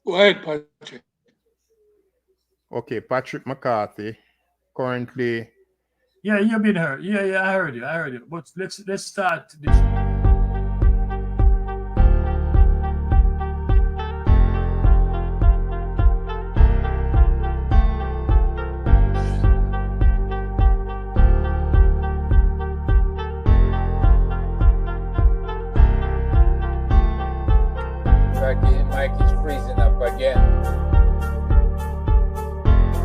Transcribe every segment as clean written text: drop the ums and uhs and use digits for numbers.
Go ahead, Patrick. Okay, Patrick McCarthy, currently. Yeah, you've been heard. Yeah, I heard you. But let's start this. Mike is freezing up again.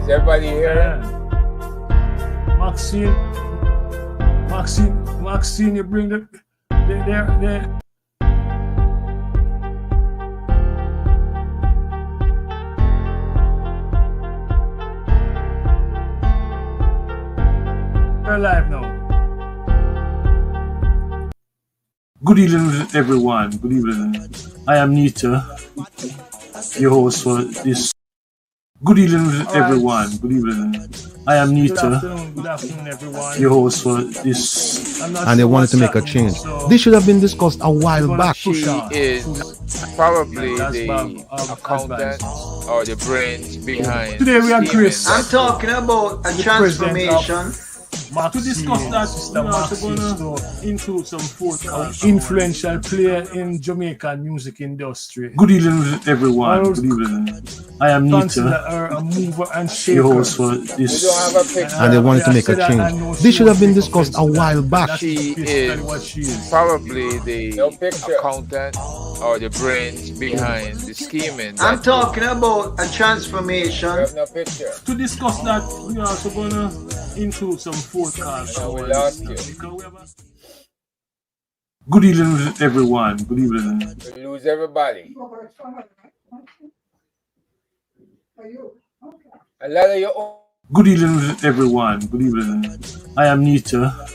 Is everybody here? Yeah. Maxine, you bring the there. We're live now. Good evening, everyone. Good evening. I am Nita, your host for this. Good evening, everyone. Good evening. I am Nita. Good afternoon, everyone. Your host for this. And they wanted to make a change. This should have been discussed a while back. She is probably the accountant or the brains behind. Today we are Chris. I'm talking about a transformation. To discuss that, we are going to include some fourth influential player in Jamaican music industry. Good evening, everyone. Good evening. I am Nita, a mover and shaker. Your host for this. And they wanted to make a change. This should have been discussed a while back. She is probably the accountant or the brains behind the scheming. I'm talking about a transformation. No picture. To discuss that, we are also going to include some forecast. We lost you. Good evening, everyone. Good evening. We lose everybody. A lot of your. Good evening, everyone. Good evening. I am Nita,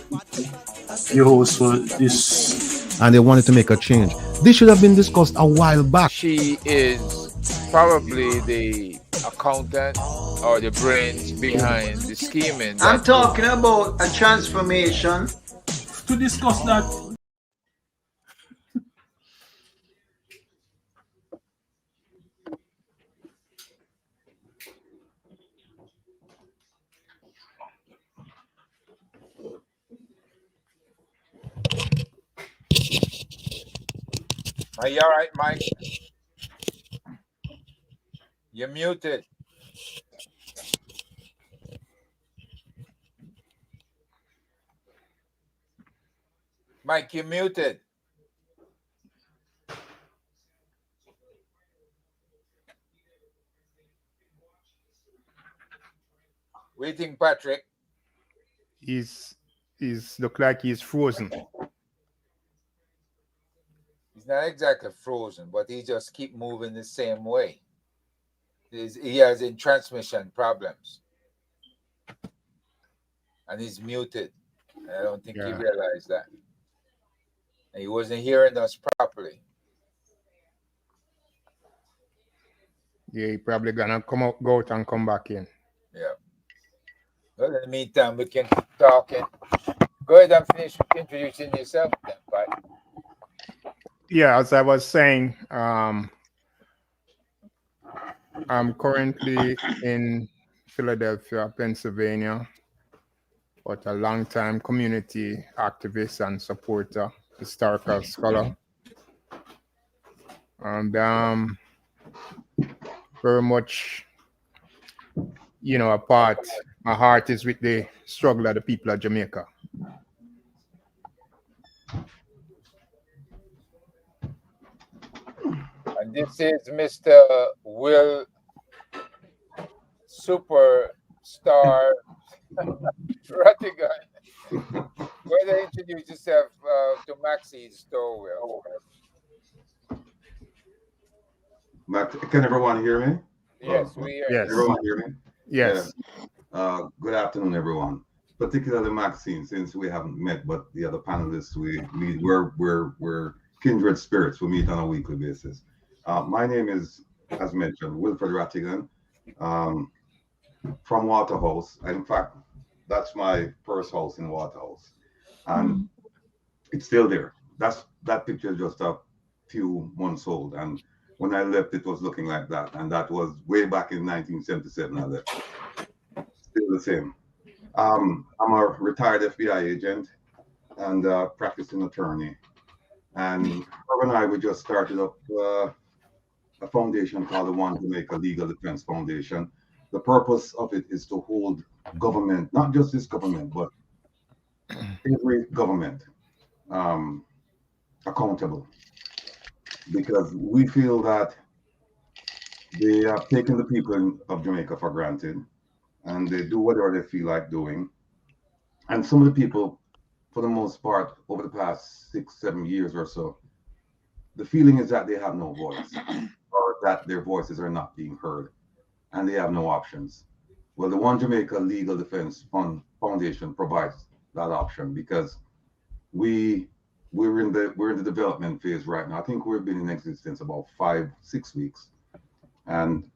your host for this. And they wanted to make a change. This should have been discussed a while back. She is probably the accountant or the brains behind the scheming. I'm talking about a transformation. To discuss that. Are you all right, Mike? You're muted. Mike, you're muted. What do you think, Patrick? He's look like he's frozen. He's not exactly frozen, but he just keep moving the same way. He has in transmission problems. And he's muted. I don't think he realized that. And he wasn't hearing us properly. Yeah, he probably gonna go out and come back in. Yeah. Well, in the meantime, we can keep talking. Go ahead and finish introducing yourself then, Pat. Yeah, as I was saying, I'm currently in Philadelphia, Pennsylvania, but a long-time community activist and supporter, historical scholar, and very much, a part. My heart is with the struggle of the people of Jamaica. And this is Mr. Will Superstar Rattigan. Go ahead and introduce yourself to Maxine Stowe. Can everyone hear me? Yes, we hear. Yes. Everyone hear me? Yes. Yeah. Good afternoon, everyone. Particularly Maxine, since we haven't met, but the other panelists we're kindred spirits. We meet on a weekly basis. My name is, as mentioned, Wilfred Rattigan, from Waterhouse. In fact, that's my first house in Waterhouse, and it's still there. That picture is just a few months old. And when I left, it was looking like that, and that was way back in 1977. I left. Still the same. I'm a retired FBI agent and practicing attorney. And her and I, we just started up a foundation called the One Jamaica Legal Defense Foundation. The purpose of it is to hold government, not just this government, but every government accountable. Because we feel that they have taken the people of Jamaica for granted, and they do whatever they feel like doing. And some of the people, for the most part, over the past 6-7 years or so, the feeling is that they have no voice, or that their voices are not being heard, and they have no options. Well, the One Jamaica Legal Defense Foundation provides that option, because we're in the development phase right now. I think we've been in existence about 5-6 weeks, and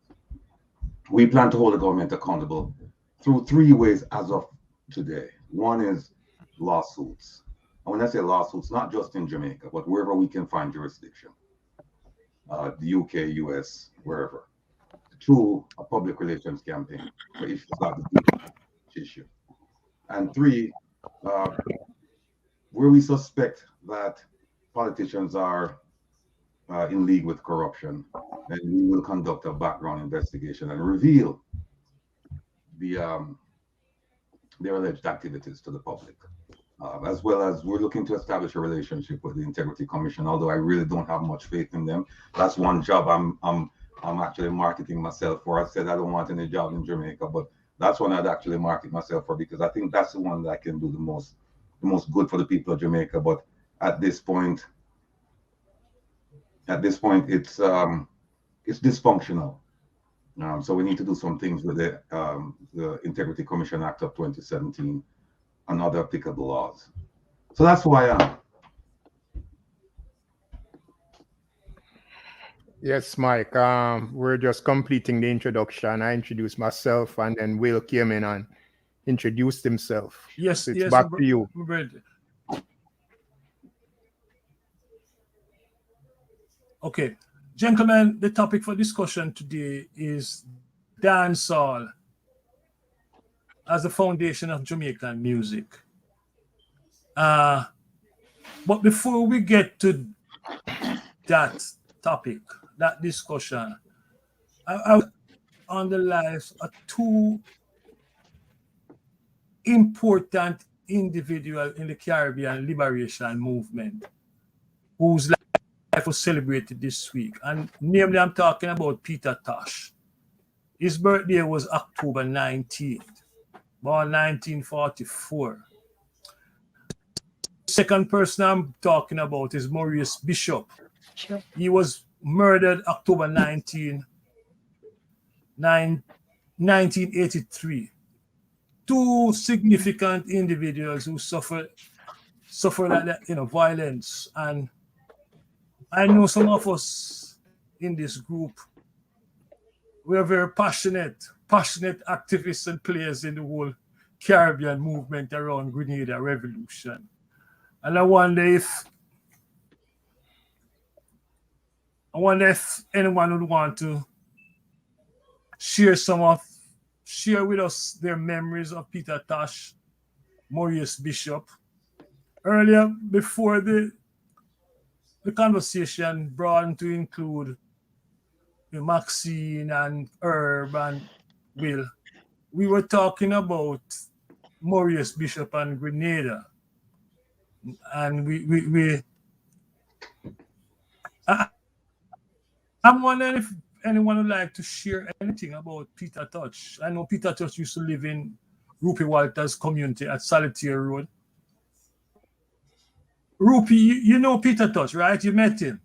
we plan to hold the government accountable through 3 ways as of today. One is lawsuits. And when I say lawsuits, not just in Jamaica, but wherever we can find jurisdiction, the UK, US, wherever. 2, a public relations campaign for issues like the issue. And 3, where we suspect that politicians are in league with corruption, then we will conduct a background investigation and reveal their alleged activities to the public. As well as we're looking to establish a relationship with the Integrity Commission, although I really don't have much faith in them. That's one job I'm actually marketing myself for. I said I don't want any job in Jamaica, but that's one I'd actually market myself for, because I think that's the one that can do the most good for the people of Jamaica. But at this point it's dysfunctional. So we need to do some things with the Integrity Commission Act of 2017 and other applicable laws. So that's who I am. Yes, Mike. We're just completing the introduction. I introduced myself, and then Will came in and introduced himself. Yes, It's yes, back to you. Okay, gentlemen, the topic for discussion today is dancehall as the foundation of Jamaican music. But before we get to that topic, that discussion, I on the lives of 2 important individuals in the Caribbean liberation movement whose life was celebrated this week. And namely, I'm talking about Peter Tosh. His birthday was October 19th, born 1944. The second person I'm talking about is Maurice Bishop. He was murdered October 1983. 2 significant individuals who suffered like that, violence. And I know some of us in this group, we are very passionate activists and players in the whole Caribbean movement around Grenada Revolution. And I wonder if anyone would want to share with us their memories of Peter Tosh, Maurice Bishop. Earlier, before the conversation brought to include Maxine and Herb and Will, we were talking about Maurice Bishop and Grenada. And I'm wondering if anyone would like to share anything about Peter Tosh. I know Peter Tosh used to live in Rupi Walters' community at Solitaire Road. Rupi, you know Peter Tosh, right? You met him.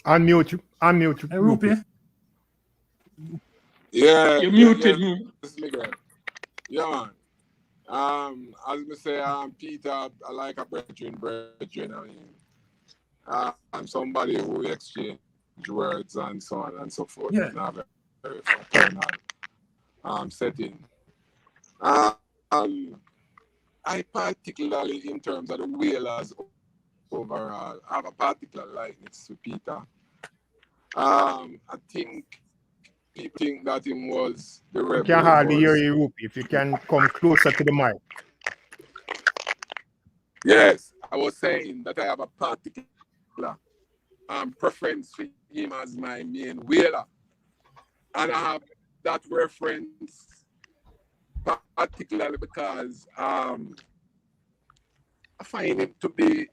Unmute. And Rupi? Yeah. You muted me. Yeah, man. As I say, Peter, I like a brethren. I mean, I'm somebody who exchange words and so on and so forth. Yeah. In a very fraternal setting. I particularly, in terms of the Whalers overall. I have a particular likeness to Peter. I think people think that him was the rebel. I can hardly hear you, Rupi. If you can come closer to the mic. Yes, I was saying that I have a particular preference for him as my main whaler. And I have that reference particularly because I find him to be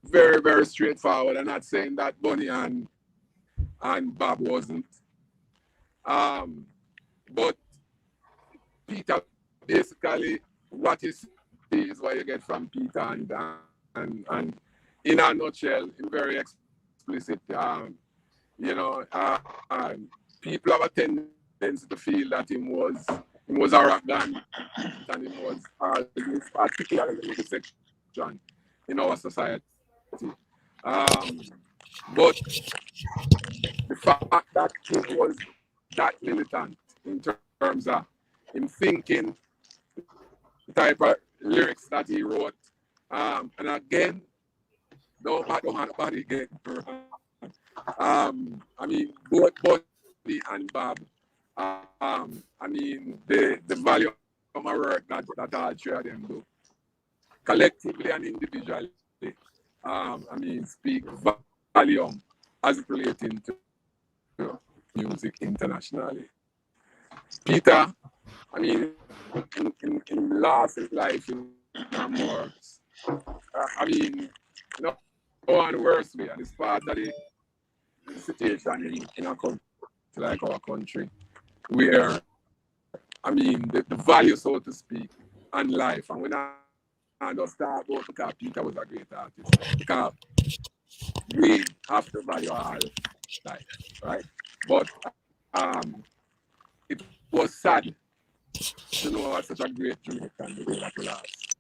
very, very straightforward. I'm not saying that Bunny and Bob wasn't. But Peter, basically, what you see is what you get from Peter. And in a nutshell, in very explicit, people have a tendency to feel that he was arrogant and he was particularly in the section in our society. But the fact that he was that militant in terms of him thinking, the type of lyrics that he wrote, and again, don't have nobody get. I mean, both Buddy and Bob. I mean, the value of my work that all three of them do, collectively and individually. I mean, speak volume as it relating to music internationally. Peter, I mean, in last life in more, I mean, no one worse way, and it's part of the situation in a country like our country, where, I mean, the value, so to speak, and life, and when I just talk about because Peter was a great artist, because we have to value our life, right? But it was sad to know such a great Jamaican the way that we lost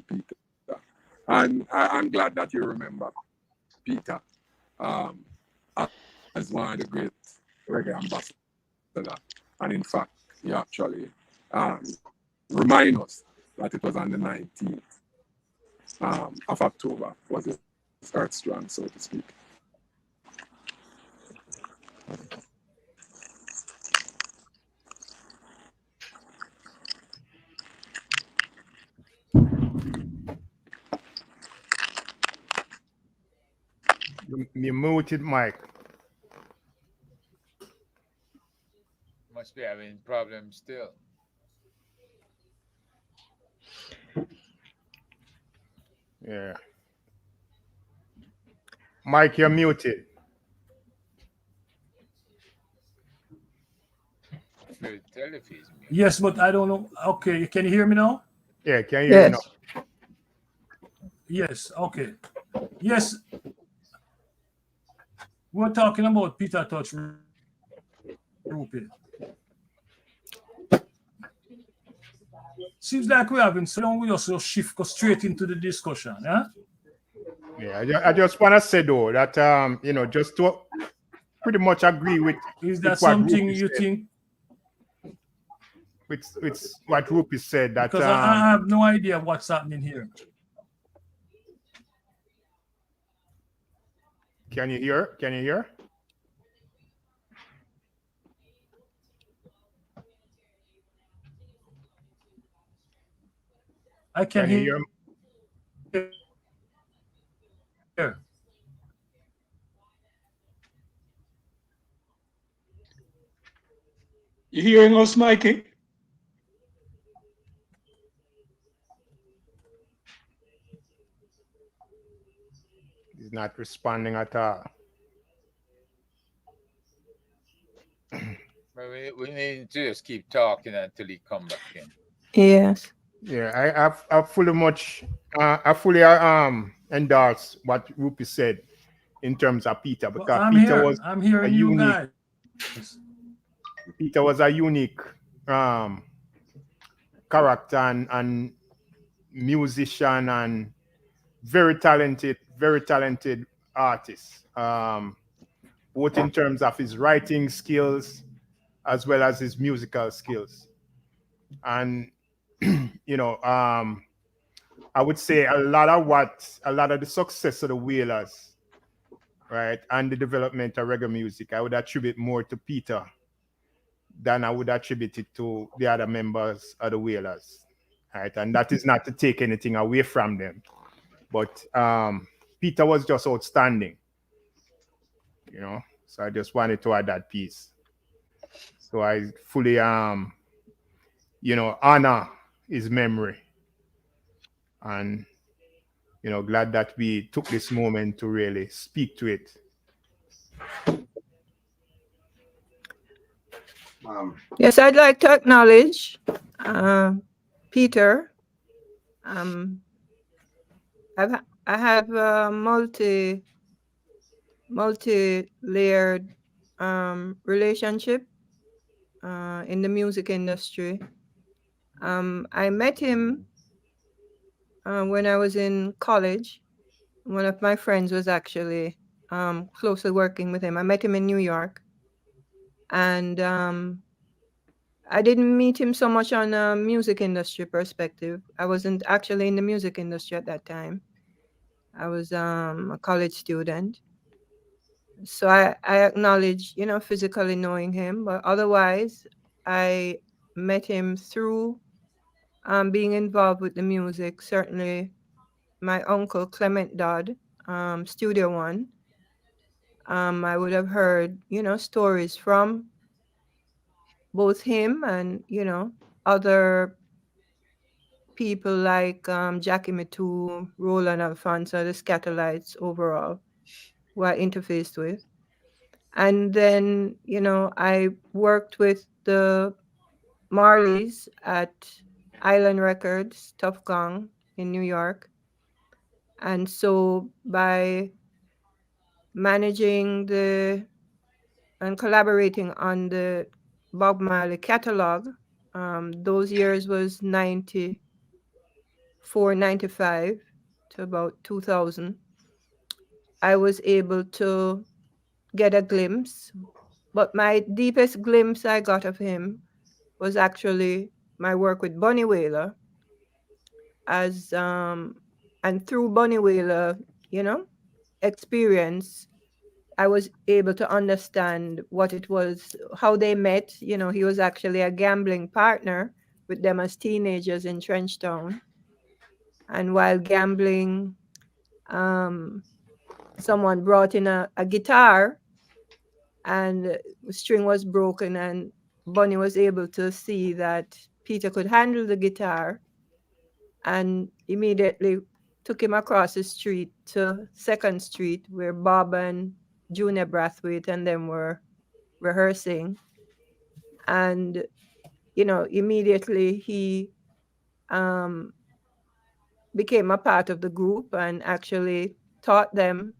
Peter. And I'm glad that you remember Peter as one of the great reggae ambassadors. And in fact, he actually remind us that it was on the 19th of October was his Earth Strong, so to speak. You muted mic. Must be having problems still. Yeah. Mike, you're muted. Yes, but I don't know. Okay, can you hear me now? Yeah, can you hear me now? Yes, okay. Yes. We're talking about Peter Touch Rupi. Seems like we're having so long, we also shift straight into the discussion, huh? Yeah, I just want to say though that just to pretty much agree with. Is that something you think? With what Rupi said, that because I have no idea what's happening here. Can you hear? Can you hear? I can hear. You hearing us, Mikey? He's not responding at all. We need to just keep talking until he come back in. Yes. Yeah, I fully endorse what Rupi said in terms of Peter, because I'm hearing you guys. Peter was a unique character and musician and very talented artist, both in terms of his writing skills as well as his musical skills. And I would say a lot of the success of the Wailers, right, and the development of reggae music, I would attribute more to Peter than I would attribute it to the other members of the Wailers, right? And that is not to take anything away from them, but Peter was just outstanding, you know. So I just wanted to add that piece. So I fully honor his memory, and glad that we took this moment to really speak to it. Yes, I'd like to acknowledge Peter. I have a multi-layered relationship in the music industry. I met him when I was in college. One of my friends was actually closely working with him. I met him in New York, and I didn't meet him so much on a music industry perspective. I wasn't actually in the music industry at that time. I was a college student. So I acknowledge, physically knowing him, but otherwise I met him through being involved with the music. Certainly my uncle, Clement Dodd, Studio One. I would have heard, stories from both him and, other people like Jackie Mittoo, Roland Alfonso, the Scatterlights overall, who I interfaced with. And then, I worked with the Marleys at Island Records, Tough Gong in New York. And so by managing and collaborating on the Bob Marley catalog, those years was 94, 95 to about 2000. I was able to get a glimpse, but my deepest glimpse I got of him was actually my work with Bunny Wailer, and through Bunny Wailer, experience, I was able to understand what it was, how they met. He was actually a gambling partner with them as teenagers in Trenchtown. And while gambling, someone brought in a guitar, and the string was broken, and Bunny was able to see that Peter could handle the guitar, and immediately took him across the street to 2nd Street, where Bob and Junior Brathwaite and them were rehearsing. And, immediately he became a part of the group and actually taught them,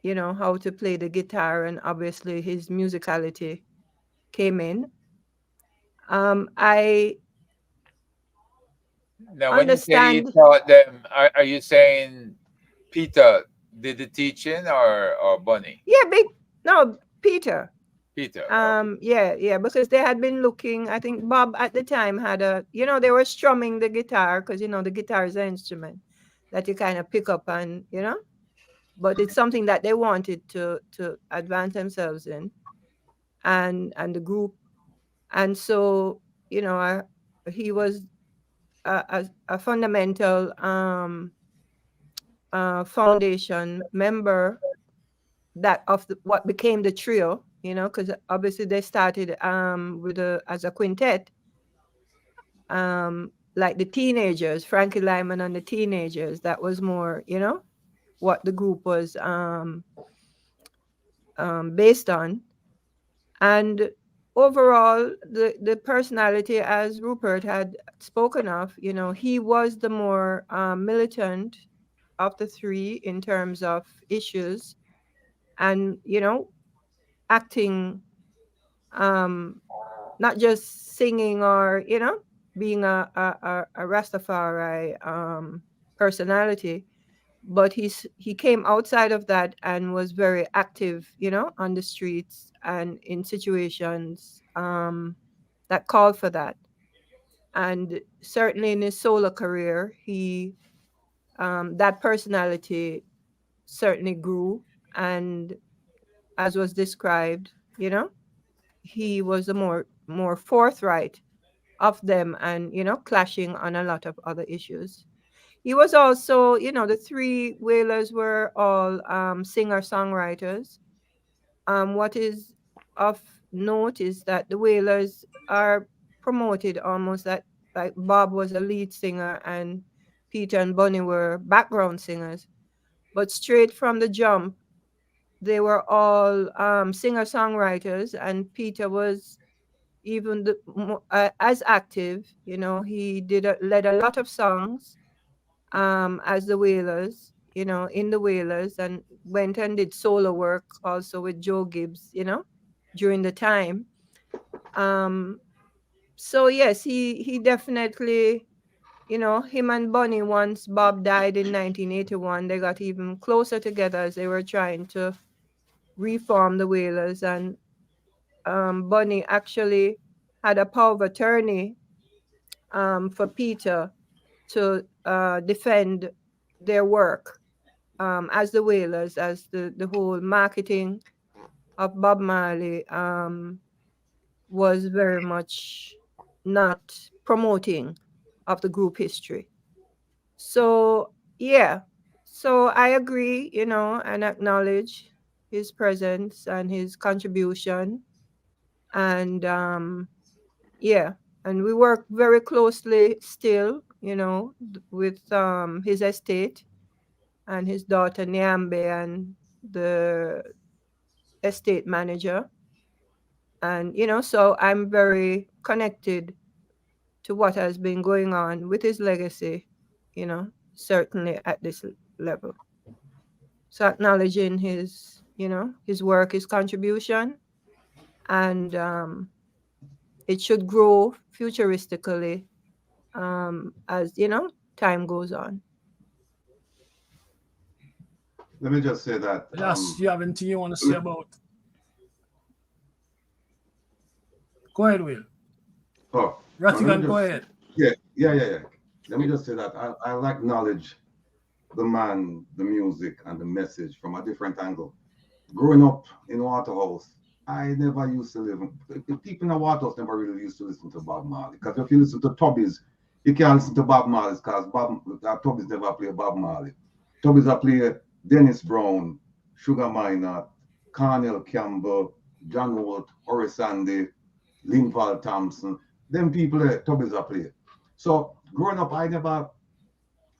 how to play the guitar, and obviously his musicality came in. I Now, when understand. you say he taught them, are you saying Peter did the teaching or Bunny? Yeah, Peter. Peter. Yeah, because they had been looking. I think Bob at the time had they were strumming the guitar, because the guitar is an instrument that you kind of pick up and but it's something that they wanted to advance themselves in, and the group. And so he was a fundamental foundation member that of what became the trio, because obviously they started as a quintet, like the Teenagers, Frankie Lyman and the Teenagers. That was more what the group was based on. And overall, the personality, as Rupert had spoken of, he was the more militant of the three in terms of issues, and acting, not just singing or being a Rastafari personality, but he came outside of that and was very active, on the streets and in situations that called for that. And certainly in his solo career, he that personality certainly grew, and as was described, he was the more forthright of them, and clashing on a lot of other issues. He was also, the three Wailers were all singer-songwriters. What is of note is that the Wailers are promoted almost that like Bob was a lead singer and Peter and Bunny were background singers. But straight from the jump, they were all singer-songwriters, and Peter was even as active. He led a lot of songs as the Wailers, in the Wailers, and went and did solo work also with Joe Gibbs, during the time. So yes, he definitely, him and Bunny, once Bob died in 1981, they got even closer together as they were trying to reform the Wailers. And Bunny actually had a power of attorney for Peter to defend their work as the Wailers, as the whole marketing of Bob Marley was very much not promoting of the group history. So yeah, so I agree, and acknowledge his presence and his contribution. And yeah, and we work very closely still, with his estate and his daughter Nyambe and the estate manager. And so I'm very connected to what has been going on with his legacy, certainly at this level. So acknowledging his his work, his contribution, and it should grow futuristically as time goes on. Let me just say that. Yes, you have anything you want to say about? Go ahead, Will. Oh, Rattigan, go ahead. Yeah. Let me just say that I'll acknowledge the man, the music, and the message from a different angle. Growing up in Waterhouse, I never used to live. People in Waterhouse never really used to listen to Bob Marley. Because if you listen to Tubbies, you can't listen to Bob Marley because Tubbies never play Bob Marley. Tubbies are play Dennis Brown, Sugar Minott, Cornell Campbell, John Holt, Horace Andy, Linval Thompson. Them people Tubbies are play. So growing up,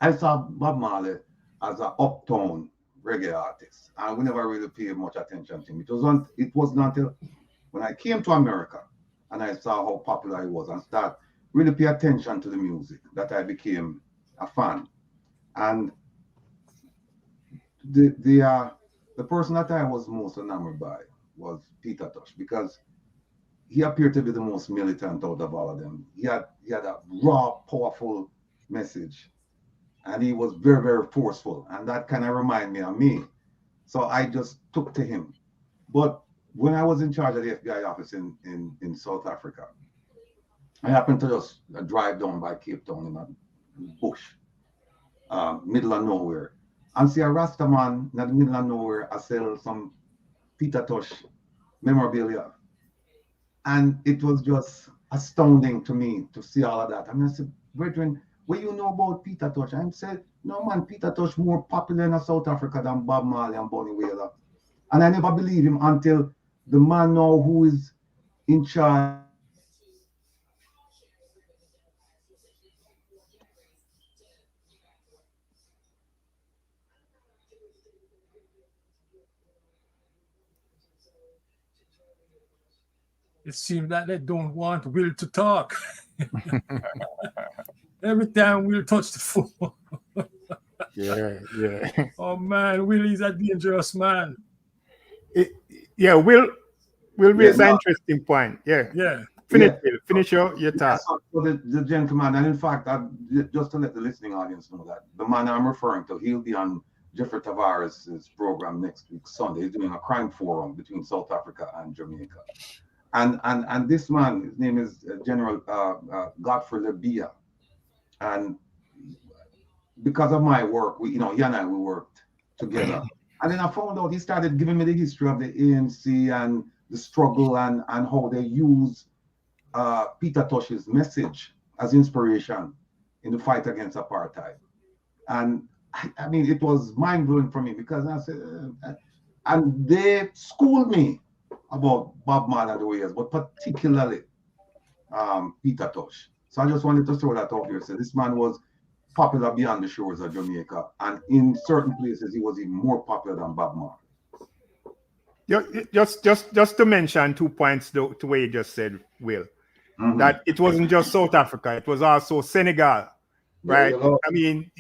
I saw Bob Marley as an uptown reggae artist, and we never really paid much attention to him. It wasn't until when I came to America and I saw how popular he was and start really pay attention to the music that I became a fan. And the person that I was most enamored by was Peter Tosh, because he appeared to be the most militant out of all of them. He had a raw, powerful message, and he was very, very forceful, and that kind of reminded me of me. So I just took to him. But when I was in charge of the FBI office in South Africa, I happened to just drive down by Cape Town in a bush, middle of nowhere, and see a Rasta man in the middle of nowhere. I sell some Peter Tosh memorabilia. And it was just astounding to me to see all of that. And I said, brethren, what you know about Peter Tosh? I said, no man, Peter Tosh more popular in South Africa than Bob Marley and Bunny Wailer. And I never believed him until the man now who is in charge. It seems that they don't want Will to talk. Every time Will touch the phone. Yeah. Oh man, Will is a dangerous man. Will raise an interesting point. Yeah. Finish your talk. So the gentleman, and in fact, just to let the listening audience know that the man I'm referring to, he'll be on Jeffrey Tavares' program next week, Sunday. He's doing a crime forum between South Africa and Jamaica. And this man, his name is General Godfrey Lebia. And because of my work, he and I, we worked together. And then I found out he started giving me the history of the ANC and the struggle and how they use Peter Tosh's message as inspiration in the fight against apartheid. And I mean, it was mind blowing for me because I said, and they schooled me about Bob Marley and the Wailers, but particularly Peter Tosh. So I just wanted to throw that out here. So this man was popular beyond the shores of Jamaica, and in certain places he was even more popular than Bob Marley. Just to mention 2 points to what you just said, Will, that it wasn't just South Africa, it was also Senegal, right? I mean,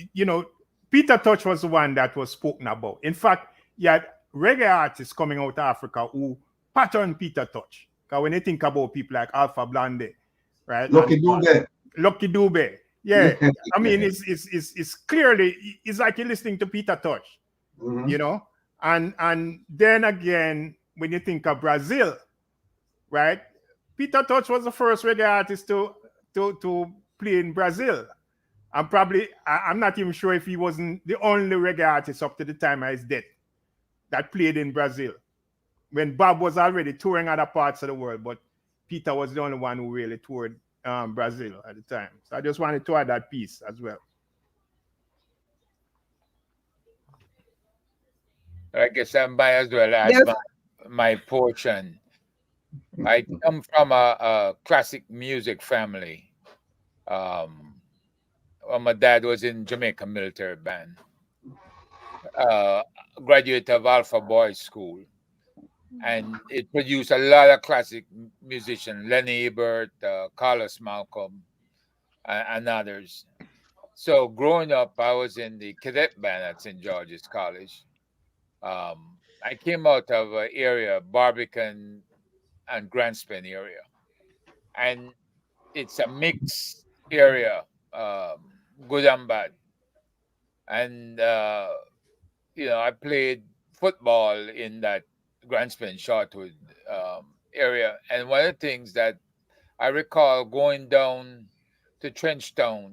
Peter Tosh was the one that was spoken about. In fact, you had reggae artists coming out of Africa who patterned Peter Tosh. Because when you think about people like Alpha Blondy, right? Lucky Dube. Yeah. I mean, it's clearly, it's like you're listening to Peter Tosh, And then again, when you think of Brazil, right? Peter Tosh was the first reggae artist to play in Brazil. I'm not even sure if he wasn't the only reggae artist up to the time of his death that played in Brazil. When Bob was already touring other parts of the world, but Peter was the only one who really toured Brazil at the time. So I just wanted to add that piece as well. I guess I might as well add my portion. I come from a classic music family. My dad was in Jamaica military band. Graduate of Alpha Boys School. And it produced a lot of classic musicians, Lenny Ebert, Carlos Malcolm, and others. So growing up, I was in the cadet band at St. George's College. I came out of an area, Barbican and Grandspin area. And it's a mixed area, good and bad. And, I played football in that Grandspin, Shortwood area. And one of the things that I recall going down to Trenchtown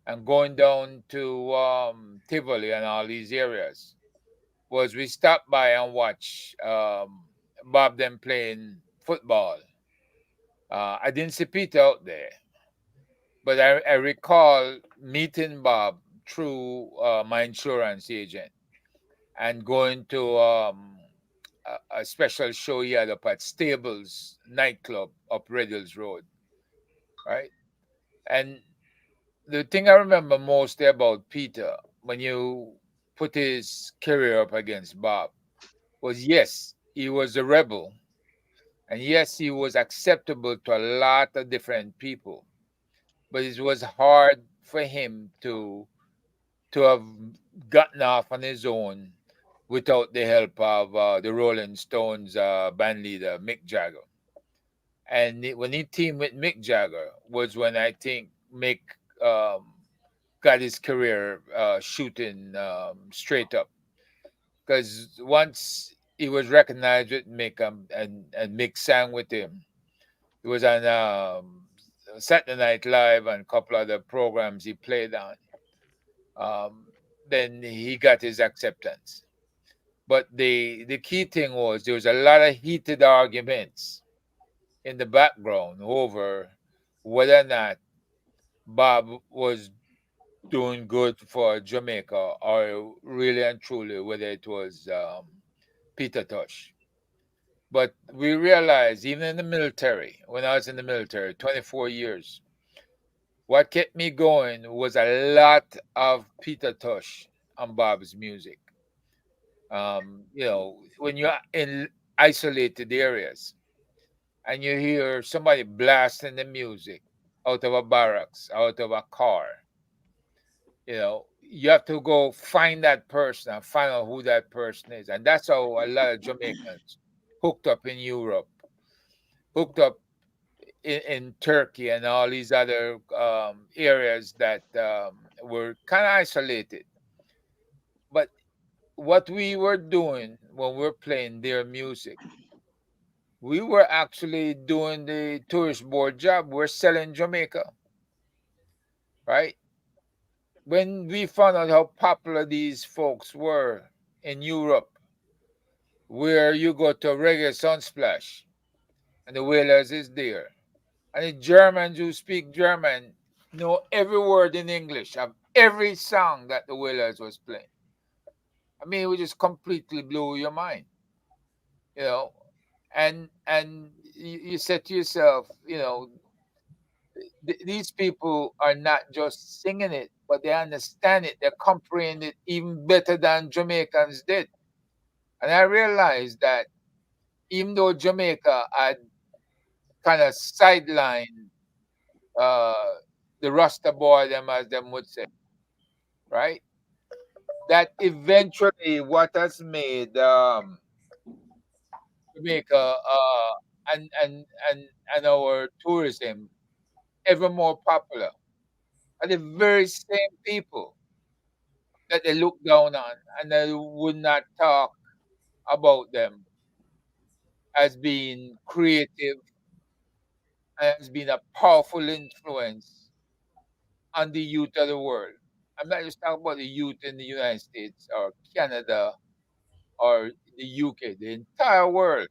and going down to Tivoli and all these areas was we stopped by and watch Bob them playing football. I didn't see Peter out there, but I recall meeting Bob through my insurance agent and going to a special show he had up at Stables nightclub up Red Hills Road, right? And the thing I remember most about Peter, when you put his career up against Bob, was yes, he was a rebel. And yes, he was acceptable to a lot of different people. But it was hard for him to have gotten off on his own without the help of the Rolling Stones band leader, Mick Jagger. And when he teamed with Mick Jagger was when I think Mick got his career shooting straight up. Because once he was recognized with Mick and Mick sang with him, he was on Saturday Night Live and a couple other programs he played on. Then he got his acceptance. But the key thing was there was a lot of heated arguments in the background over whether or not Bob was doing good for Jamaica or really and truly whether it was Peter Tosh. But we realized even in the military, when I was in the military, 24 years, what kept me going was a lot of Peter Tosh on Bob's music. When you're in isolated areas and you hear somebody blasting the music out of a barracks, out of a car, you have to go find that person and find out who that person is. And that's how a lot of Jamaicans hooked up in Europe, hooked up in Turkey and all these other areas that were kind of isolated. But what we were doing when we were playing their music, we were actually doing the tourist board job. We're selling Jamaica, right? when we found out how popular these folks were in Europe, where you go to reggae sunsplash and the Wailers is there, and the Germans who speak German know every word in English of every song that the Wailers was playing. I mean, it would just completely blow your mind, you know. And you said to yourself, you know, these people are not just singing it, but they understand it. They comprehend it even better than Jamaicans did. And I realized that even though Jamaica had kind of sidelined uh, the Rasta boy, them as them would say, right? That eventually what has made Jamaica and, and and and our tourism ever more popular are the very same people that they look down on and they would not talk about them as being creative and as being a powerful influence on the youth of the world. I'm not just talking about the youth in the United States or Canada or the UK, the entire world.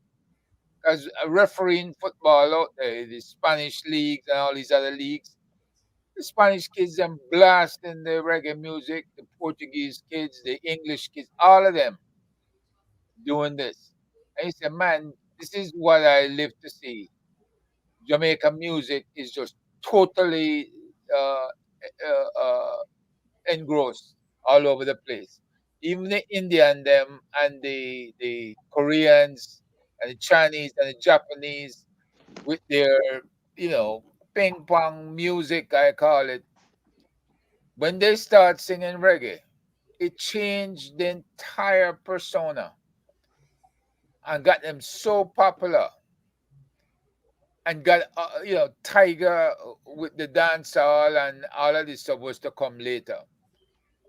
Because refereeing football out there, the Spanish leagues and all these other leagues, the Spanish kids them blasting the reggae music, the Portuguese kids, the English kids, all of them doing this. And he said, man, this is what I live to see. Jamaican music is just totally uh, engrossed all over the place. Even the Indian them and the Koreans and the Chinese and the Japanese with their, you know, ping pong music, I call it. When they start singing reggae, it changed the entire persona and got them so popular and got you know, Tiger with the dancehall and all of this stuff was to come later.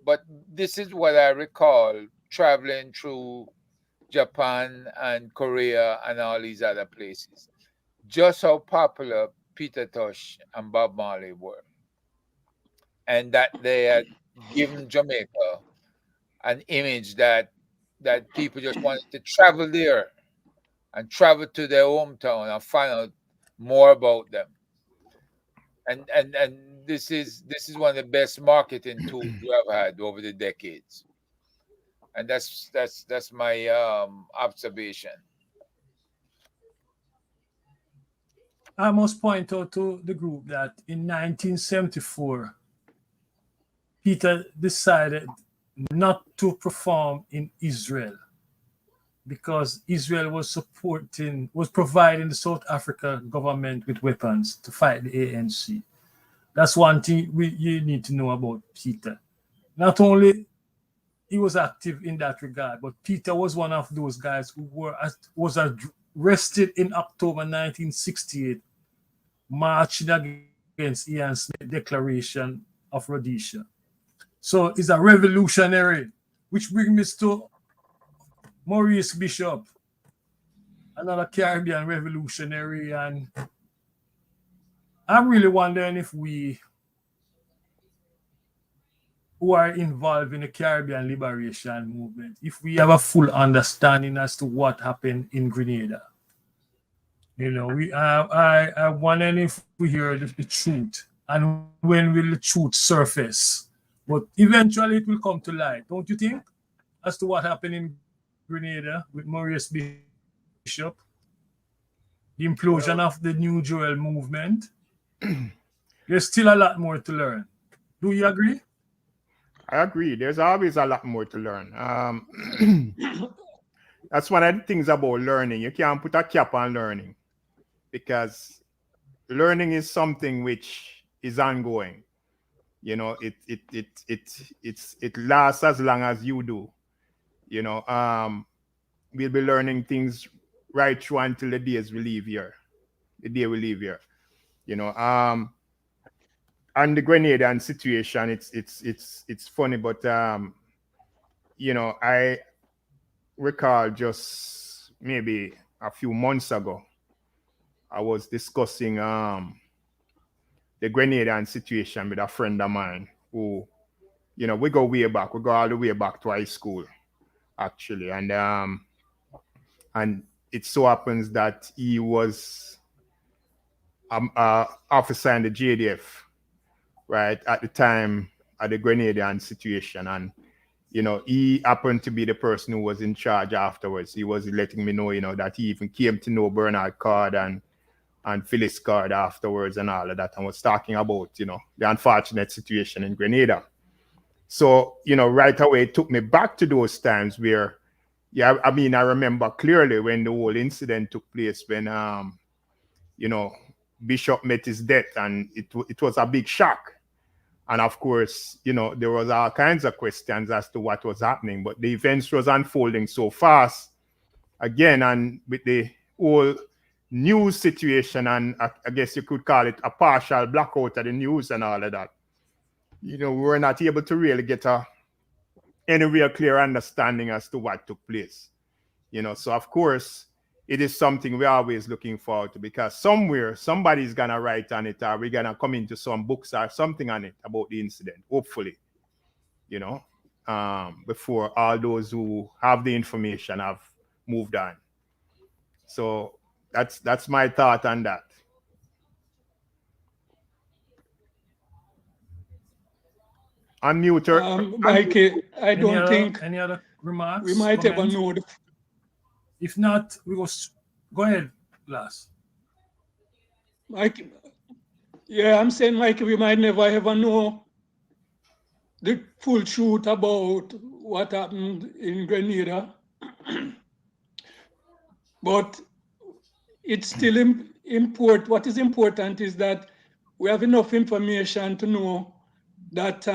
But this is what I recall traveling through Japan and Korea and all these other places. Just how popular Peter Tosh and Bob Marley were, and that they had given Jamaica an image that people just wanted to travel there and travel to their hometown and find out more about them. And this is one of the best marketing tools we have had over the decades. And that's my observation. I must point out to the group that in 1974, Peter decided not to perform in Israel because Israel was providing the South Africa government with weapons to fight the ANC. That's one thing you need to know about Peter. Not only he was active in that regard, but Peter was one of those guys who was arrested in October 1968, marching against Ian Smith's Declaration of Rhodesia. So he's a revolutionary, which brings me to Maurice Bishop, another Caribbean revolutionary. And I'm really wondering if we who are involved in the Caribbean liberation movement, if we have a full understanding as to what happened in Grenada. You know, I wonder if we hear the truth and when will the truth surface. But eventually it will come to light, don't you think? As to what happened in Grenada with Maurice Bishop, the implosion of the New Joel movement. There's still a lot more to learn. Do you agree? I agree. There's always a lot more to learn. That's one of the things about learning. You can't put a cap on learning because learning is something which is ongoing. You know, it lasts as long as you do. You know, we'll be learning things right through until the days we leave here. The day we leave here. You know, and the Grenadian situation, it's funny, but you know, I recall just maybe a few months ago, I was discussing the Grenadian situation with a friend of mine who We go way back. We go all the way back to high school, actually, and it so happens that he was officer in the JDF, right, at the time at the Grenadian situation, and he happened to be the person who was in charge afterwards. He was letting me know, that he even came to know Bernard Card and Phyllis Card afterwards and all of that, and was talking about, the unfortunate situation in Grenada. So, right away, it took me back to those times where, I remember clearly when the whole incident took place, when, Bishop met his death, and it was a big shock. And of course, there was all kinds of questions as to what was happening, but the events was unfolding so fast again, and with the whole news situation, and I guess you could call it a partial blackout of the news and all of that, we were not able to really get any real clear understanding as to what took place. So of course, it is something we're always looking forward to, because somewhere somebody's gonna write on it, or we're gonna come into some books or something on it about the incident, hopefully, before all those who have the information have moved on. So that's my thought on that. Unmute her. Mikey, I don't think any other remarks? we might ever comments? know. If not, go ahead, Glass. Mikey, yeah, I'm saying, Mikey, we might never ever know the full truth about what happened in Grenada. But it's still important. What is important is that we have enough information to know that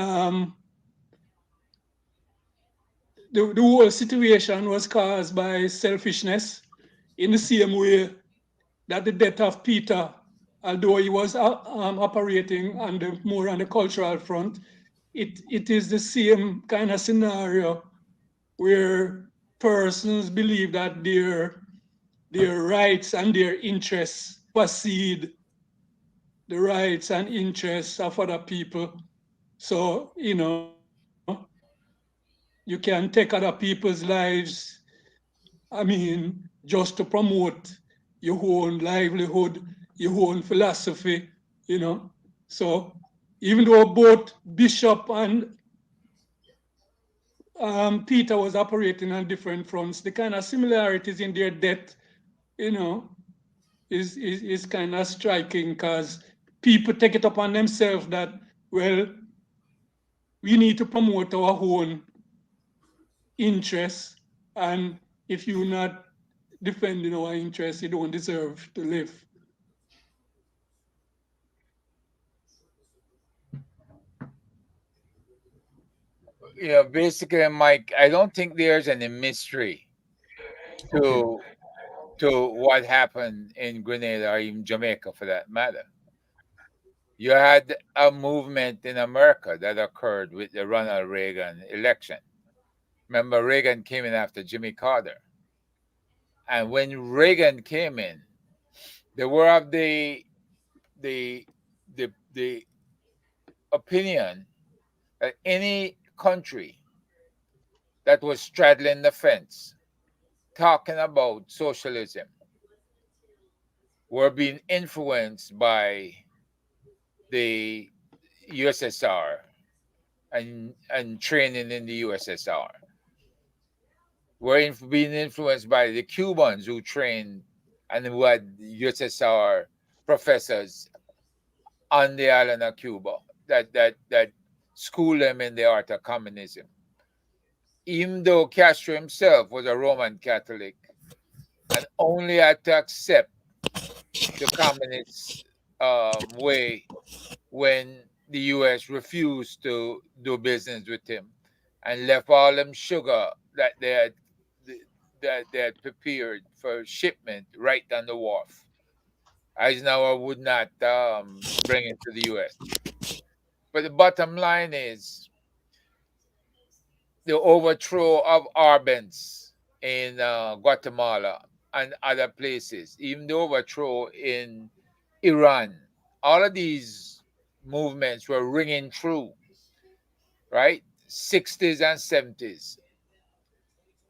the whole situation was caused by selfishness, in the same way that the death of Peter, although he was operating more on the cultural front, it is the same kind of scenario where persons believe that their rights and their interests supersede the rights and interests of other people. So, you can take other people's lives, just to promote your own livelihood, your own philosophy, So even though both Bishop and Peter was operating on different fronts, the kind of similarities in their death, is kind of striking, because people take it upon themselves that, well, we need to promote our own interests, and if you're not defending our interests, you don't deserve to live. Basically, Mike, I don't think there's any mystery to what happened in Grenada, or even Jamaica for that matter. You had a movement in America that occurred with the Ronald Reagan election. Remember, Reagan came in after Jimmy Carter. And when Reagan came in, there were of the opinion that any country that was straddling the fence, talking about socialism, were being influenced by the USSR and training in the USSR. Were being influenced by the Cubans who trained and who had USSR professors on the island of Cuba that schooled them in the art of communism. Even though Castro himself was a Roman Catholic and only had to accept the communist way when the US refused to do business with him and left all them sugar that they had prepared for shipment right on the wharf. Eisenhower would not bring it to the US. But the bottom line is the overthrow of Arbenz in Guatemala and other places, even the overthrow in Iran. All of these movements were ringing true, right? 60s and 70s.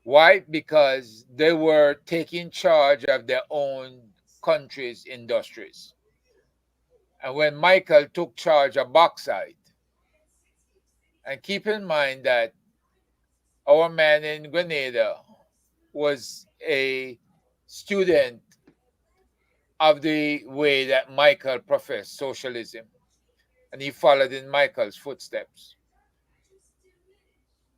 Why? Because they were taking charge of their own country's industries. And when Michael took charge of bauxite, and keep in mind that our man in Grenada was a student of the way that Michael professed socialism, and he followed in Michael's footsteps.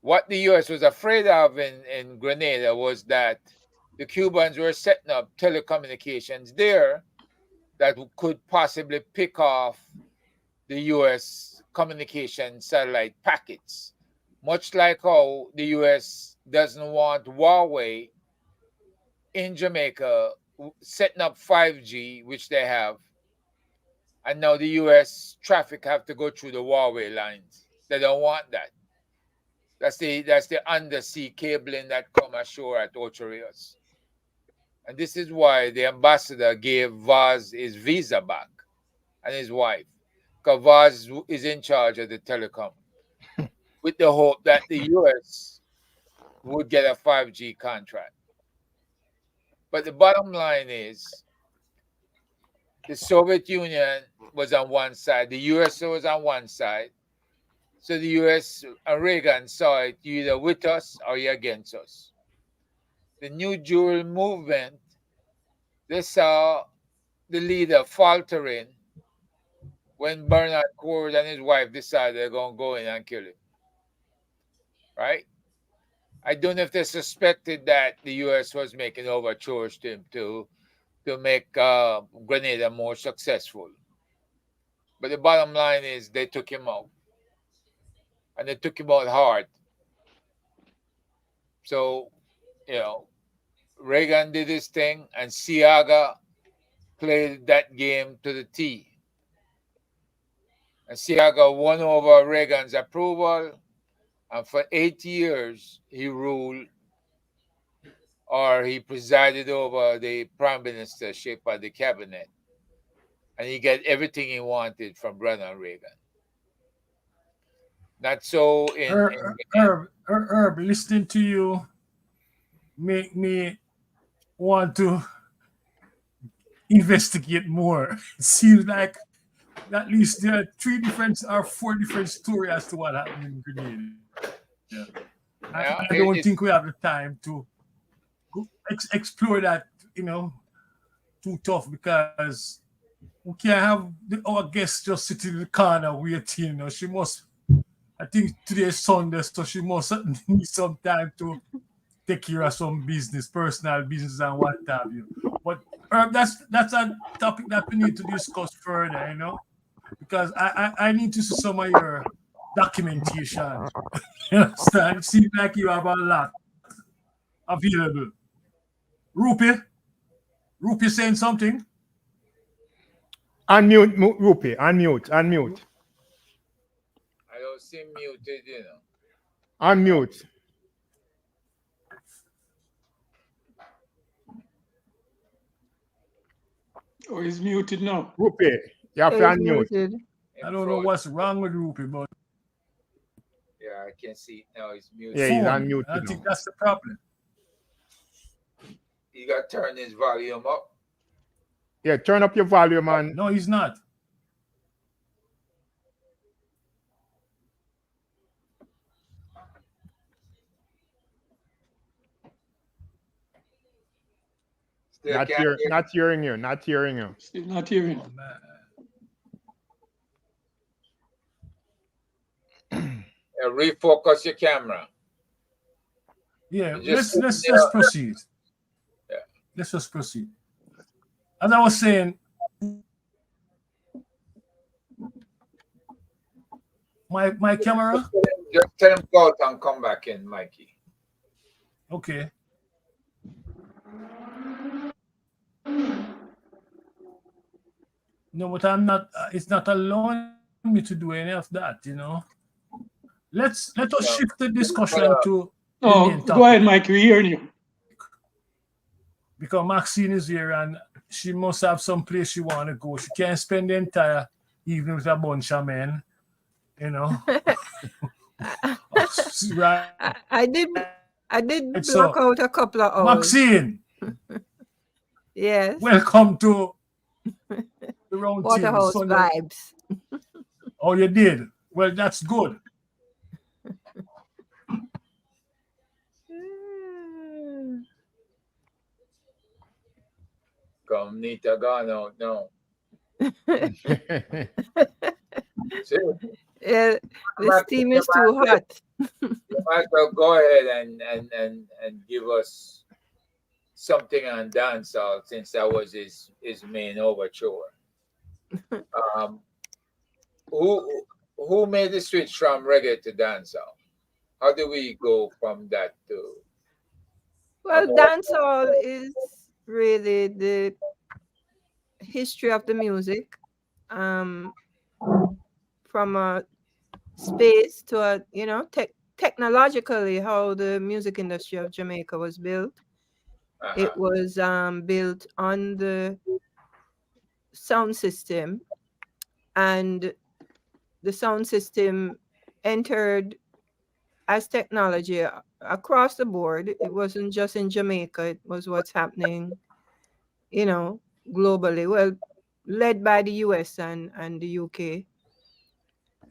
What the US was afraid of in Grenada was that the Cubans were setting up telecommunications there that could possibly pick off the US communication satellite packets, much like how the US doesn't want Huawei in Jamaica setting up 5G, which they have, and now the US traffic have to go through the Huawei lines. They don't want that. That's the undersea cabling that come ashore at Ocho Rios. And this is why the ambassador gave Vaz his visa back and his wife, because Vaz is in charge of the telecom, with the hope that the US would get a 5G contract. But the bottom line is the Soviet Union was on one side, the US was on one side. So the US and Reagan saw it, you either with us or you're against us. The New Jewel movement, they saw the leader faltering when Bernard Cord and his wife decided they're going to go in and kill him. Right? I don't know if they suspected that the US was making overtures to him to make Grenada more successful. But the bottom line is they took him out. And they took him out hard. So, Reagan did his thing, and Seaga played that game to the T. And Seaga won over Reagan's approval, and for 8 years he ruled, or he presided over the prime ministership of the cabinet, and he got everything he wanted from Ronald Reagan. Not so in Herb, listening to you make me want to investigate more. It seems like at least there are 3 different or 4 different stories as to what happened in Grenada. Yeah. I don't think we have the time to explore that, too tough, because we can't have our guest just sitting in the corner waiting. She must. I think today is Sunday, so she must need some time to take care of some business, personal business, and what have you. But that's a topic that we need to discuss further, because I need to see some of your documentation. You understand? It seems like you have a lot available. Rupi saying something? Unmute, Rupi, unmute. I don't see muted, Unmute. Oh, he's muted now. Rupi, you have to unmute. I don't know what's wrong with Rupi, but yeah, I can see it now. He's muted. Yeah, he's unmuted. I think that's the problem. You got to turn his volume up. Yeah, turn up your volume, man. No, he's not. Still Not hearing you. Still not hearing. Refocus your camera. Yeah, let's proceed. Yeah. Let's just proceed. As I was saying, my camera. Just tell him go out and come back in, Mikey. Okay. No, but I'm not. It's not allowing me to do any of that. Let us shift the discussion to. Oh, go ahead, Mike. We're hearing you. Because Maxine is here and she must have some place she want to go. She can't spend the entire evening with a bunch of men, Right. I did So, block out a couple of hours. Maxine, Yes. welcome to the round table. Waterhouse Sunday. vibes. Oh, you did? Well, that's good. Come Nita gone out now. See, Yeah, the Max, steam is too hot. you might well go ahead and give us something on dancehall since that was his main overture. Um, who who made the switch from reggae to dancehall? How do we go from that to Well, more? dancehall is really the history of the music, um, from a space to a, technologically how the music industry of Jamaica was built. It was built on the sound system, and the sound system entered as technology across the board. It wasn't just in Jamaica, it was what's happening, globally. Well, led by the US and the UK.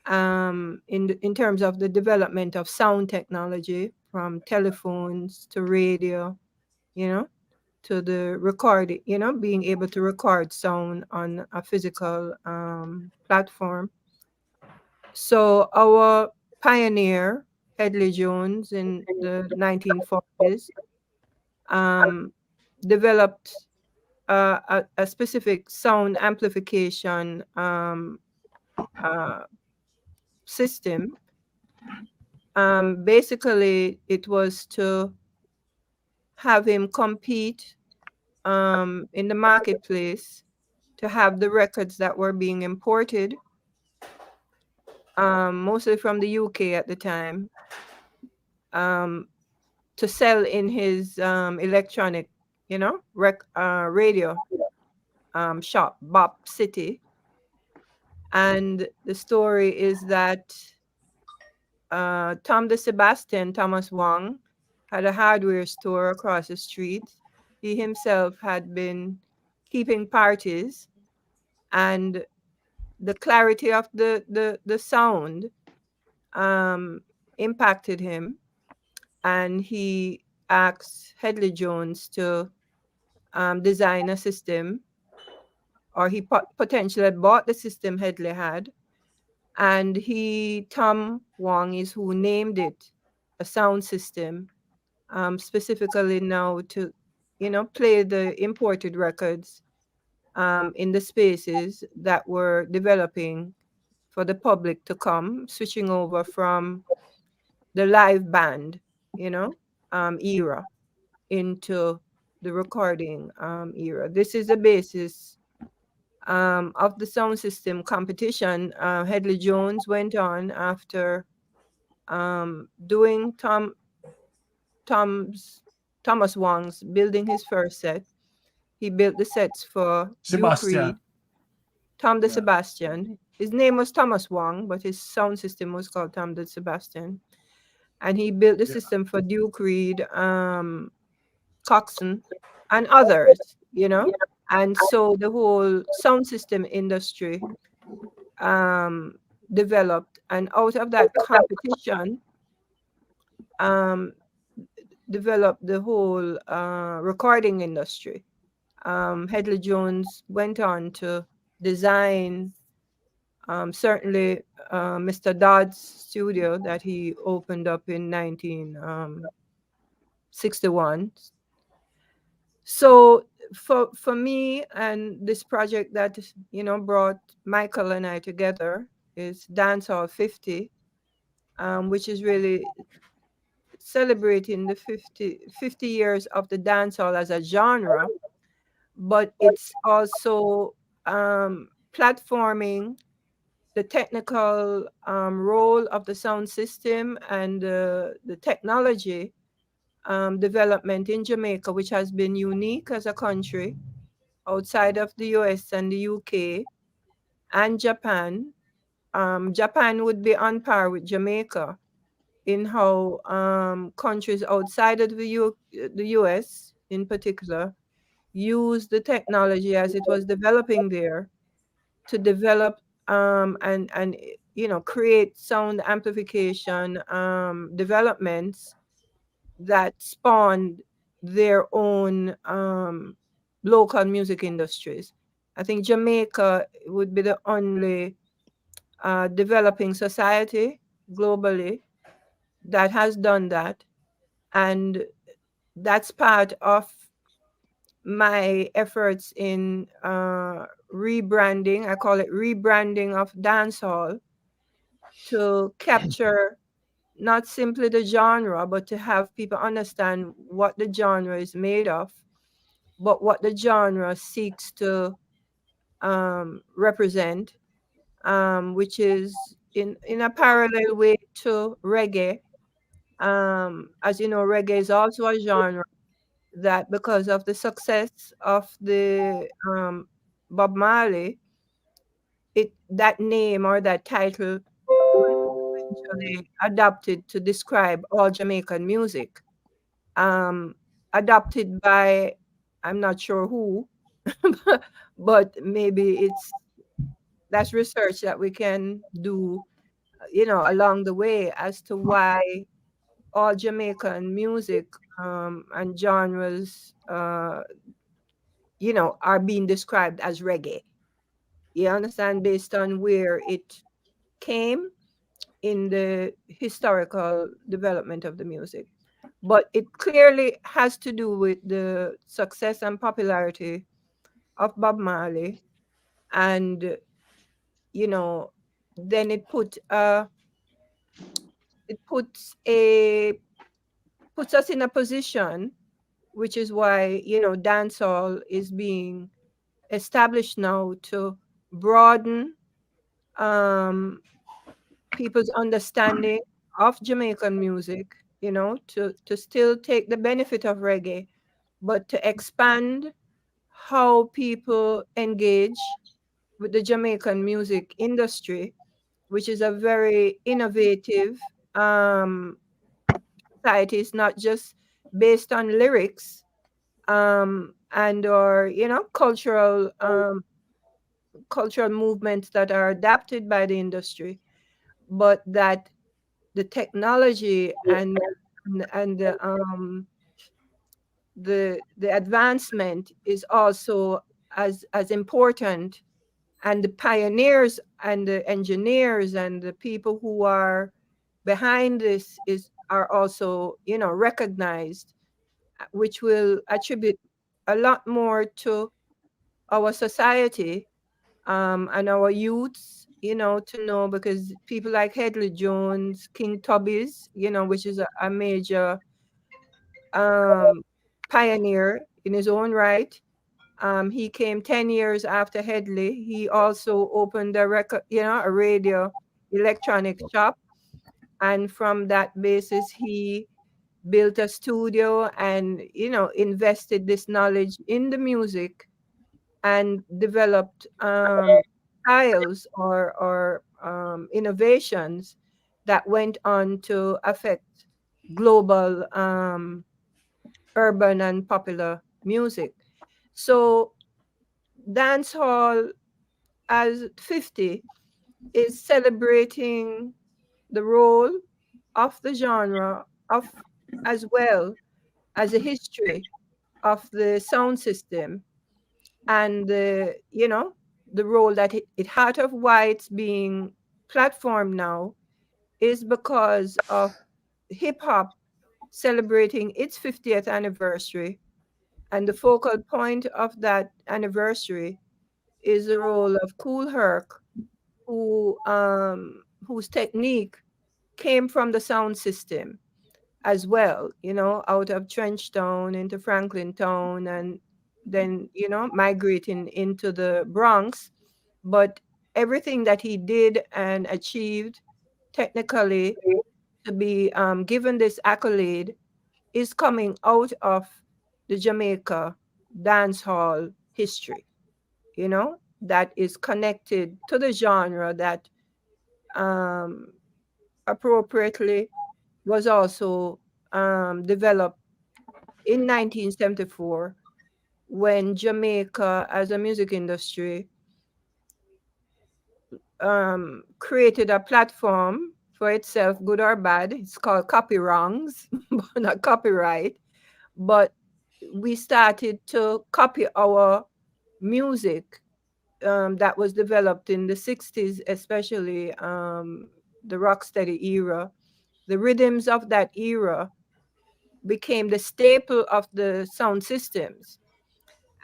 In terms of the development of sound technology, from telephones to radio, to the recording, being able to record sound on a physical platform. So our pioneer, Headley Jones, in the 1940s, developed a specific sound amplification system. Basically, it was to have him compete in the marketplace, to have the records that were being imported, mostly from the UK at the time, to sell in his electronic, radio shop, Bop City. And the story is that Tom de Sebastian, Thomas Wong, had a hardware store across the street. He himself had been keeping parties, and the clarity of the sound impacted him, and he asked Headley Jones to design a system, or he potentially bought the system Headley had, and Tom Wong is who named it a sound system, specifically now to, play the imported records in the spaces that were developing for the public to come, switching over from the live band, era into the recording era. This is the basis of the sound system competition. Headley Jones went on after doing Thomas Wong's building his first set. He built the sets for Duke Reed, Sebastian. Tom de Sebastian. His name was Thomas Wong, but his sound system was called Tom de Sebastian. And he built the system for Duke Reed, Coxon, and others, And so the whole sound system industry developed, and out of that competition, developed the whole recording industry. Headley Jones went on to design certainly Mr. Dodd's studio that he opened up in 1961. So for me, and this project that brought Michael and I together, is Dancehall 50, which is really celebrating the 50 years of the dancehall as a genre, but it's also platforming the technical role of the sound system and the technology development in Jamaica, which has been unique as a country outside of the US and the UK and Japan. Japan would be on par with Jamaica in how countries outside of the US in particular use the technology as it was developing there to develop and create sound amplification developments that spawned their own local music industries. I think Jamaica would be the only developing society globally that has done that. And that's part of my efforts in rebranding. I call it rebranding of dancehall to capture not simply the genre, but to have people understand what the genre is made of, but what the genre seeks to represent, which is in a parallel way to reggae. As you know, reggae is also a genre that, because of the success of the Bob Marley, that name or that title was eventually adopted to describe all Jamaican music. Um, Adopted by, I'm not sure who, but maybe that's research that we can do, along the way as to why all Jamaican music and genres, are being described as reggae. You understand, based on where it came in the historical development of the music. But it clearly has to do with the success and popularity of Bob Marley. And, you know, then it puts us in a position, which is why, dancehall is being established now to broaden people's understanding of Jamaican music, to still take the benefit of reggae, but to expand how people engage with the Jamaican music industry, which is a very innovative society. It's not just based on lyrics and or cultural movements that are adapted by the industry, but that the technology and the advancement is also as important, and the pioneers and the engineers and the people who are behind this are also recognized, which will attribute a lot more to our society and our youths, to know, because people like Headley Jones, King Tubby's, which is a major pioneer in his own right. He came 10 years after Headley. He also opened a record, a radio electronic shop. And from that basis, he built a studio and, invested this knowledge in the music and developed styles or innovations that went on to affect global urban and popular music. So dancehall as 50 is celebrating the role of the genre of as well as a history of the sound system and the role that it part of why it's being platformed now is because of hip hop celebrating its 50th anniversary, and the focal point of that anniversary is the role of Kool Herc, whose technique came from the sound system as well, out of Trenchtown into Franklin Town and then, migrating into the Bronx. But everything that he did and achieved technically to be given this accolade is coming out of the Jamaica dancehall history, that is connected to the genre that appropriately was also developed in 1974 when Jamaica, as a music industry, created a platform for itself, good or bad. It's called copyrongs, not copyright. But we started to copy our music that was developed in the 60s, especially the rocksteady era. The rhythms of that era became the staple of the sound systems.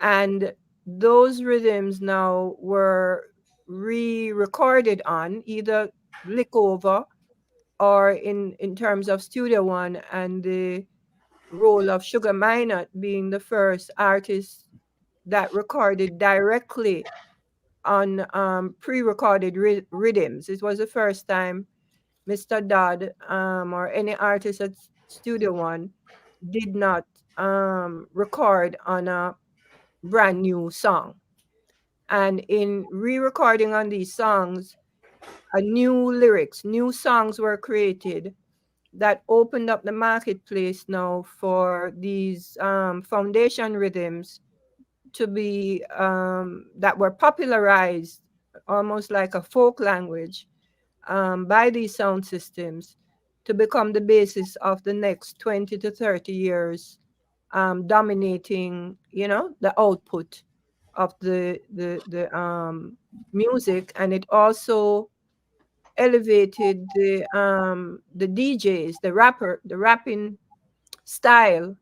And those rhythms now were re-recorded on either lick over or in terms of Studio One, and the role of Sugar Minott being the first artist that recorded directly on pre-recorded rhythms. It was the first time Mr. Dodd or any artist at Studio One did not record on a brand new song. And in re-recording on these songs, a new lyrics, new songs were created that opened up the marketplace now for these foundation rhythms to be that were popularized almost like a folk language by these sound systems to become the basis of the next 20 to 30 years, dominating, the output of the music. And it also elevated the DJs, the rapping style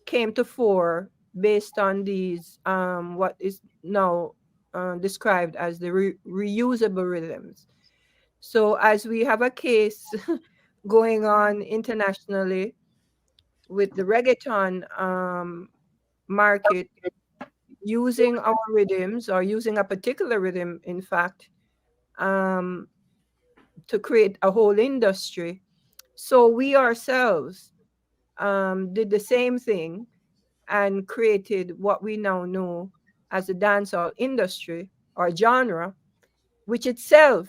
came to fore based on these what is now described as the reusable rhythms. So as we have a case going on internationally with the reggaeton market using our rhythms, or using a particular rhythm, in fact, um, to create a whole industry. So we ourselves did the same thing and created what we now know as the dancehall industry or genre, which itself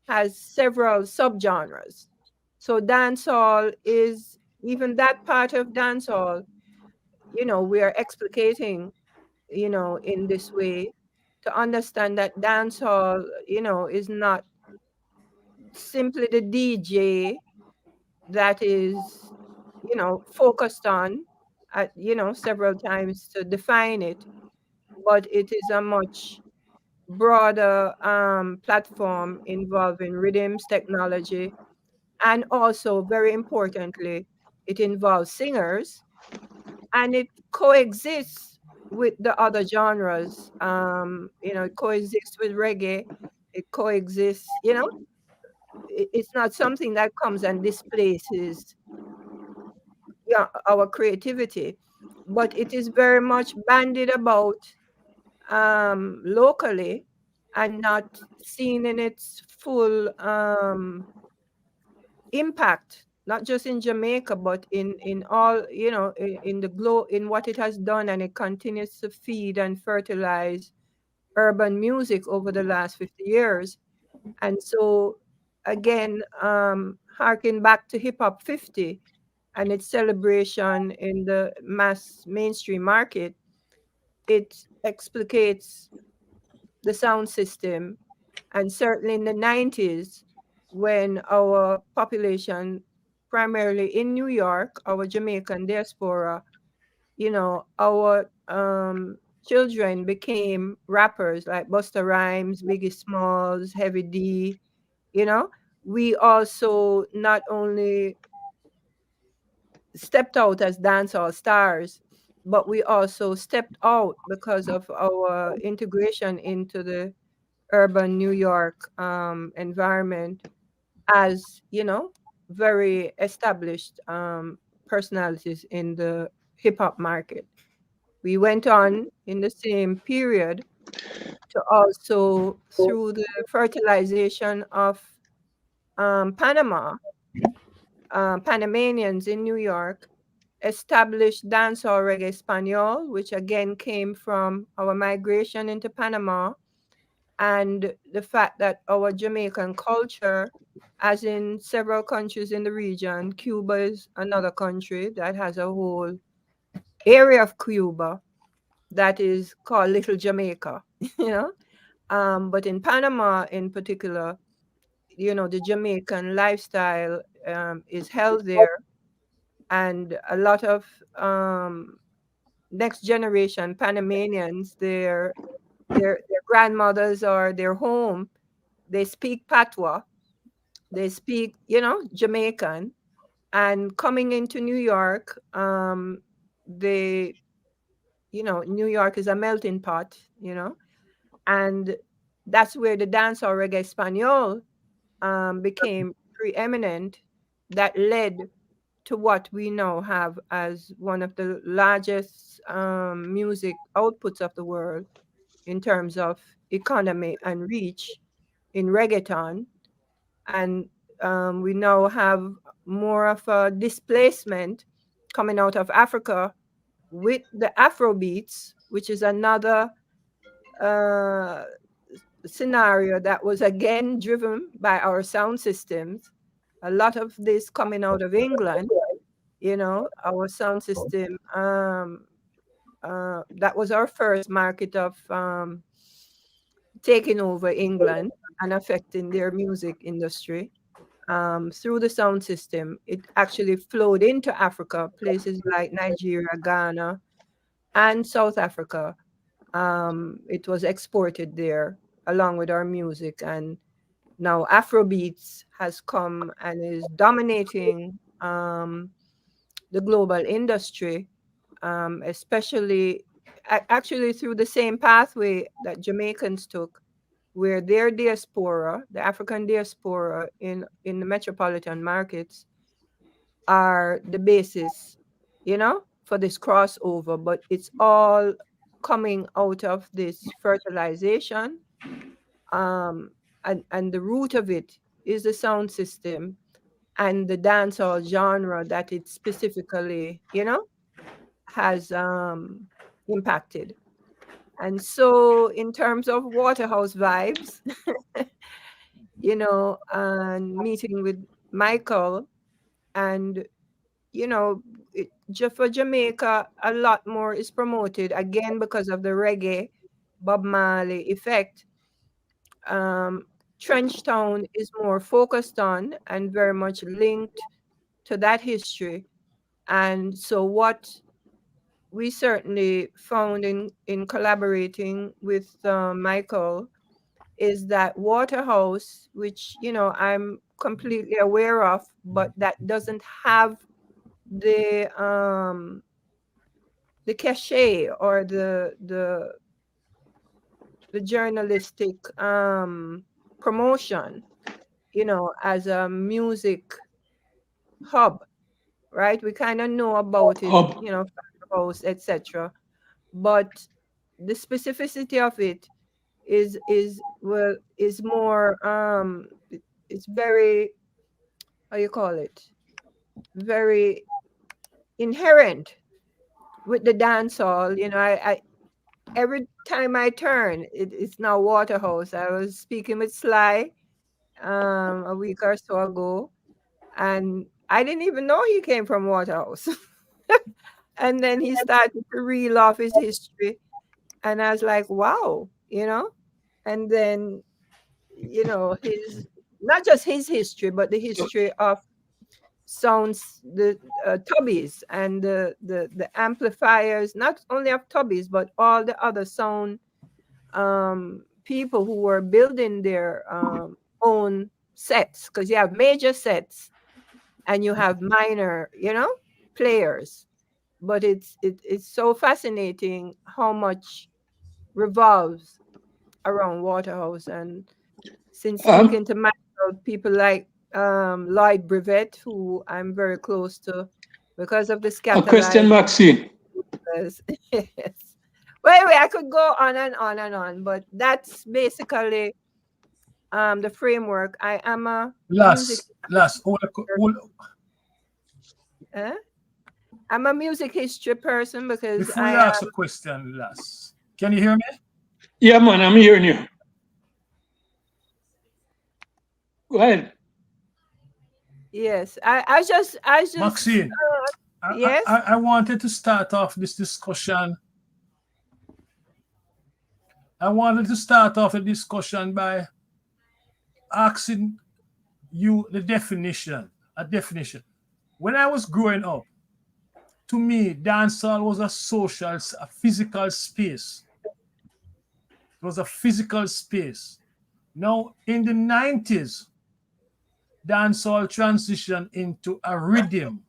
has several subgenres. So dancehall is, even that part of dancehall, we are explicating, in this way to understand that dancehall, is not simply the DJ that is, focused on at, several times to define it, but it is a much broader platform involving rhythms, technology, and also, very importantly, it involves singers, and it coexists with the other genres. It coexists with reggae. It coexists. It's not something that comes and displaces, our creativity, but it is very much bandied about locally and not seen in its full impact, not just in Jamaica, but in all, in the globe, in what it has done, and it continues to feed and fertilize urban music over the last 50 years. And so, again, harking back to Hip Hop 50 and its celebration in the mass mainstream market, it explicates the sound system. And certainly in the 90s, when our population, primarily in New York, our Jamaican diaspora, our children became rappers like Busta Rhymes, Biggie Smalls, Heavy D, we also not only stepped out as dancehall stars, but we also stepped out because of our integration into the urban New York environment as, very established personalities in the hip hop market. We went on in the same period to also, through the fertilization of Panama, Panamanians in New York, established dancehall reggae Espanol, which again came from our migration into Panama. and the fact that our Jamaican culture, as in several countries in the region, Cuba is another country that has a whole area of Cuba that is called Little Jamaica, you know. But in Panama in particular, you know, the Jamaican lifestyle is held there, and a lot of next generation Panamanians, their grandmothers or their home, they speak patois, they speak, you know, Jamaican, and coming into New York, they, you know, New York is a melting pot, you know, and that's where the dancehall reggae Espanol became preeminent. That led to what we now have as one of the largest music outputs of the world in terms of economy and reach in reggaeton. And we now have more of a displacement coming out of Africa with the Afro beats, which is another uh, scenario that was again driven by our sound systems. A lot of this coming out of England, you know, our sound system. That was our first market of taking over England and affecting their music industry. Through the sound system, it actually flowed into Africa, places like Nigeria, Ghana, and South Africa. It was exported there along with our music, and now Afrobeats has come and is dominating the global industry, especially actually through the same pathway that Jamaicans took, where their diaspora, the African diaspora in the metropolitan markets, are the basis, you know, for this crossover. But it's all coming out of this fertilization, and the root of it is the sound system and the dancehall genre that it specifically, you know, has impacted. And so in terms of Waterhouse vibes, you know, and meeting with Michael, and, you know, just for Jamaica, a lot more is promoted, again, because of the reggae, Bob Marley effect. Trenchtown is more focused on and very much linked to that history. And so what we certainly found in collaborating with Michael is that Waterhouse, which, you know, I'm completely aware of, but that doesn't have the cachet or the journalistic promotion, you know, as a music hub, right? We kind of know about it, Hub. you know, house, etc. But the specificity of it is well, is more it's very, how you call it, very inherent with the dancehall. You know, I every time I turn, it's now Waterhouse. I was speaking with Sly a week or so ago, and I didn't even know he came from Waterhouse. And then he started to reel off his history, and I was like, wow, you know. And then, you know, his, not just his history, but the history of sounds, the tubbies and the amplifiers, not only of tubbies, but all the other sound people who were building their own sets, because you have major sets and you have minor, you know, players. But it's so fascinating how much revolves around Waterhouse. And since speaking to Michael, people like Lloyd Brevet, who I'm very close to because of the Christian Scatterlight. Maxine. Yes. Well, anyway, I could go on and on and on, but that's basically the framework. I am a music. I'm a music history person because Before you ask a question, Lass, can you hear me? Yeah, man, I'm hearing you. Go ahead. Yes, I just Maxine, yes. I wanted to start off this discussion. I wanted to start off a discussion by asking you the definition, a definition. When I was growing up, to me, dancehall was a social, a physical space. It was a physical space. Now, in the 90s, dancehall transitioned into a rhythm.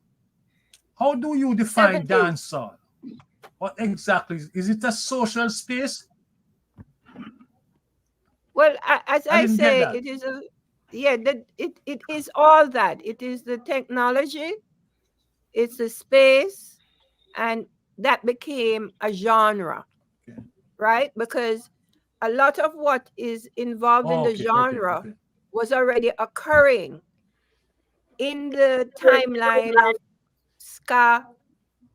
How do you define 70s. dancehall? What exactly is it? A social space? Well, as I I didn't get say, that. it is a yeah. That it is all that. It is the technology. It's the space, and that became a genre, Okay. right? Because a lot of what is involved in Oh, the okay, okay, genre okay. was already occurring in the timeline of ska,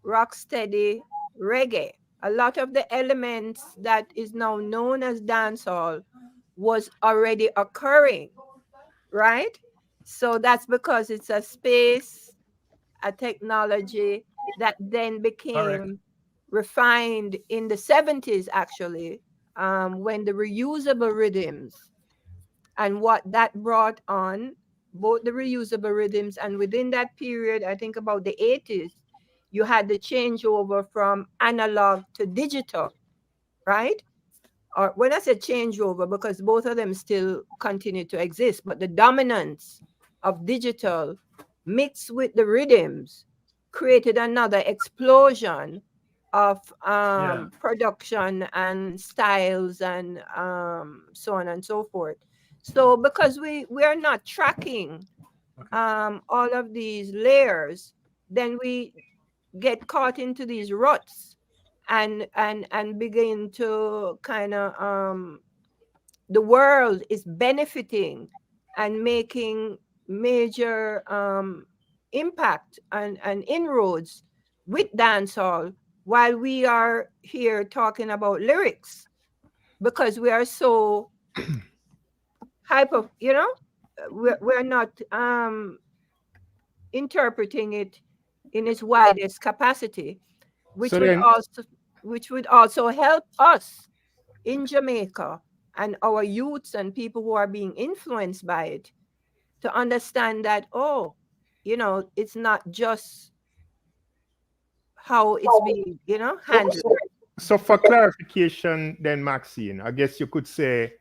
rocksteady, reggae. A lot of the elements that is now known as dancehall was already occurring, right? So that's because it's a space, a technology that then Correct. became refined in the 70s, actually, when the reusable rhythms and what that brought on, both the reusable rhythms, and within that period, I think about the 80s, you had the changeover from analog to digital, right? Or when I say changeover, because both of them still continue to exist, but the dominance of digital mixed with the rhythms created another explosion of Yeah. production and styles and so on and so forth. So because we are not tracking Okay. all of these layers, then we get caught into these ruts and begin to kind of the world is benefiting and making major impact and inroads with dancehall while we are here talking about lyrics because we are so hyper, we're not interpreting it in its widest capacity, which So would then, also help us in Jamaica and our youths and people who are being influenced by it to understand that, oh, it's not just how it's being, handled. so for clarification, then Maxine, I guess you could say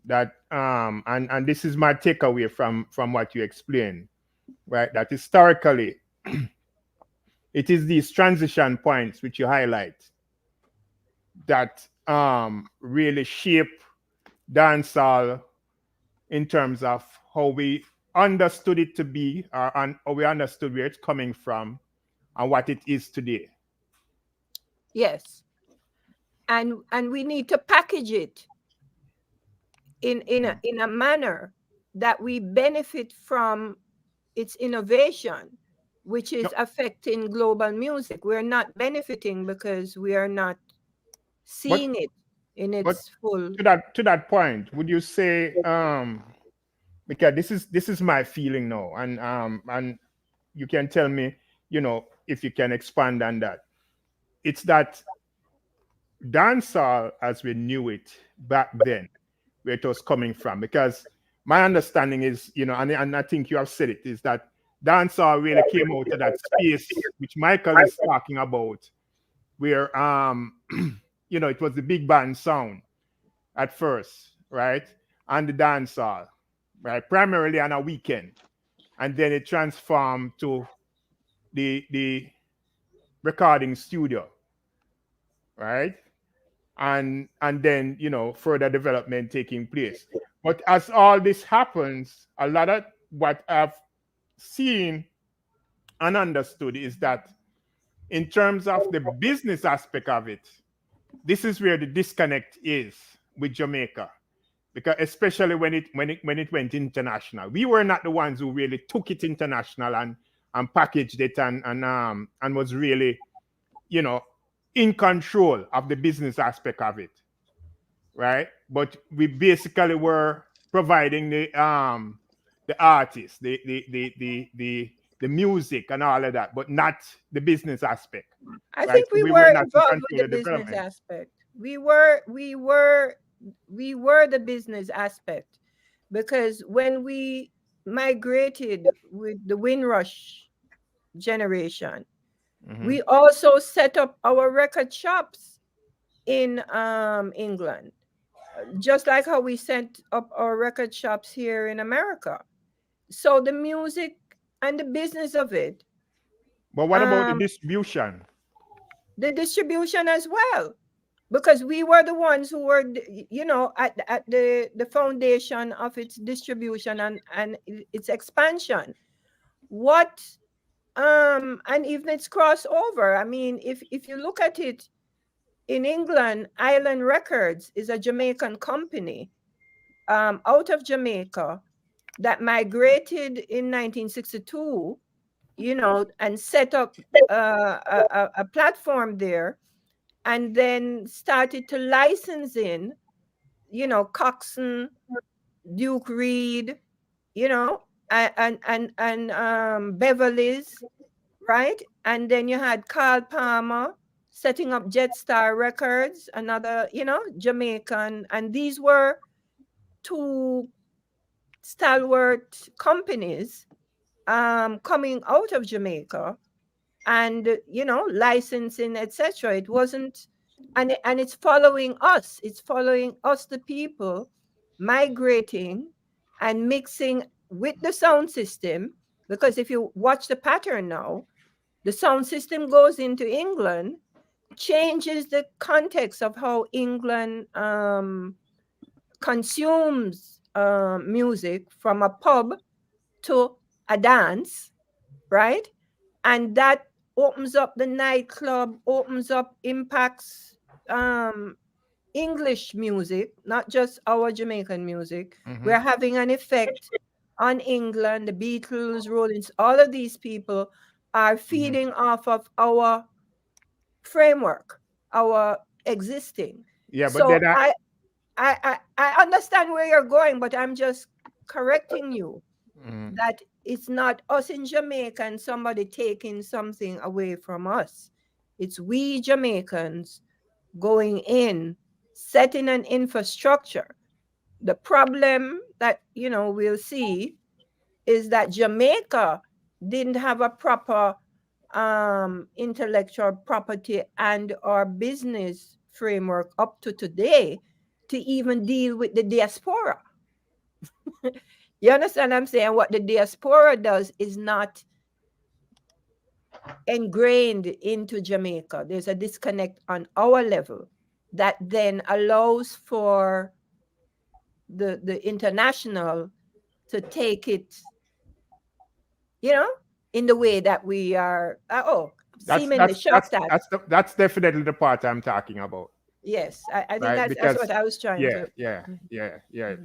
that, and this is my takeaway from what you explained, right? That historically, it is these transition points which you highlight that really shape dancehall in terms of how we understood it to be, and how we understood where it's coming from and what it is today. Yes. And we need to package it in a manner that we benefit from its innovation, which No, is affecting global music. We're not benefiting because we are not but seeing it in but its full. to that point, would you say, because this is my feeling now, and you can tell me, if you can expand on that. It's that dancehall as we knew it back then, where it was coming from. Because my understanding is, and I think you have said it, is that dancehall really came out of that space which Michael is talking about, where it was the big band sound at first, right? And the dancehall, right? Primarily on a weekend. And then it transformed to the recording studio, right? And then further development taking place. But as all this happens, a lot of what I've seen and understood is that in terms of the business aspect of it, this is where the disconnect is with Jamaica, because especially when it went international, we were not the ones who really took it international and packaged it and was really you know in control of the business aspect of it, right? But we basically were providing the artist, the music and all of that, but not the business aspect. I Right? think So we we were were not in involved with control the of business development. aspect. We were the business aspect, because when we migrated with the Windrush generation, we also set up our record shops in England, just like how we set up our record shops here in America. So the music and the business of it, But what about the distribution? the distribution as well, because we were the ones who were, at the foundation of its distribution and its expansion. What and even its crossover. I mean, if you look at it, in England, Island Records is a Jamaican company out of Jamaica that migrated in 1962, and set up a platform there, and then started to license in, Coxsone, Duke Reed, and Beverly's, right? And then you had Carl Palmer setting up Jetstar Records, another, Jamaican, and these were two stalwart companies coming out of Jamaica, and licensing, etc. It wasn't, and it's following us. It's following us, the people, migrating and mixing with the sound system. Because if you watch the pattern now, the sound system goes into England, changes the context of how England consumes music, from a pub to a dance, right? And that opens up the nightclub, impacts English music, not just our Jamaican music. We're having an effect on England, the Beatles, Rollins, all of these people are feeding off of our framework, our existing. Yeah, but so then I understand where you're going, but I'm just correcting you that it's not us in Jamaica and somebody taking something away from us. It's we Jamaicans going in, setting an infrastructure. The problem that, we'll see is that Jamaica didn't have a proper intellectual property and our business framework up to today to even deal with the diaspora. You understand what I'm saying? What the diaspora does is not ingrained into Jamaica. There's a disconnect on our level that then allows for the international to take it, in the way that we are seemingly shocked at. That's definitely the part I'm talking about. Yes, I think Right? that's what I was trying to. Yeah.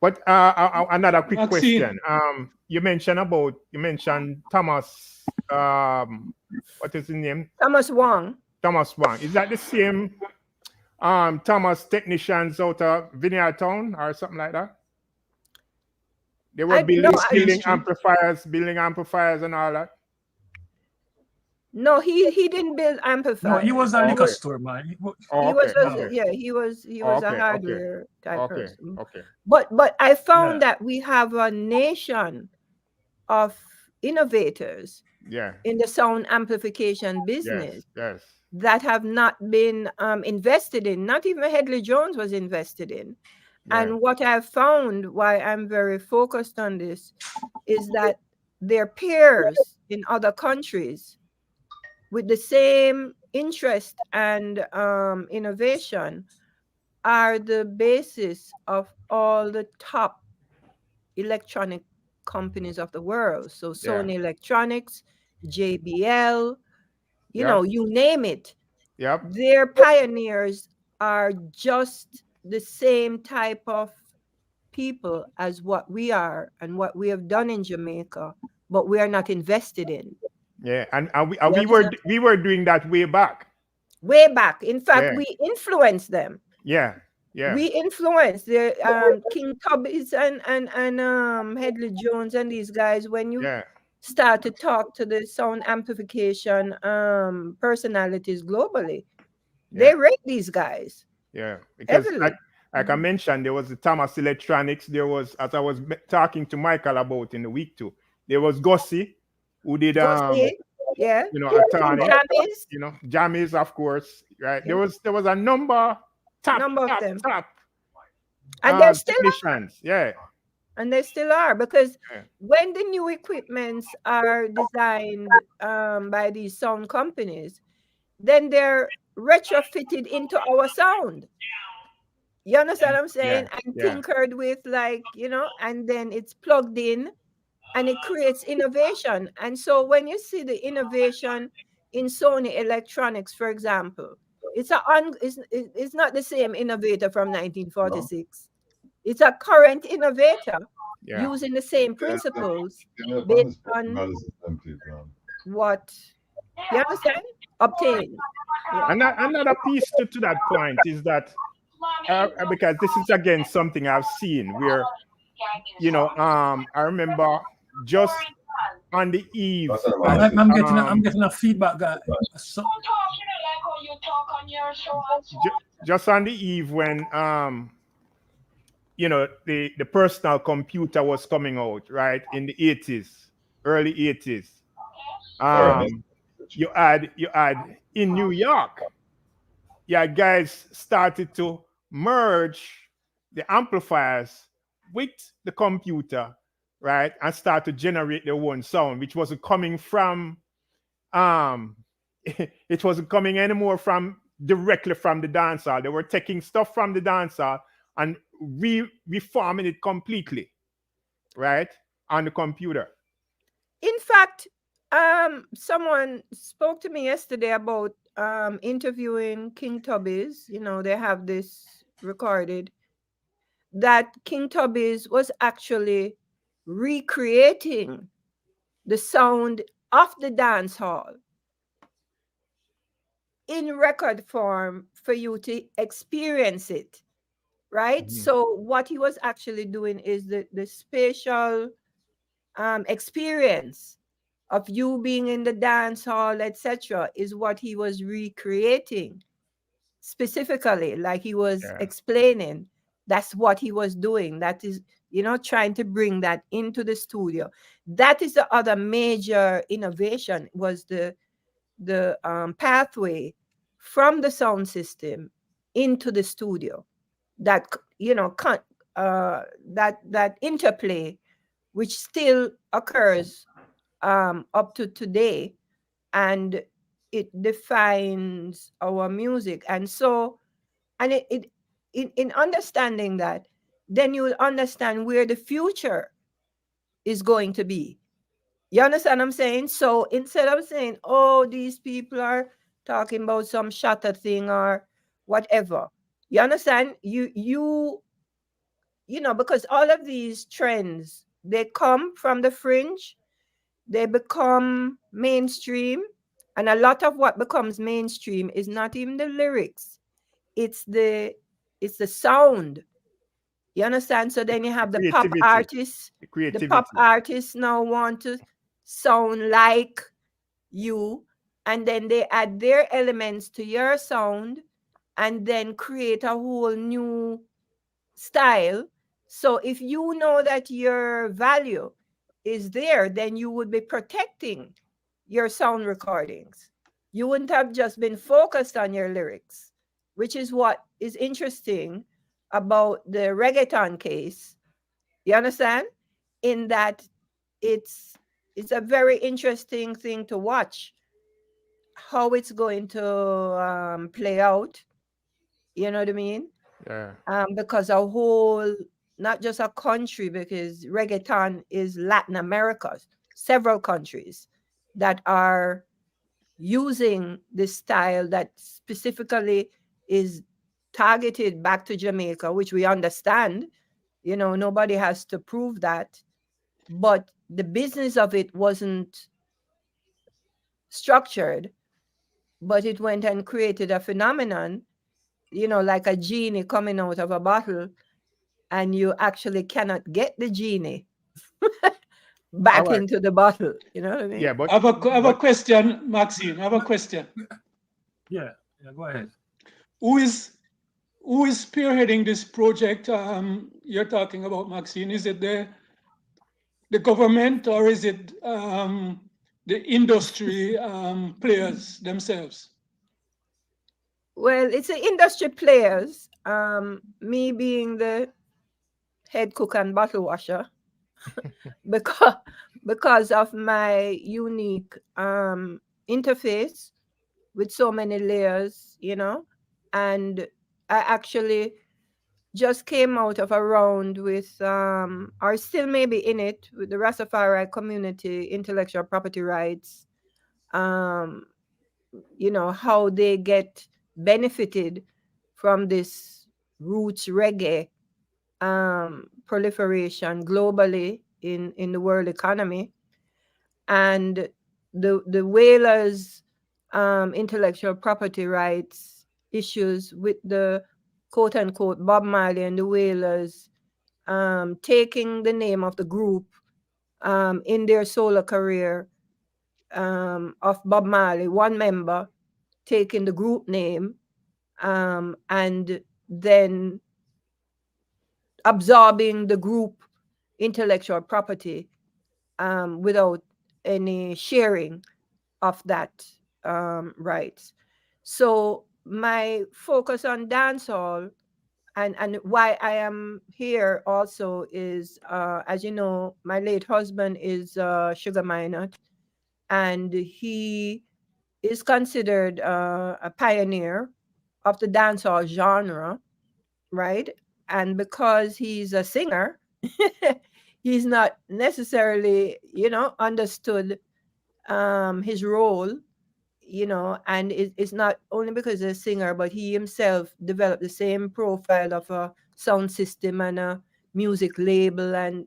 But another quick Maxine. question. You mentioned Thomas. What is his name? Thomas Wong. Thomas Wong. Is that the same Thomas technicians out of Vineyard Town or something like that? They were building amplifiers and all that. No, he didn't build amplifiers. No, he was a liquor store man. He was a hardware type person. Okay. But I found that we have a nation of innovators in the sound amplification business that have not been invested in. Not even Headley Jones was invested in. And what I've found, why I'm very focused on this, is that their peers in other countries with the same interest and innovation are the basis of all the top electronic companies of the world. So Sony Electronics, JBL, you name it. Yep. Their pioneers are just the same type of people as what we are and what we have done in Jamaica, but we are not invested in. Yeah, and we were doing that way back. Way back. In fact, we influenced them. Yeah. Yeah. We influenced the King Tubby's and Headley Jones and these guys. When you Yeah. start to talk to the sound amplification personalities globally, Yeah. they rate these guys Yeah. Because heavily. like I mentioned, there was the Thomas Electronics. There was, as I was talking to Michael about in the week too, there was Gussie, who did Go see, yeah, Attorney, Jammies, Jammies, of course, right? yeah, There was a number top number of them, and they're still technicians. Yeah. and they still are, because Yeah. when the new equipments are designed by these sound companies, then they're retrofitted into our sound. You understand what I'm saying? And Yeah. tinkered with, like, and then it's plugged in and it creates innovation. And so when you see the innovation in Sony Electronics, for example, it's not the same innovator from 1946. It's a current innovator Yeah. using the same principles based on what, you understand, obtained. Yeah. Another piece to that point is that because this is again something I've seen where I remember just on the eve. I'm getting a feedback, guy. So, just on the eve when the personal computer was coming out, right, in the 80s, early 80s. You had in New York, guys started to merge the amplifiers with the computer, right, and start to generate their own sound, which wasn't coming from it wasn't coming anymore directly from the dancehall. They were taking stuff from the dancehall and reforming it completely, right, on the computer. In fact, someone spoke to me yesterday about interviewing King Tubby's. They have this recorded, that King Tubby's was actually recreating the sound of the dance hall in record form for you to experience it, right? Mm-hmm. So what he was actually doing is the spatial experience of you being in the dance hall, etc., is what he was recreating specifically, like he was explaining. That's what he was doing. That is, trying to bring that into the studio. That is the other major innovation, was the pathway from the sound system into the studio. That that interplay, which still occurs up to today, and it defines our music. And so, and in understanding that, then you will understand where the future is going to be. You understand what I'm saying? So instead of saying, oh, these people are talking about some shatter thing or whatever, you understand? Because all of these trends, they come from the fringe, they become mainstream, and a lot of what becomes mainstream is not even the lyrics, it's the sound. You understand? So then you have the pop artists. The pop artists now want to sound like you, and then they add their elements to your sound and then create a whole new style. So if you know that your value is there, then you would be protecting your sound recordings. You wouldn't have just been focused on your lyrics, which is what is interesting about the reggaeton case. You understand? In that it's a very interesting thing to watch how it's going to play out. You know what I mean? Yeah. Because a whole, not just a country, because reggaeton is Latin America, several countries that are using this style that specifically is targeted back to Jamaica, which we understand. Nobody has to prove that, but the business of it wasn't structured, but it went and created a phenomenon like a genie coming out of a bottle, and you actually cannot get the genie back right. into the bottle. You know what I mean? Yeah, I have a question, Maxine. I have a question. Yeah, go ahead. Who is who is spearheading this project you're talking about, Maxine? Is it the government, or is it the industry players themselves? Well, it's the industry players. Me being the head cook and bottle washer, because of my unique interface with so many layers, and I actually just came out of a round with or still maybe in it with the Rastafari community intellectual property rights, um how they get benefited from this roots reggae proliferation globally in the world economy, and the whalers intellectual property rights issues with the quote unquote Bob Marley and the whalers taking the name of the group in their solo career of Bob Marley, one member taking the group name and then absorbing the group intellectual property without any sharing of that rights. So my focus on dancehall and why I am here also is, as you know, my late husband is Sugar Minot, and he is considered a pioneer of the dancehall genre, right? And because he's a singer, he's not necessarily, understood his role, and it's not only because he's a singer, but he himself developed the same profile of a sound system and a music label, and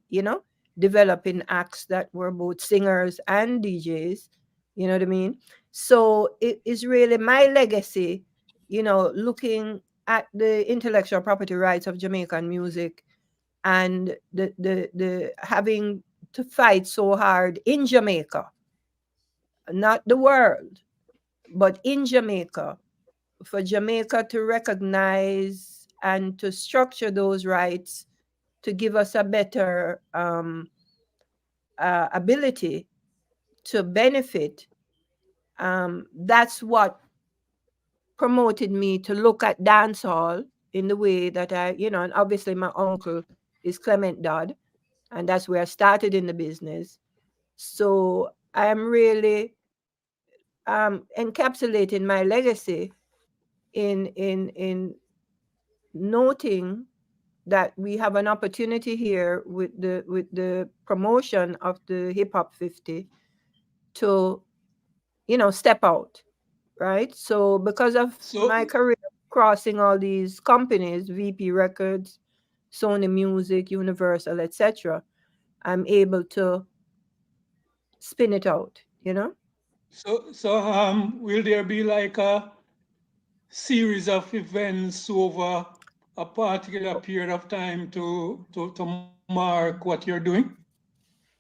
developing acts that were both singers and DJs. You know what I mean? So it is really my legacy, looking at the intellectual property rights of Jamaican music, and the having to fight so hard in Jamaica, not the world, but in Jamaica, for Jamaica to recognize and to structure those rights to give us a better ability to benefit. That's what promoted me to look at dancehall in the way that and obviously my uncle is Clement Dodd, and that's where I started in the business. So I am really encapsulating my legacy in noting that we have an opportunity here with the promotion of the Hip Hop 50 to step out, right? So because of my career crossing all these companies, VP Records, Sony Music, Universal, etc., I'm able to spin it out, So will there be like a series of events over a particular period of time to mark what you're doing?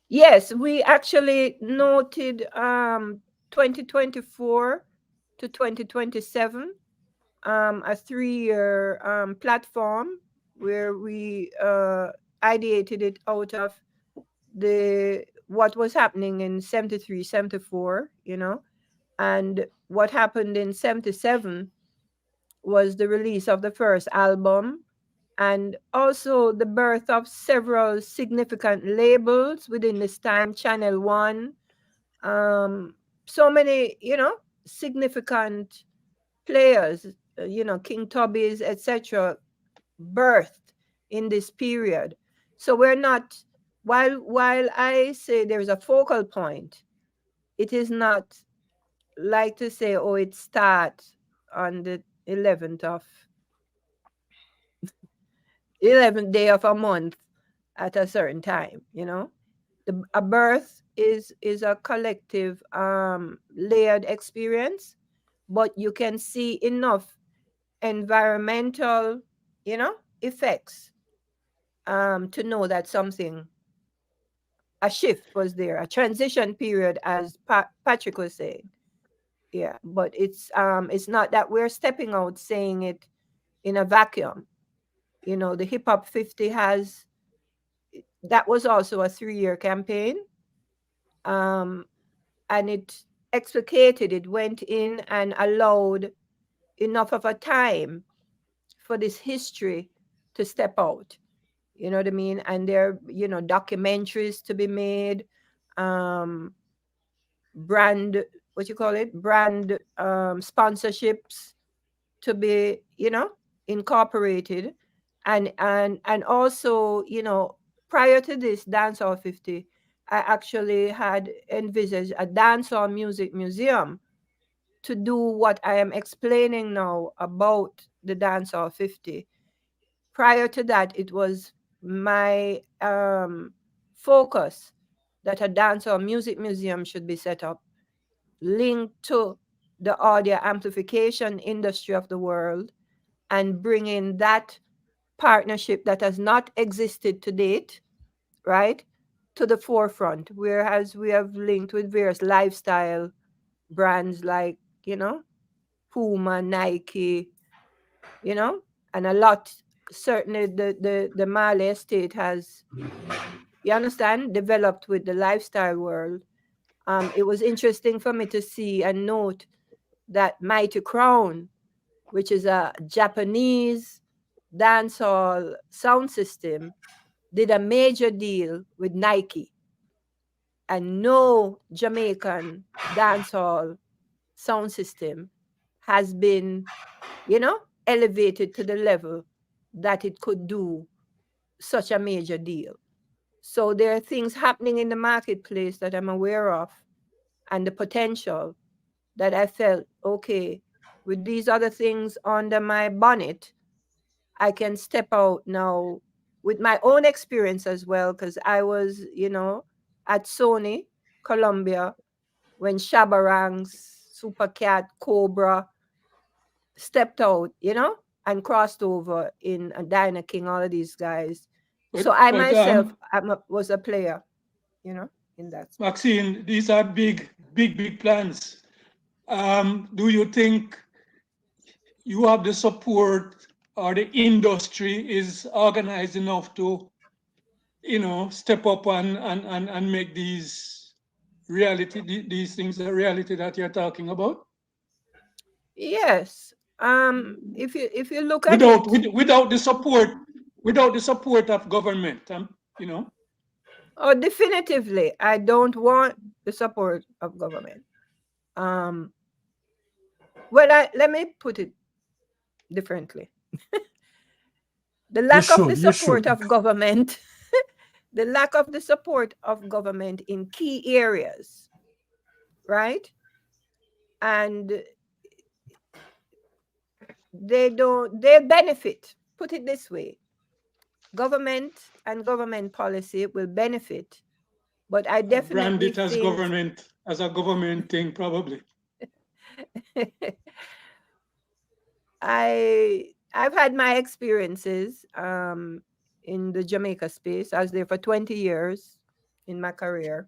Yes, we actually noted 2024 to 2027, a 3-year platform where we ideated it out of what was happening in 73, 74, and what happened in 77 was the release of the first album, and also the birth of several significant labels within this time. Channel One, so many, significant players, King Tubby's, etc., birthed in this period. So we're not, while I say there's a focal point, it is not like to say, oh, it starts on the 11th day of a month at a certain time. A birth is a collective layered experience, but you can see enough environmental, effects, to know that a shift was there, a transition period, as Patrick was saying. Yeah, but it's not that we're stepping out saying it in a vacuum. The Hip Hop 50 that was also a 3-year campaign. And it explicated, it went in and allowed enough of a time for this history to step out. You know what I mean? And there, documentaries to be made, brand, what you call it, brand sponsorships to be, incorporated. And also, prior to this Dancehall 50, I actually had envisaged a dancehall music museum to do what I am explaining now about the Dancehall 50. Prior to that, it was my focus that a dancehall music museum should be set up, linked to the audio amplification industry of the world, and bringing that partnership that has not existed to date, right, to the forefront. Whereas we have linked with various lifestyle brands like, Puma, Nike, and a lot. Certainly the Mali estate has, you understand, developed with the lifestyle world. It was interesting for me to see and note that Mighty Crown, which is a Japanese dancehall sound system, did a major deal with Nike. And no Jamaican dancehall sound system has been, elevated to the level that it could do such a major deal. So there are things happening in the marketplace that I'm aware of, and the potential that I felt, okay, with these other things under my bonnet, I can step out now with my own experience as well, because I was, at Sony, Columbia, when Shabarangs, Supercat, Cobra stepped out, and crossed over in Dinah King, all of these guys. So I myself was a player, in that space. Maxine, these are big, big, big plans. Do you think you have the support, or the industry is organized enough to, step up and make these these things a reality that you're talking about? Yes. If you look at without the support of government, Oh, definitively, I don't want the support of government. Well, let me put it differently. The lack of the support of government, the lack of the support of government in key areas, right? And they benefit, put it this way. Government and government policy will benefit, but I definitely brand it as a government thing, probably. I've had my experiences in the Jamaica space. I was there for 20 years in my career,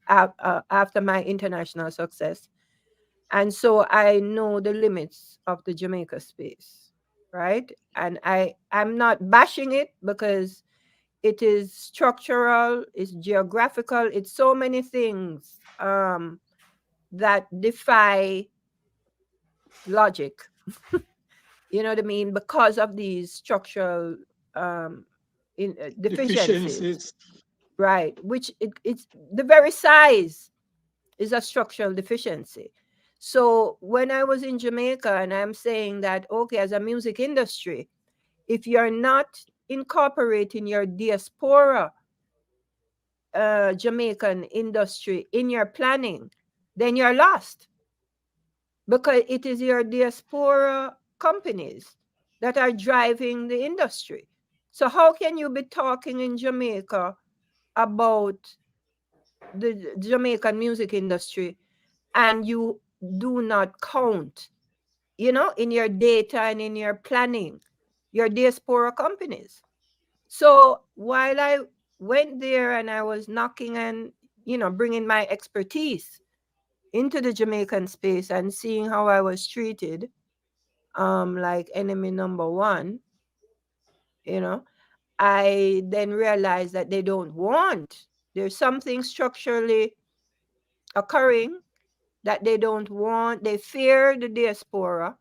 after my international success. And so I know the limits of the Jamaica space, right? And I'm not bashing it, because it is structural, it's geographical, it's so many things that defy logic. You know what I mean? Because of these structural deficiencies. Right? Which it's the very size is a structural deficiency. So when I was in Jamaica, and I'm saying that, okay, as a music industry, if you're not incorporating your diaspora Jamaican industry in your planning, then you're lost, because it is your diaspora companies that are driving the industry. So how can you be talking in Jamaica about the Jamaican music industry and you do not count you know, in your data and in your planning, your diaspora companies. So while I went there and I was knocking and, you know, bringing my expertise into the Jamaican space and seeing how I was treated, like enemy number one, you know, I then realized that they don't want, there's something structurally occurring that they don't want. They fear the diaspora,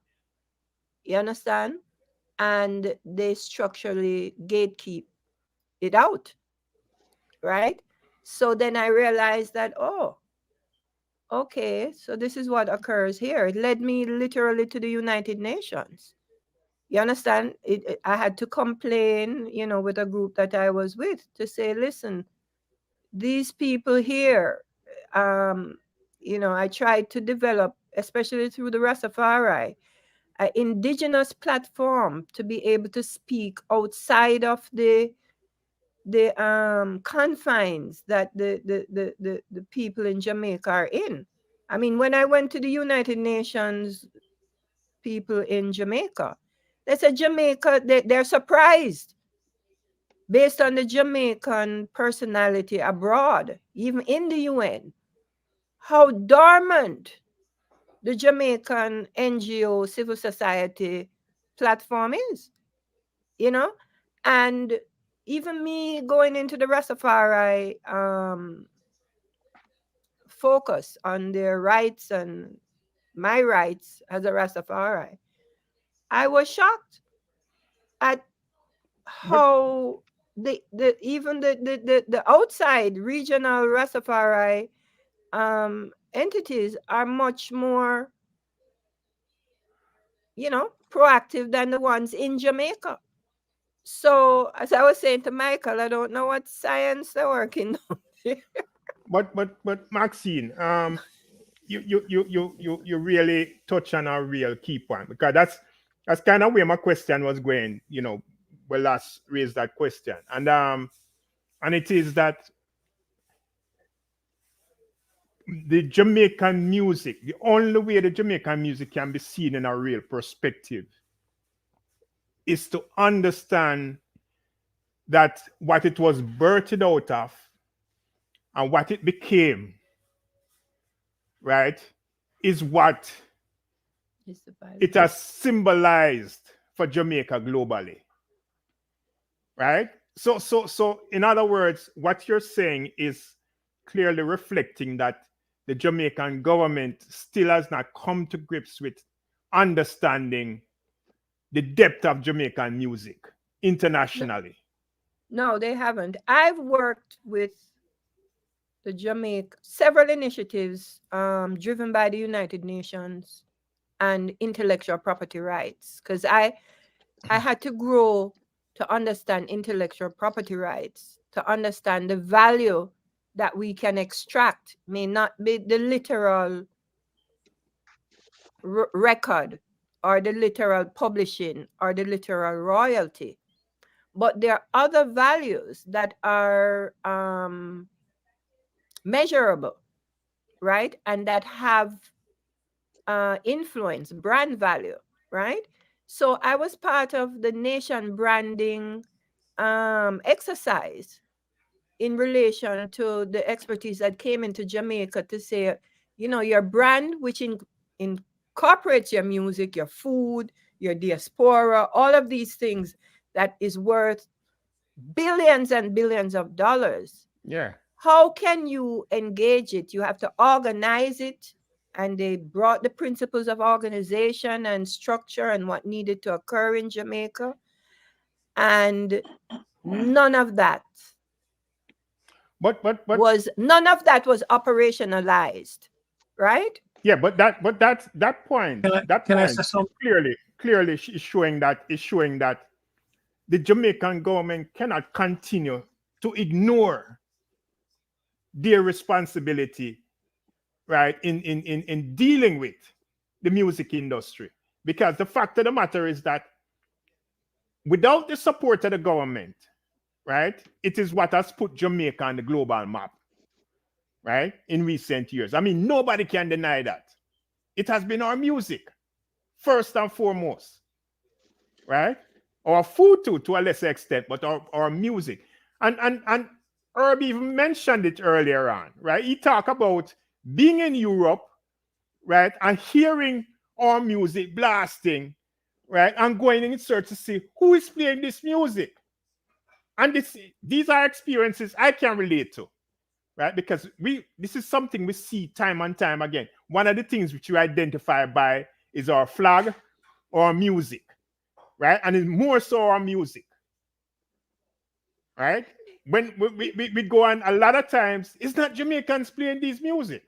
you understand? And they structurally gatekeep it out, right? So then I realized that, oh, okay, so this is what occurs here. It led me literally to the United Nations. You understand? I had to complain, you know, with a group that I was with to say, listen, these people here, you know, I tried to develop, especially through the Rastafari, an indigenous platform to be able to speak outside of the confines that the people in Jamaica are in. I mean, when I went to the United Nations, people in Jamaica, they said Jamaica, they're surprised based on the Jamaican personality abroad, even in the UN, how dormant the Jamaican NGO civil society platform is, you know? And even me going into the Rastafari focus on their rights and my rights as a Rastafari, I was shocked at how the outside regional Rastafari entities are much more, you know, proactive than the ones in Jamaica. So as I was saying to Michael, I don't know what science they're working on. But Maxine, you really touch on a real key point, because that's kind of where my question was going. You know, we last raised that question, and it is that the Jamaican music, the only way the Jamaican music can be seen in a real perspective is to understand that what it was birthed out of and what it became, right, is what it has symbolized for Jamaica globally, right? So in other words, what you're saying is clearly reflecting that the Jamaican government still has not come to grips with understanding the depth of Jamaican music internationally. No, they haven't. I've worked with the Jamaica, several initiatives driven by the United Nations and intellectual property rights, because I had to grow to understand intellectual property rights, to understand the value that we can extract may not be the literal record or the literal publishing or the literal royalty, but there are other values that are measurable, right? And that have influence, brand value, right? So I was part of the nation branding exercise in relation to the expertise that came into Jamaica to say, you know, your brand, which incorporates your music, your food, your diaspora, all of these things that is worth billions and billions of dollars. Yeah. How can you engage it? You have to organize it. And they brought the principles of organization and structure and what needed to occur in Jamaica. And none of that But none of that was operationalized, right? Yeah, but that point Can I say something? clearly is showing that the Jamaican government cannot continue to ignore their responsibility, right, in dealing with the music industry. Because the fact of the matter is that without the support of the government, right, it is what has put Jamaica on the global map, right, in recent years. I mean, nobody can deny that. It has been our music, first and foremost, right? Our food too, to a lesser extent, but our music. And Herb even mentioned it earlier on, right? He talked about being in Europe, right, and hearing our music blasting, right, and going in search to see who is playing this music. And these are experiences I can relate to, right? Because this is something we see time and time again. One of the things which you identify by is our flag or music, right? And it's more so our music, right? When we go on, a lot of times, it's not Jamaicans playing these music.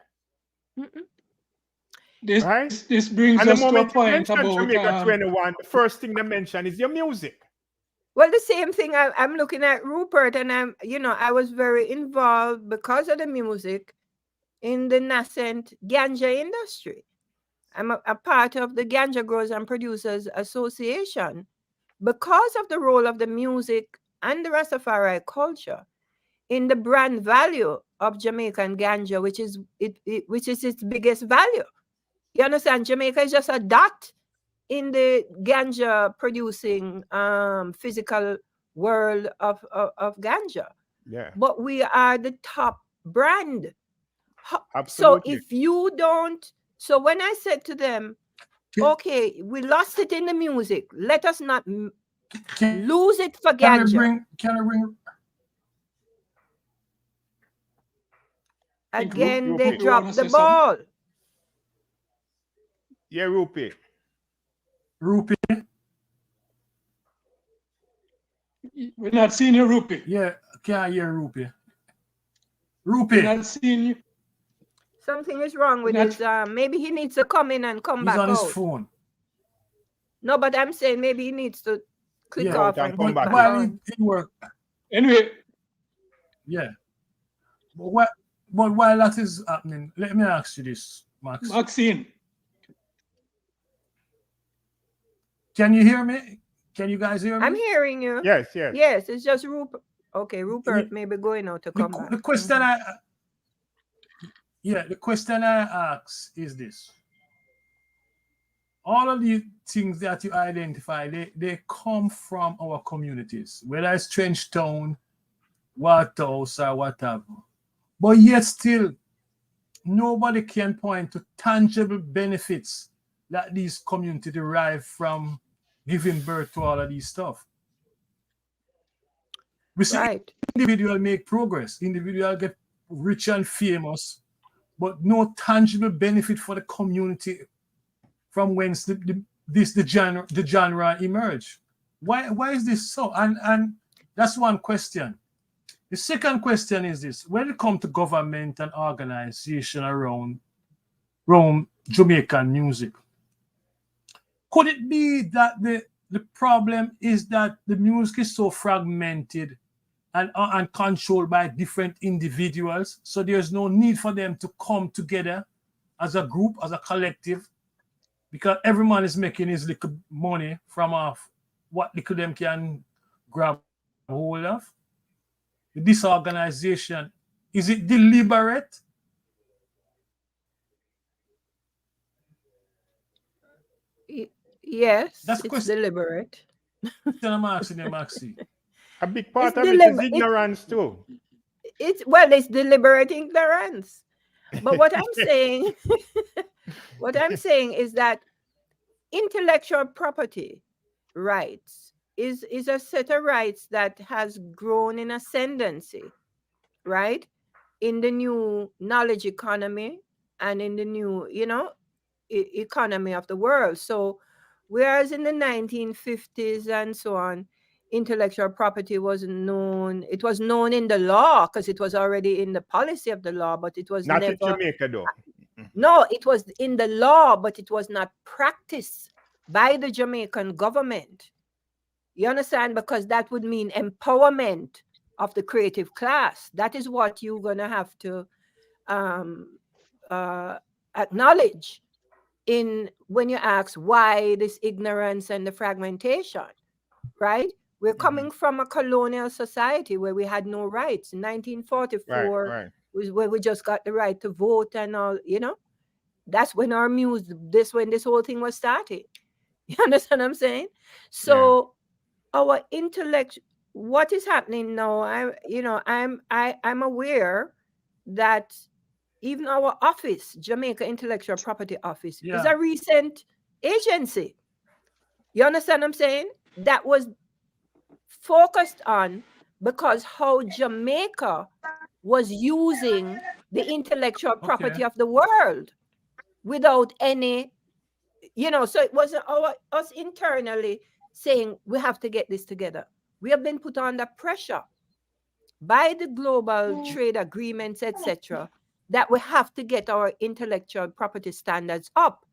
Right? This brings and the us to a moment you point mention about Jamaica 21, the first thing they mention is your music. Well, the same thing. I'm looking at Rupert, and I was very involved because of the music in the nascent ganja industry. I'm a part of the Ganja Growers and Producers Association because of the role of the music and the Rastafari culture in the brand value of Jamaican ganja, which is its biggest value. You understand? Jamaica is just a dot in the ganja producing physical world of ganja. Yeah. But we are the top brand. Absolutely. So if you don't, so when I said to them, okay, we lost it in the music, let us not lose it for ganja. Can I bring again? They dropped the ball. Yeah, Rupee. We're not seeing you, Rupee. Yeah, can't hear Rupee. We're not seeing you. Something is wrong with his. Maybe he needs to come in and come He's back on his out. phone. No, but I'm saying maybe he needs to click off and come back While on. he work. Anyway. Yeah. But while that is happening, let me ask you this, Max. Maxine. Can you hear me? Can you guys hear me? I'm hearing you. Yes. Yes, it's just Rupert. Okay, Rupert maybe going out to come back. The question the question I ask is this. All of the things that you identify, they come from our communities, whether it's Trenchtown, Waterhouse, or whatever. But yet still, nobody can point to tangible benefits that these communities derive from giving birth to all of these stuff. We see individual make progress, individual get rich and famous, but no tangible benefit for the community from whence the genre emerge. Why is this so? And that's one question. The second question is this: when it comes to government and organization around Jamaican music, could it be that the problem is that the music is so fragmented and controlled by different individuals, so there's no need for them to come together as a group, as a collective, because every man is making his little money from off what little them can grab hold of? The disorganization, is it deliberate? Yes, that's it's deliberate. I'm asking you, Maxine. A big part of it is ignorance too. It's deliberate ignorance. But what I'm saying, is that intellectual property rights is a set of rights that has grown in ascendancy, right? In the new knowledge economy and in the new, economy of the world. So whereas in the 1950s and so on, intellectual property wasn't known. It was known in the law because it was already in the policy of the law, but it was not never. in Jamaica though. No, it was in the law, but it was not practiced by the Jamaican government. You understand? Because that would mean empowerment of the creative class. That is what you're going to have to acknowledge when you ask why this ignorance and the fragmentation, right? We're coming from a colonial society where we had no rights. In 1944 was where we just got the right to vote and all, That's when when this whole thing was started. You understand what I'm saying? So our intellect, what is happening now, I'm aware that even our office, Jamaica Intellectual Property Office, is Yeah. a recent agency. You understand what I'm saying? That was focused on because how Jamaica was using the intellectual Okay. property of the world without any, so it wasn't us internally saying we have to get this together. We have been put under pressure by the global trade agreements, etc., that we have to get our intellectual property standards up.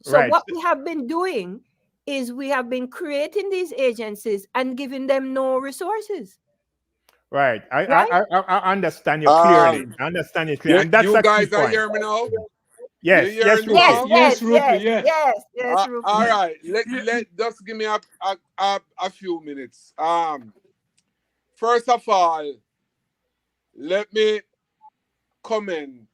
So Right. what we have been doing is we have been creating these agencies and giving them no resources. Right. Right? I understand you clearly. I understand you clearly. And that's You a key guys are point. hearing me now? You Yes. Yes, hearing me Rupert. now? Yes, Rupert, yes. Yes, Rupert. All right. Let Yeah. just give me a few minutes. First of all, let me comment,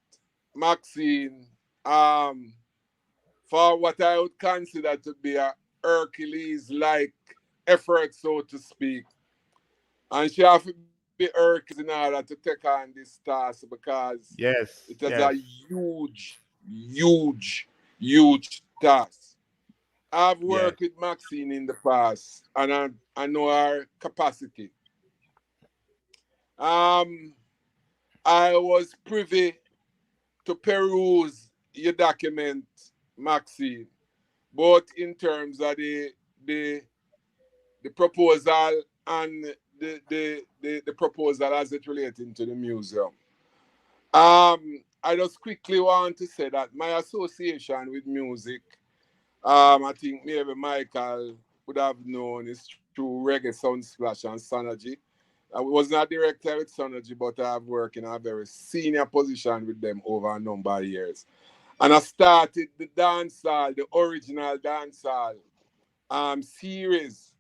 Maxine, for what I would consider to be a Hercules-like effort, so to speak. And she have to be Hercules in order to take on this task because Yes. it is a Yes. huge task. I've Yes. worked with Maxine in the past and I know her capacity. Um, I was privy to peruse your document, Maxine, both in terms of the the proposal and the proposal as it relating to the museum. I just quickly want to say that my association with music, I think maybe Michael would have known is through Reggae Sunsplash and Sonergy. I was not director with Sonergy, but I've worked in a very senior position with them over a number of years. And I started the dancehall, the original dancehall series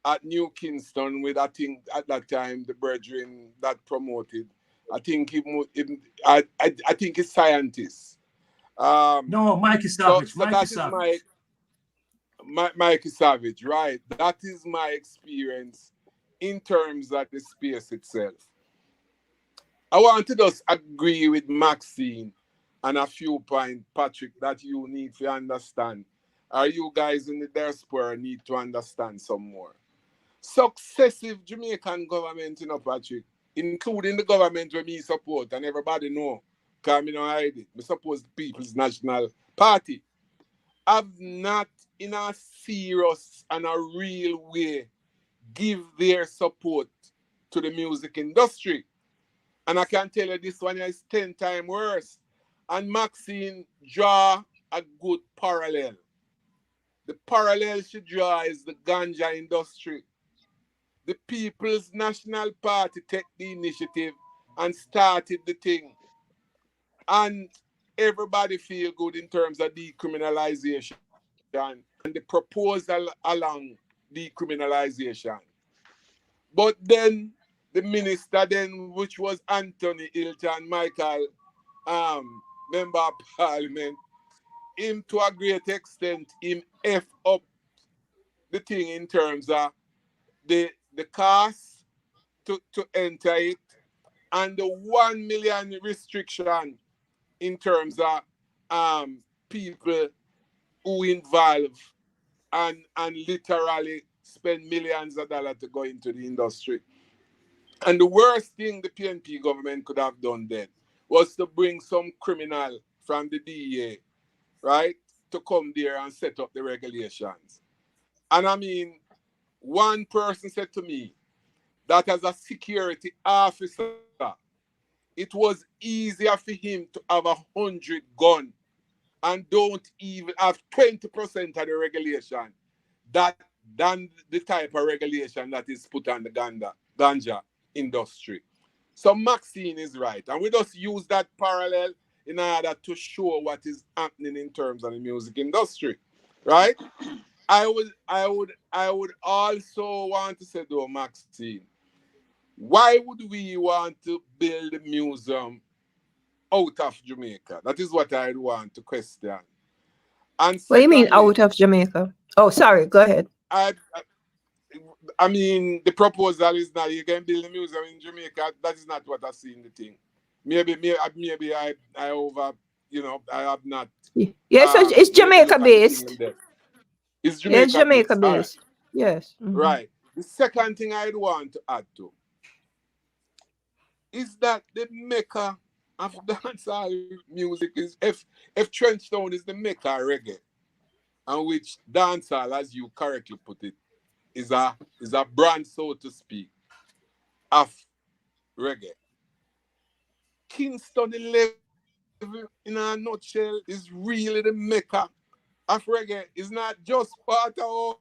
at New Kingston with, I think at that time, the brethren that promoted. I think I think it's scientists. No, Mikey So Savage. so Mikey that is Savage. Mikey Savage, right? That is my experience in terms of the space itself. I want to just agree with Maxine and a few points, Patrick, that you need to understand. Or you guys in the diaspora need to understand some more. Successive Jamaican government, Patrick, including the government where me support, and everybody know, because I don't hide it. I support the People's National Party. Have not in a serious and a real way give their support to the music industry. And I can tell you this one is 10 times worse. And Maxine draw a good parallel. The parallel she draw is the ganja industry. The People's National Party take the initiative and started the thing. And everybody feel good in terms of decriminalization and the proposal along decriminalization. But then the minister then, which was Anthony Hilton Michael, member of parliament, him to a great extent, him F up the thing in terms of the cost to enter it and the 1 million restriction in terms of people who involve and literally spend millions of dollars to go into the industry. And the worst thing the PNP government could have done then was to bring some criminal from the DEA, right, to come there and set up the regulations. And I mean, one person said to me that as a security officer, it was easier for him to have 100 guns and don't even have 20% of the regulation that than the type of regulation that is put on the ganja industry. So Maxine is right. And we just use that parallel in order to show what is happening in terms of the music industry. Right? I would also want to say though, Maxine, why would we want to build a museum out of Jamaica? That is what I'd want to question. And What do you mean secondly, out of Jamaica? Oh, sorry. Go ahead. I mean, the proposal is that you can build a museum in Jamaica. That is not what I see in the thing. Maybe I over, I have not. Yeah, so it's Maybe Jamaica look at the thing based. in depth. It's Yeah, it's Jamaica Jamaica based. All right. based. Yes. Right. The second thing I'd want to add to is that the mecca of dancehall music is if Trenchtown is the mecca of reggae, and which dancehall, as you correctly put it, is a brand, so to speak, of reggae. Kingston 11, in a nutshell, is really the mecca of reggae. It's not just part of.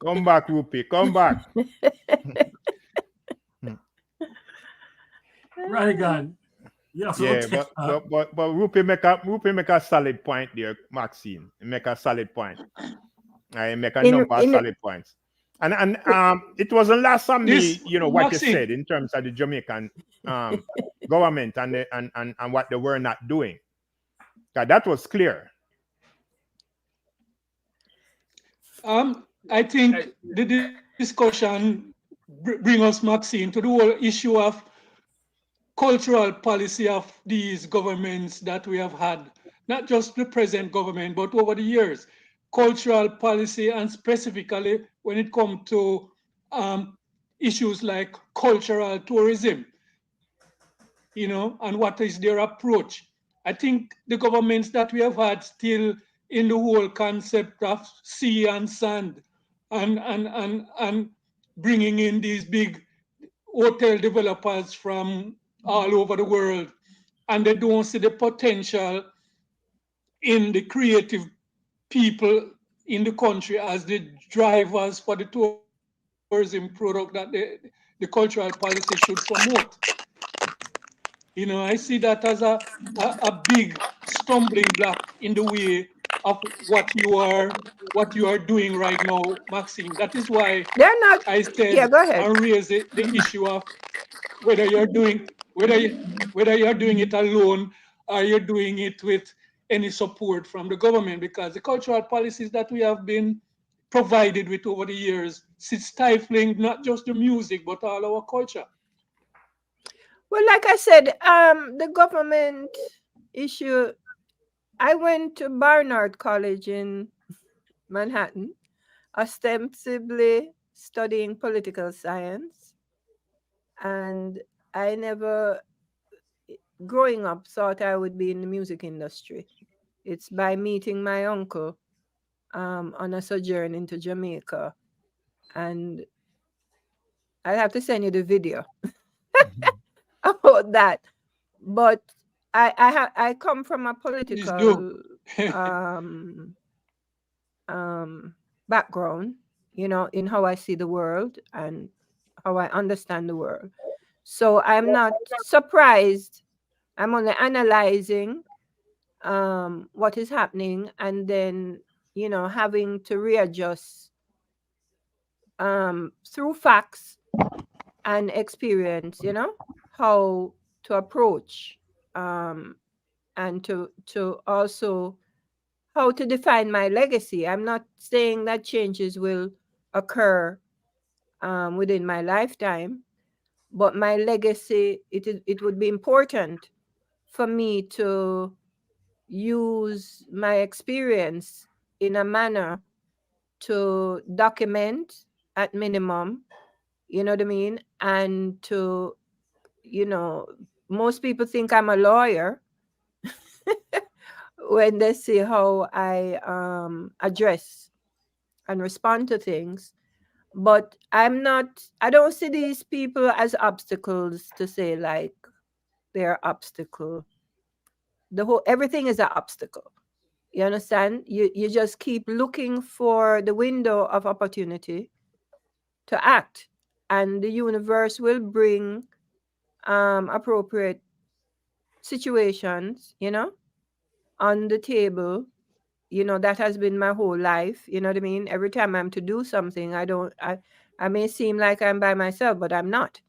Come back, Rupi. Come back. Right on. Yeah, but Rupi make a solid point there, Maxine. Make a solid point. I make a number of solid points. And it wasn't last on me, what Maxine, you said in terms of the Jamaican government and what they were not doing. That was clear. I think the discussion bring us, Maxine, to the whole issue of cultural policy of these governments that we have had, not just the present government, but over the years. Cultural policy, and specifically when it comes to issues like cultural tourism, and what is their approach. I think the governments that we have had still in the whole concept of sea and sand and bringing in these big hotel developers from all over the world, and they don't see the potential in the creative people in the country as the drivers for the tourism product that the cultural policy should promote. I see that as a big stumbling block in the way of what you are doing right now, Maxine. That is why They're not. I said Yeah, go ahead. and raised the issue of whether you're doing it alone or you're doing it with any support from the government, because the cultural policies that we have been provided with over the years is stifling not just the music but all our culture. Well, like I said, the government issue. I went to Barnard College in Manhattan, ostensibly studying political science, and I never, growing up, thought I would be in the music industry. It's by meeting my uncle on a sojourn into Jamaica, and I'll have to send you the video about that. But I come from a political background, in how I see the world and how I understand the world. So I'm not surprised. I'm only analyzing what is happening, and then having to readjust through facts and experience, how to approach and to also how to define my legacy. I'm not saying that changes will occur within my lifetime, but my legacy, it would be important for me to use my experience in a manner to document at minimum, you know what I mean? And to, most people think I'm a lawyer when they see how I address and respond to things. But I don't see these people as obstacles to say like they're obstacle. Everything is an obstacle. You understand? You just keep looking for the window of opportunity to act, and the universe will bring appropriate situations, on the table. That has been my whole life. You know what I mean? Every time I'm to do something, I may seem like I'm by myself, but I'm not,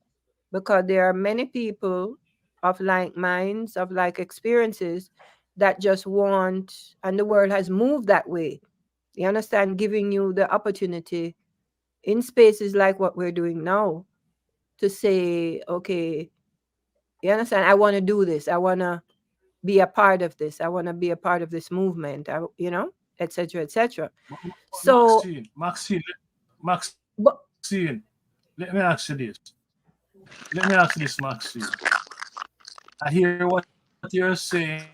because there are many people like minds, of like experiences that just want, and the world has moved that way. You understand? Giving you the opportunity in spaces like what we're doing now to say, okay, you understand? I want to do this. I want to be a part of this. I want to be a part of this movement. Etc. etc. So, but Maxine, let me ask you this. Let me ask you this, Maxine. I hear what you're saying.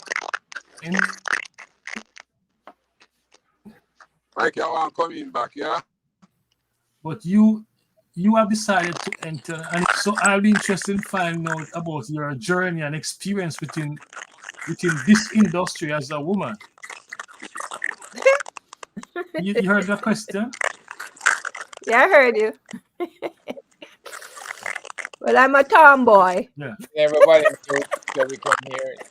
Mike, you want coming back, yeah? But you have decided to enter, and so I'll be interested in finding out about your journey and experience within this industry as a woman. You heard the question? Yeah, I heard you. Well, I'm a tomboy. Yeah. Everybody so we can hear it.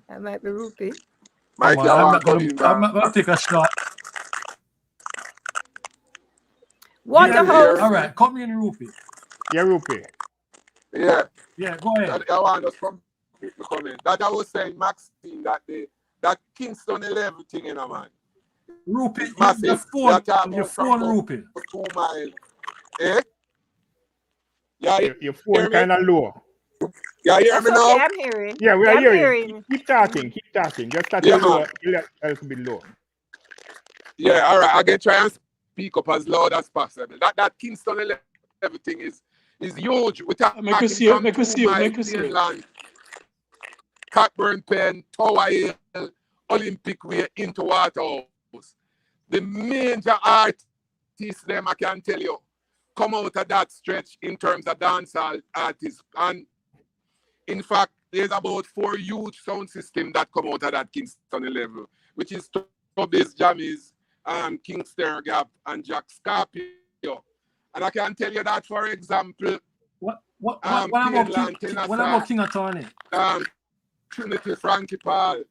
That might be Rupee. Mike, you want coming back? I'm not going to take a shot. Waterhouse. All right, come in, Rupee. Yeah, Rupee. Yeah. Yeah, go ahead. I want us come in. That I was saying, Maxine, that Kingston 11 thing, you know, man. Rupee, your phone, Rupee. 2 miles. Eh? Yeah, your phone kind of low. Yeah, hear me now? Okay, I'm hearing. Yeah, we are I'm hearing. Keep talking. Just start a little bit low. Yeah, all right. I can try and speak up as loud as possible. That Kingston 11 thing is huge. Make us see you. Cockburn Pen, Tower Hill, Olympic Way into Waterhouse. The major artists, them I can tell you, come out of that stretch in terms of dancehall artists. And in fact, there's about 4 huge sound systems that come out of that Kingston 11, which is Tubby's, Jammies, King Gap, and Jack Scorpio. And I can tell you that, for example, what about King Attorney? Trinity Frankie Paul,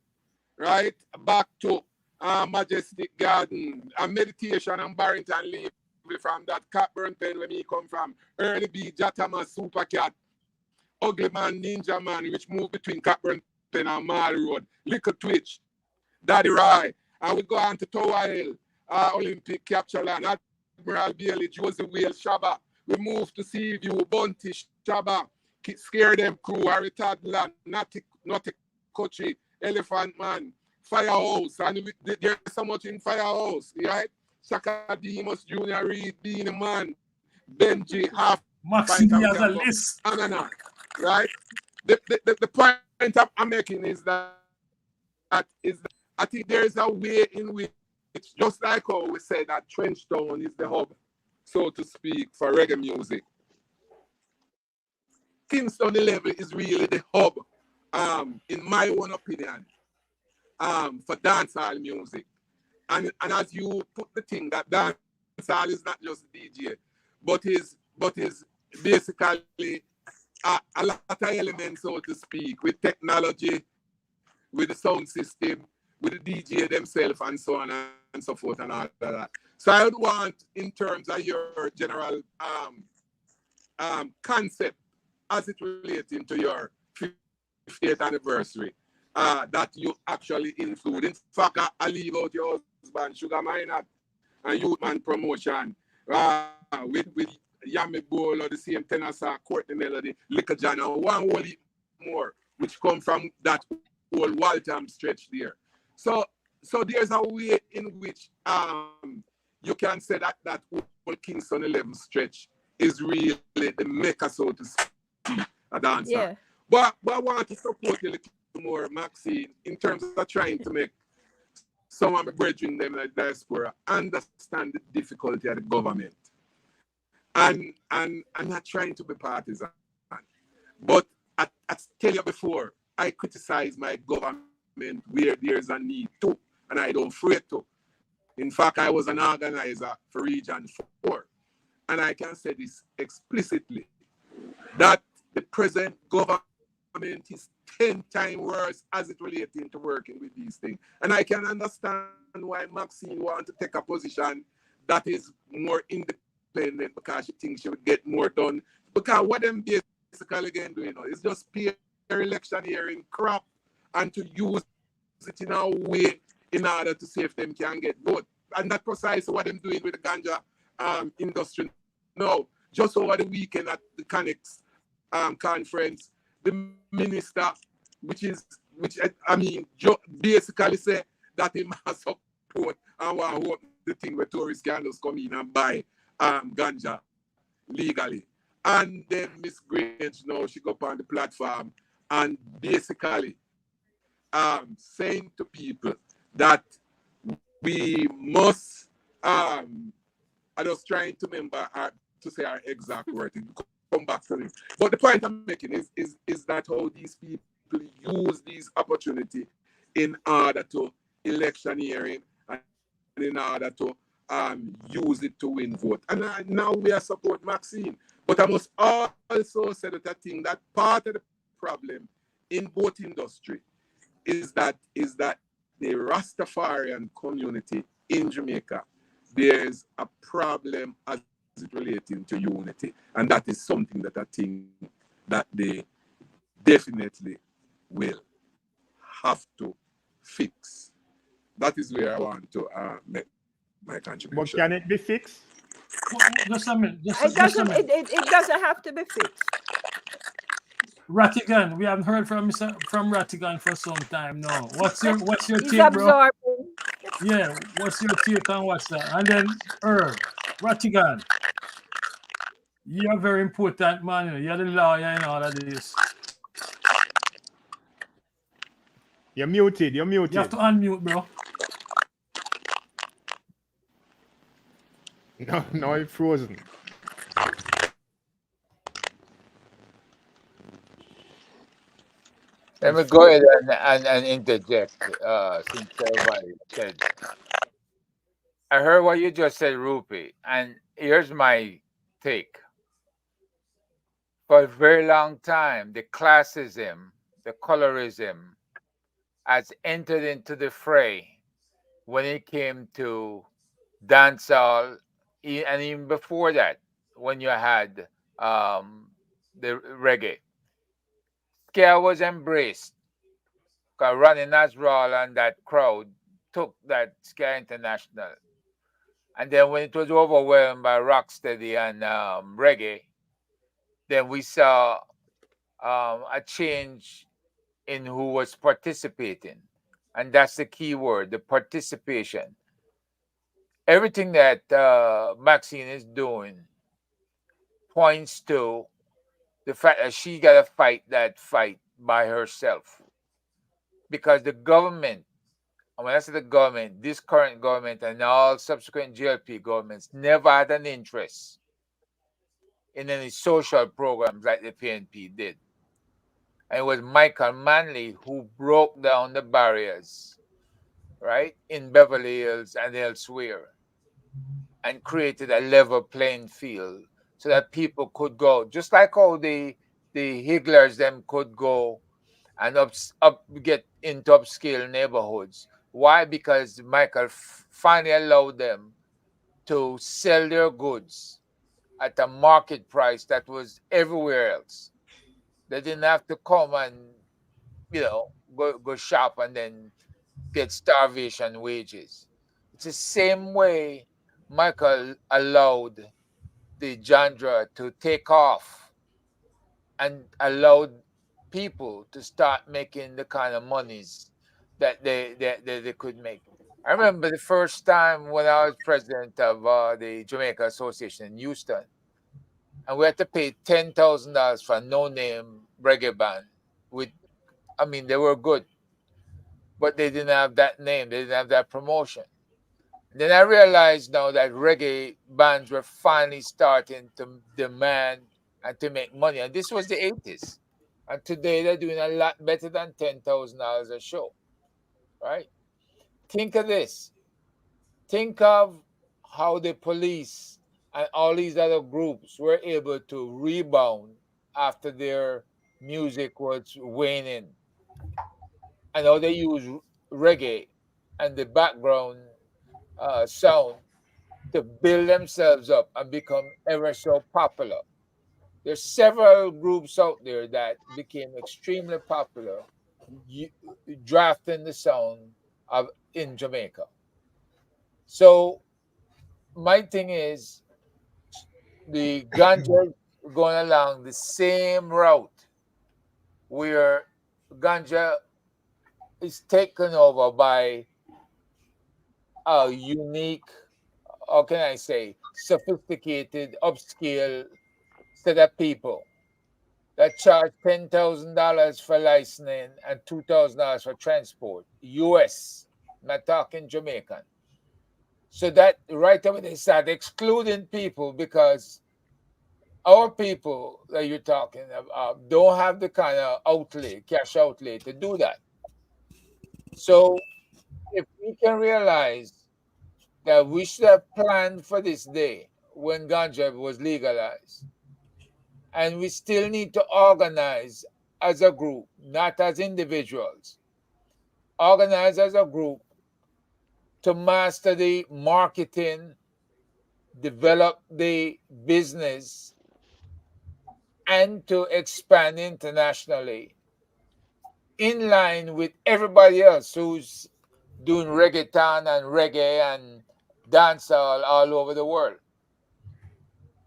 right? Back to Majestic Garden, and Meditation and Barrington Lee from that Cockburn Pen where me come from. Early B, Jatama, Supercat, Ugly Man, Ninja Man, which moved between Cockburn Pen and Mall Road, Little Twitch, Daddy Rye, and we go on to Tower Hill, Olympic Capture Land, Admiral Bailey, Josie Whale, Shabba. We move to Seaview, Bunty, Shabba, Scare Them Crew, Harry Tadland, Naughty Kochi, Elephant Man, Firehouse, and there's so much in Firehouse, right? Shaka Demus, Junior Reed, Beanie Man, Benji, Half, Maxine has a list. Anana, right? The point I'm making is that I think there is a way in which, just like how we said that Trenchtown is the hub, so to speak, for reggae music. Kingston 11 is really the hub, in my own opinion, for dancehall music. And as you put the thing that dancehall is not just DJ, but is basically a lot of elements, so to speak, with technology, with the sound system, with the DJ themselves, and so on and so forth, and all of that. So I would want, in terms of your general concept as it relates into your 50th anniversary, that you actually include. In fact, I leave out your husband, Sugar Minot, and Youth Man Promotion, with Yami Bowl or the same tenor, Courtney Melody, Liquor John, and one whole heap more, which come from that whole Waltham stretch there. So there's a way in which you can say that whole Kingston 11 stretch is really the maker, so to speak, a dancer. Yeah. But I want to support you a little more, Maxine, in terms of trying to make some of my brethren them like diaspora understand the difficulty of the government. And I'm not trying to be partisan. But I tell you before, I criticize my government where there's a need to, and I don't afraid to. In fact, I was an organizer for Region 4, and I can say this explicitly, that the present government is 10 times worse as it relating to working with these things. And I can understand why Maxine wants to take a position that is more independent, because she thinks she would get more done Because what them basically again doing, is just peer electioneering crap and to use it in a way in order to see if them can get vote. And that's precisely what them doing with the ganja industry now. Just over the weekend at the Connects conference, the minister, basically say that he must support and want to open the thing where tourists can just come in and buy ganja legally. And then Miss Grange now she go up on the platform and basically saying to people that we must I was trying to remember to say our exact word and come back to it. But the point I'm making is that how these people use these opportunity in order to electioneering and in order to use it to win vote. And now we are support Maxine. But I must also say that I think that part of the problem in both industry is that the Rastafarian community in Jamaica, there's a problem as it relating to unity. And that is something that I think that they definitely will have to fix. That is where I want to make my contribution. But can it be fixed? Just a minute. It doesn't have to be fixed. Rattigan, we haven't heard from Rattigan for some time now. What's your He's take, bro? absorbing. Yeah, what's your take on what's that? And then Rattigan, you're very important, man. You're the lawyer and all of this. You're muted. You have to unmute, bro. No, it's frozen. Let me go ahead and interject since everybody said. I heard what you just said, Rupi, and here's my take. For a very long time, the classism, the colorism has entered into the fray when it came to dancehall, and even before that, when you had the reggae. Ska was embraced because Ronnie Nasral and that crowd took that Ska International. And then when it was overwhelmed by rocksteady and reggae, then we saw a change in who was participating. And that's the key word, the participation. Everything that Maxine is doing points to the fact that she got to fight that fight by herself. Because the government, and when I say the government, this current government and all subsequent GLP governments never had an interest in any social programs like the PNP did. And it was Michael Manley who broke down the barriers, right, in Beverly Hills and elsewhere, and created a level playing field so that people could go, just like how the Higglers them could go and get into upscale neighborhoods. Why? Because Michael finally allowed them to sell their goods at a market price that was everywhere else. They didn't have to come and, go shop and then get starvation wages. It's the same way Michael allowed the genre to take off and allowed people to start making the kind of monies that they could make. I remember the first time when I was president of the Jamaica Association in Houston, and we had to pay $10,000 for a no-name reggae band. They were good, but they didn't have that name. They didn't have that promotion. And then I realized now that reggae bands were finally starting to demand and to make money. And this was the 80s. And today they're doing a lot better than $10,000 a show, right? Think of this. Think of how the police and all these other groups were able to rebound after their music was waning. And how they use reggae and the background sound to build themselves up and become ever so popular. There's several groups out there that became extremely popular, drafting the sound of in Jamaica. So my thing is the ganja going along the same route where ganja is taken over by a unique, how can I say, sophisticated, upscale set of people that charge $10,000 for licensing and $2,000 for transport. US, not talking Jamaican. So that right away they start excluding people because our people that you're talking about don't have the kind of outlay, cash outlay to do that. So if we can realize that we should have planned for this day when ganja was legalized, and we still need to organize as a group, not as individuals, organize as a group to master the marketing, develop the business, and to expand internationally in line with everybody else who's doing reggaeton and reggae and dancehall all over the world.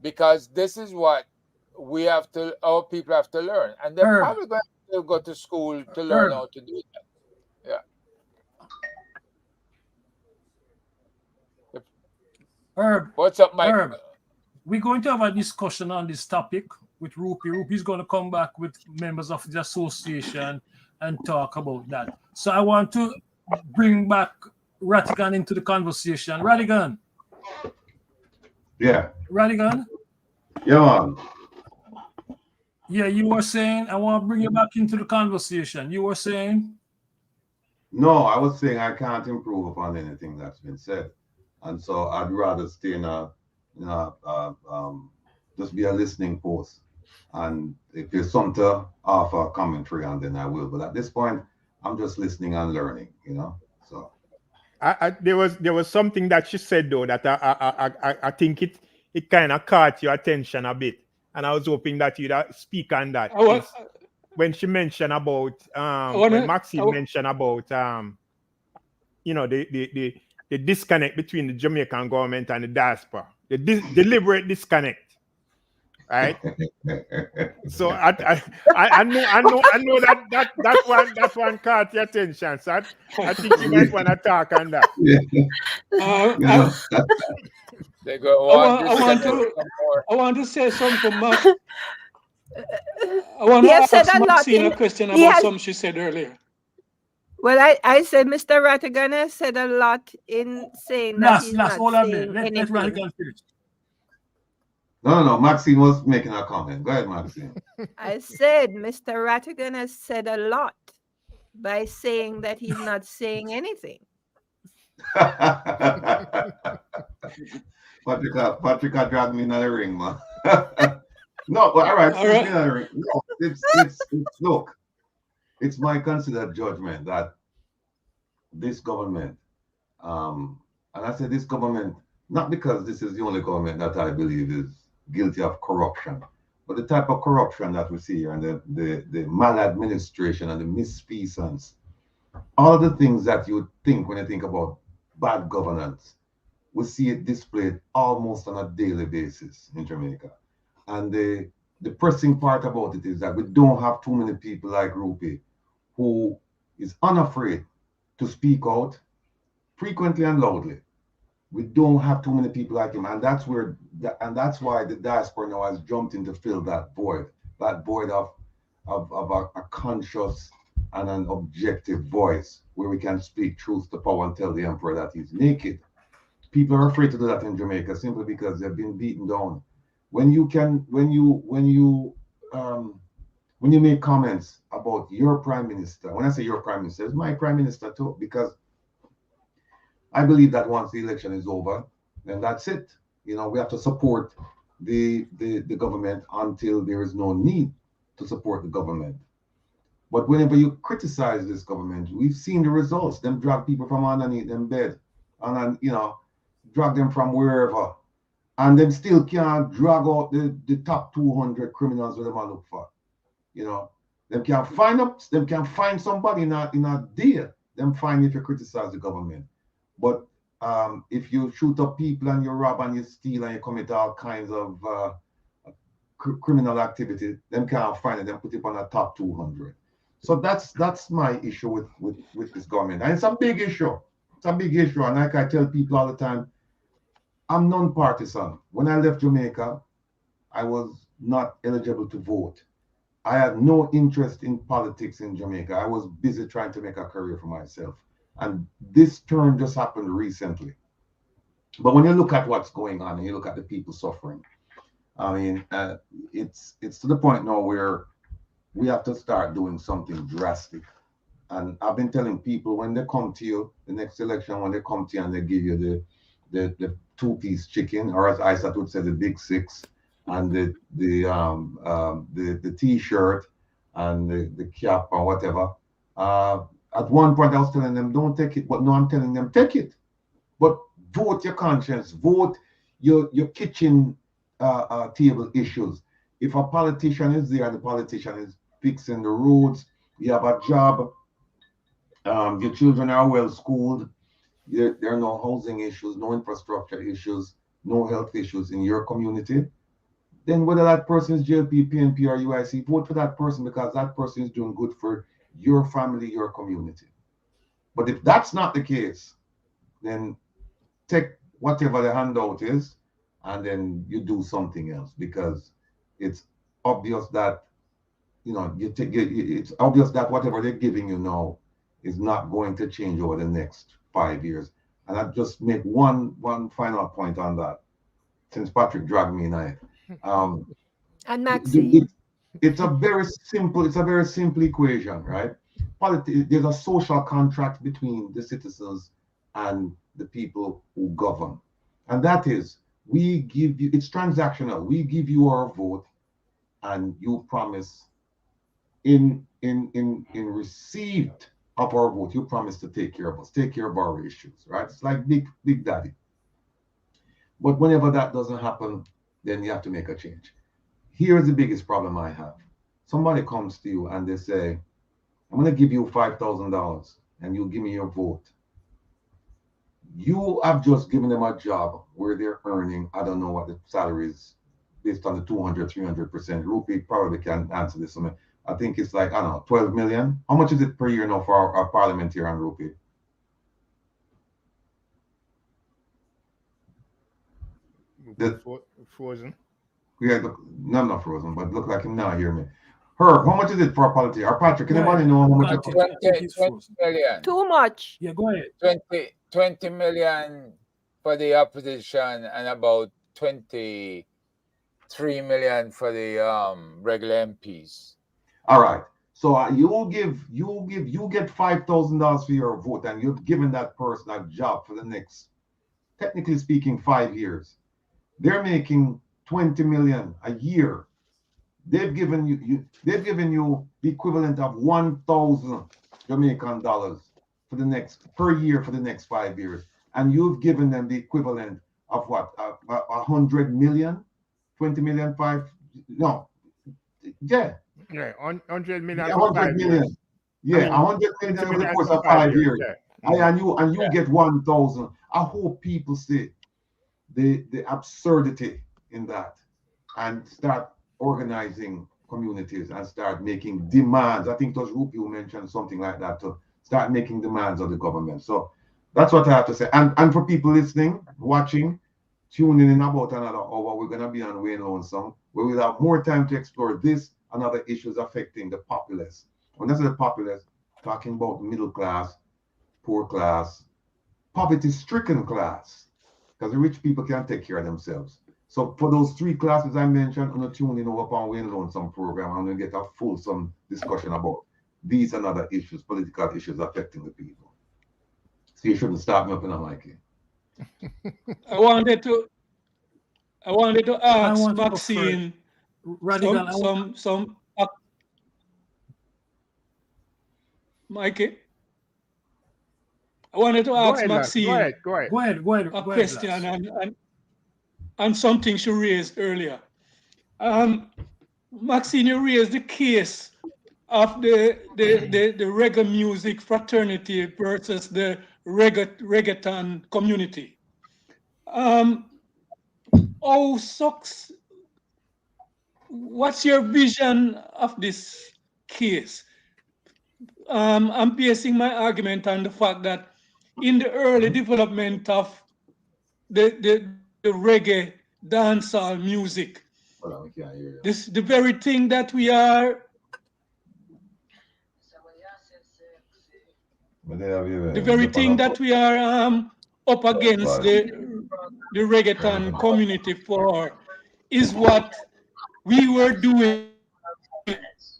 Because this is what we have to, our people have to learn. And they're probably going to go to school to learn how to do that. Yeah. Herb, What's up, Mike? Herb, we're going to have a discussion on this topic with Rupi. Rupi's going to come back with members of the association and talk about that. So I want to bring back Ratigan into the conversation. Ratigan. Yeah. Ratigan. Yeah, man. Yeah, you were saying, I want to bring you back into the conversation. You were saying? No, I was saying I can't improve upon anything that's been said. And so I'd rather stay in just be a listening post. And if there's something to offer commentary on, then I will. But at this point, I'm just listening and learning, you know. So there was something that she said though that I think it kind of caught your attention a bit, and I was hoping that you'd speak on that. When she mentioned about when Maxine mentioned about the disconnect between the Jamaican government and the diaspora, the deliberate disconnect. Right. So I know that one caught your attention. So I think you might want to talk on that. I want to say something, Max. I want to ask Maxine a question about something she said earlier. Well, I said Mr. Ratigan has said a lot in saying that he's not saying anything. No. Maxine was making a comment. Go ahead, Maxine. I said Mr. Ratigan has said a lot by saying that he's not saying anything. Patrick dragged me in the ring, man. No, but all right. No, it's look. It's my considered judgment that this government, and I say this government, not because this is the only government that I believe is guilty of corruption, but the type of corruption that we see here and the maladministration and the misfeasance, all the things that you would think when you think about bad governance, we see it displayed almost on a daily basis in Jamaica. And the depressing part about it is that we don't have too many people like Rupi who is unafraid to speak out frequently and loudly. We don't have too many people like him, and that's why the diaspora now has jumped in to fill that void of a conscious and an objective voice where we can speak truth to power and tell the emperor that he's naked. People are afraid to do that in Jamaica simply because they've been beaten down. When you make comments about your prime minister, when I say your prime minister, it's my prime minister too, because I believe that once the election is over, then that's it. You know, we have to support the government until there is no need to support the government. But whenever you criticize this government, we've seen the results. Them drag people from underneath them bed, and drag them from wherever, and them still can't drag out the top 200 criminals where them a look for. You know, them can find somebody in a deal. Them fine if you criticize the government. But if you shoot up people and you rob and you steal and you commit all kinds of criminal activity, them can't find it. Them put it on a top 200. So that's my issue with this government, and it's a big issue. It's a big issue, and like I tell people all the time, I'm non-partisan. When I left Jamaica, I was not eligible to vote. I had no interest in politics in Jamaica. I was busy trying to make a career for myself. And this turn just happened recently. But when you look at what's going on and you look at the people suffering, I mean, it's to the point now where we have to start doing something drastic. And I've been telling people, when they come to you, the next election, when they come to you and they give you the two-piece chicken, or as Isaac would say, the big six, and the T-shirt and the cap or whatever. At one point, I was telling them, don't take it, but now I'm telling them, take it. But vote your conscience, vote your kitchen table issues. If a politician is there, the politician is fixing the roads, you have a job, your children are well schooled, there are no housing issues, no infrastructure issues, no health issues in your community, then whether that person is JLP, PNP, or UIC, vote for that person, because that person is doing good for your family, your community. But if that's not the case, then take whatever the handout is and then you do something else, because it's obvious that, you know, it's obvious that whatever they're giving you now is not going to change over the next 5 years. And I'll just make one final point on that, since Patrick dragged me in it. And Maxine. It's a very simple equation, right? There's a social contract between the citizens and the people who govern. And that is, we give you, it's transactional. We give you our vote and you promise in receipt of our vote, you promise to take care of us, take care of our issues, right? It's like big daddy. But whenever that doesn't happen, then you have to make a change. Here's the biggest problem I have. Somebody comes to you and they say, I'm going to give you $5,000 and you give me your vote. You have just given them a job where they're earning, I don't know what the salary is, based on the 200, 300%. Rupi probably can answer this. I think it's like, I don't know, 12 million. How much is it per year now for our parliament here on Rupi? Frozen. Yeah, look, no, I'm not frozen, but look like him now. Hear me. Herb, how much is it for a politician? Or Patrick, anybody know how much? 20 million. Too much. Yeah, go ahead. 20 million for the opposition and about 23 million for the regular MPs. All right. So you get $5,000 for your vote, and you've given that person a job for the next, technically speaking, 5 years. They're making 20 million a year. They've given you the equivalent of 1,000 Jamaican dollars per year for the next 5 years, and you've given them the equivalent of what, 100 million, 20 million, yeah. Yeah, 100 million. Yeah, 100 million. Yeah, 100 million over the course of 5 years. Yeah. And you get 1,000. I hope people see the absurdity in that and start organizing communities and start making demands. I think it was Rupi who mentioned something like that, to start making demands of the government. So that's what I have to say. And for people listening, watching, tuning in about another hour, we're going to be on Wayne Lonesome, where we'll have more time to explore this and other issues affecting the populace. When I say the populace, talking about middle class, poor class, poverty-stricken class, because the rich people can't take care of themselves. So for those three classes I mentioned, I'm going to tune in over upon Wayne Lonesome program. I'm going to get a fulsome discussion about these and other issues, political issues affecting the people. So you shouldn't start me up in a like it. I wanted to ask Maxine Mikey. I wanted to ask Maxine go ahead. a question, and something she raised earlier. Maxine, you raised the case of the reggae music fraternity versus the reggaeton community. What's your vision of this case? I'm basing my argument on the fact that in the early development of the reggae dancehall music, the very thing that we are up against the reggaeton community for is what we were doing is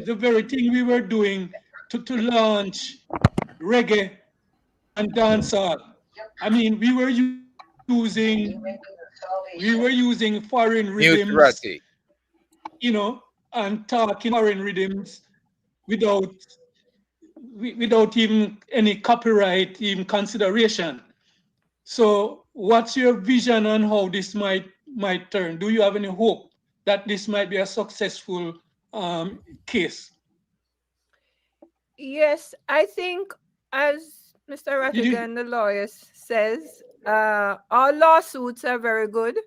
the very thing we were doing to launch reggae and dancehall. I mean, we were using foreign rhythms, you know, and talking foreign rhythms without even any copyright even consideration. So what's your vision on how this might turn? Do you have any hope that this might be a successful case? Yes, I think, as Mr. Rattigan, the lawyer, says, our lawsuits are very good.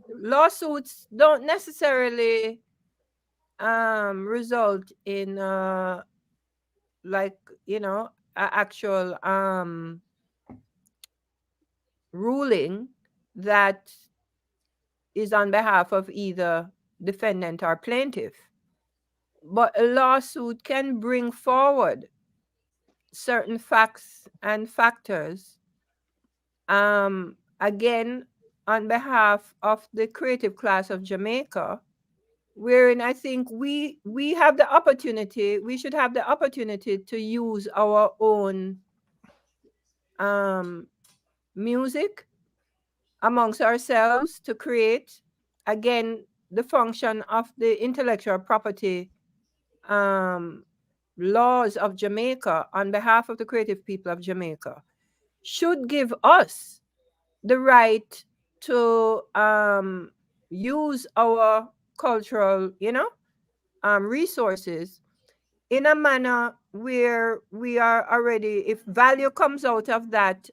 Lawsuits don't necessarily result in like, you know, an actual ruling that is on behalf of either defendant or plaintiff. But a lawsuit can bring forward certain facts and factors, again, on behalf of the creative class of Jamaica, wherein I think we have the opportunity, we should have the opportunity to use our own music amongst ourselves to create, again, the function of the intellectual property laws of Jamaica on behalf of the creative people of Jamaica should give us the right to use our cultural, you know, resources in a manner where we are already, if value comes out of that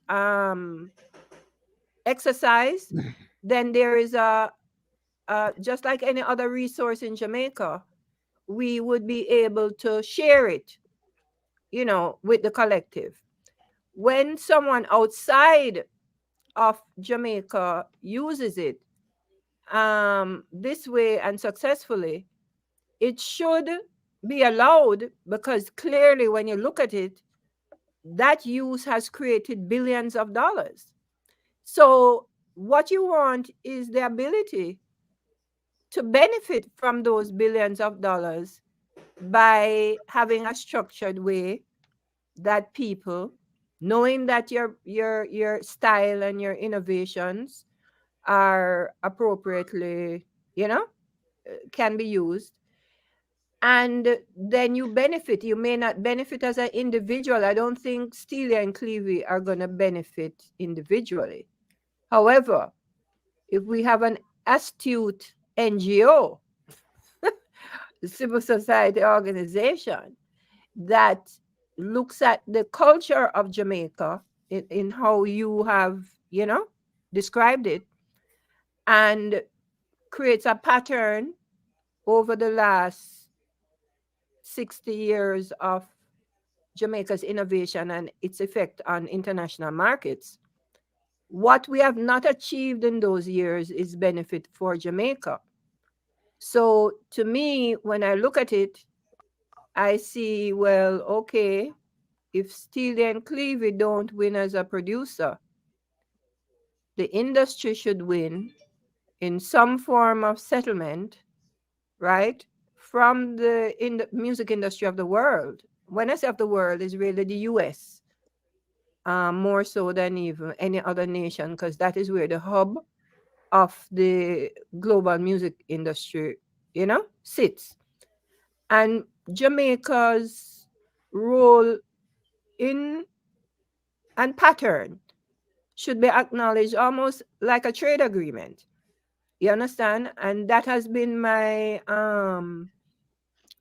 exercise, then there is a just like any other resource in Jamaica, we would be able to share it, you know, with the collective. When someone outside of Jamaica uses it this way and successfully, it should be allowed, because clearly when you look at it, that use has created billions of dollars. So what you want is the ability to benefit from those billions of dollars by having a structured way that people, knowing that your style and your innovations are appropriately, you know, can be used, and then you benefit. You may not benefit as an individual. I don't think Stelia and Clevie are going to benefit individually. However, if we have an astute NGO, civil society organization, that looks at the culture of Jamaica in how you have, you know, described it, and creates a pattern over the last 60 years of Jamaica's innovation and its effect on international markets. What we have not achieved in those years is benefit for Jamaica. So to me, when I look at it, I see, well, okay, if Steely and Clevie don't win as a producer, the industry should win in some form of settlement, right, from the music industry of the world. When I say of the world, is really the US, more so than even any other nation, because that is where the hub of the global music industry, you know, sits. And Jamaica's role in and pattern should be acknowledged almost like a trade agreement. You understand? And that has been my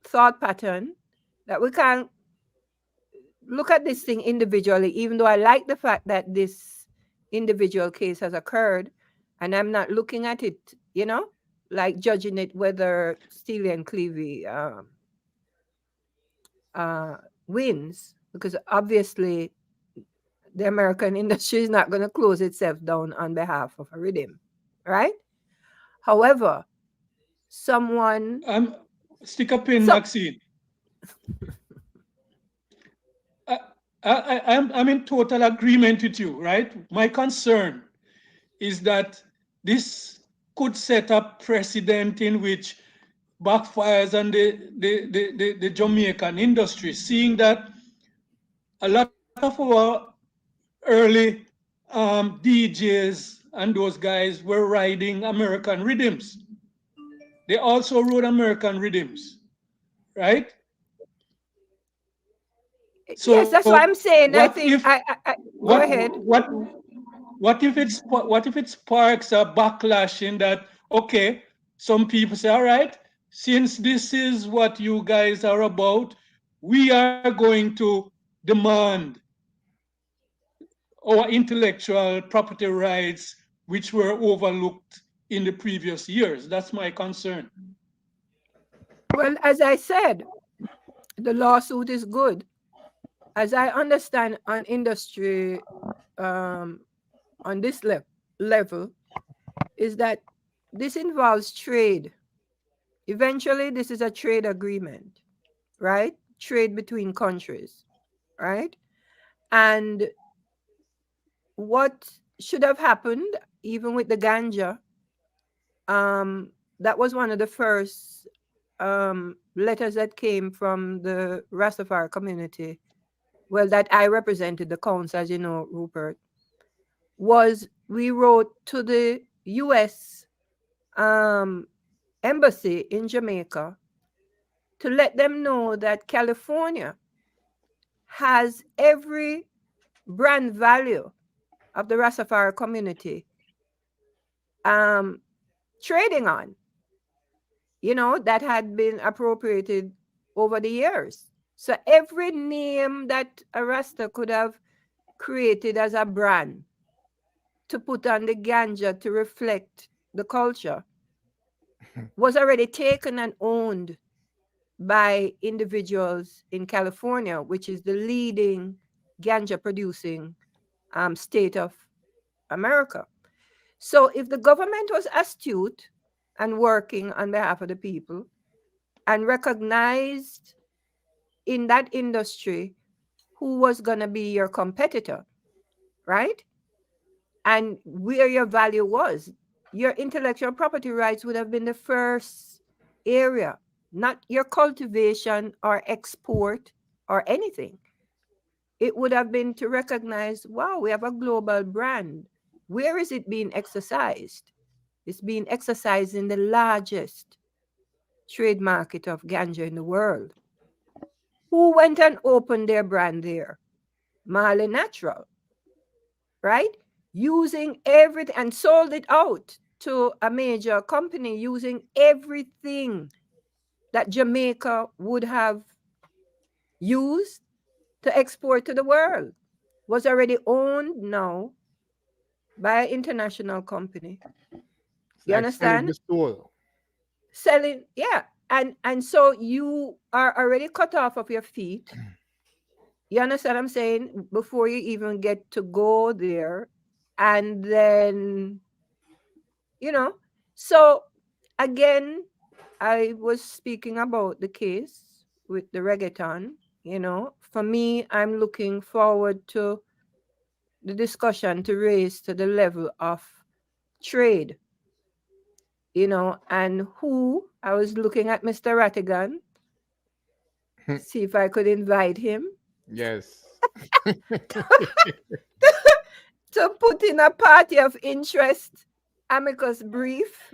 thought pattern, that we can't look at this thing individually, even though I like the fact that this individual case has occurred, and I'm not looking at it, like judging it whether Steely and Clevie wins, because obviously the American industry is not going to close itself down on behalf of a rhythm, right? However, someone stick up in Maxine. I'm in total agreement with you, right? My concern is that this could set a precedent in which backfires on the Jamaican industry, seeing that a lot of our early DJs and those guys were riding American rhythms. They also wrote American rhythms, right? So yes, that's what I'm saying. I think go ahead. What if it sparks a backlash in that, okay, some people say, all right, since this is what you guys are about, we are going to demand our intellectual property rights, which were overlooked in the previous years. That's my concern. Well, as I said, the lawsuit is good. As I understand on industry, on this level, is that this involves trade. Eventually, this is a trade agreement, right? Trade between countries, right? And what should have happened, even with the ganja, that was one of the first letters that came from the Rastafari community, well, that I represented the council, as you know, Rupert, was we wrote to the U.S. Embassy in Jamaica to let them know that California has every brand value of the Rastafari community trading on, that had been appropriated over the years. So every name that a Rasta could have created as a brand to put on the ganja to reflect the culture was already taken and owned by individuals in California, which is the leading ganja producing state of America. So if the government was astute and working on behalf of the people and recognized in that industry who was going to be your competitor, right? And where your value was, your intellectual property rights would have been the first area, not your cultivation or export or anything. It would have been to recognize, wow, we have a global brand. Where is it being exercised? It's being exercised in the largest trade market of ganja in the world. Who went and opened their brand there? Mali Natural, right? Using everything and sold it out to a major company using everything that Jamaica would have used to export to the world. Was already owned now by an international company. You understand? Selling, yeah. And so you are already cut off of your feet. You understand what I'm saying? Before you even get to go there. And then, so again, I was speaking about the case with the reggaeton. For me, I'm looking forward to the discussion to raise to the level of trade, and who I was looking at Mr. Rattigan, see if I could invite him. Yes. To put in a party of interest amicus brief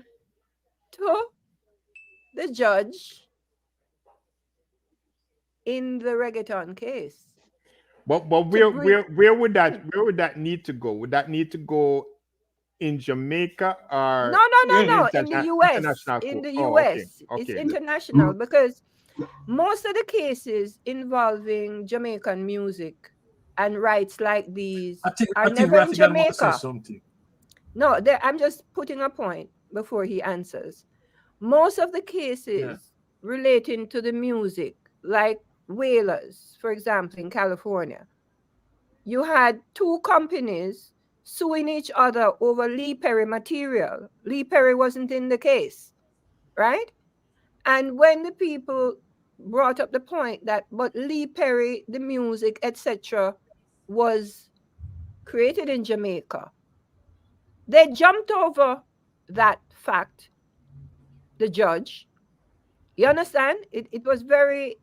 to the judge in the reggaeton case. But to bring. where would that need to go? Would that need to go in Jamaica No, or no, no, Yeah. no. In the US, international in court? the Oh, okay, US, it's okay. international because most of the cases involving Jamaican music and rights like these are I think never in Raffigan want to say Jamaica. something. No, I'm just putting a point before he answers. Most of the Yeah. cases relating to the music, like Whalers, for example, in California, you had two companies suing each other over Lee Perry material. Lee Perry wasn't in the case, right? And when the people brought up the point that, but Lee Perry, the music, etc., was created in Jamaica, they jumped over that fact, the judge. You understand? It was very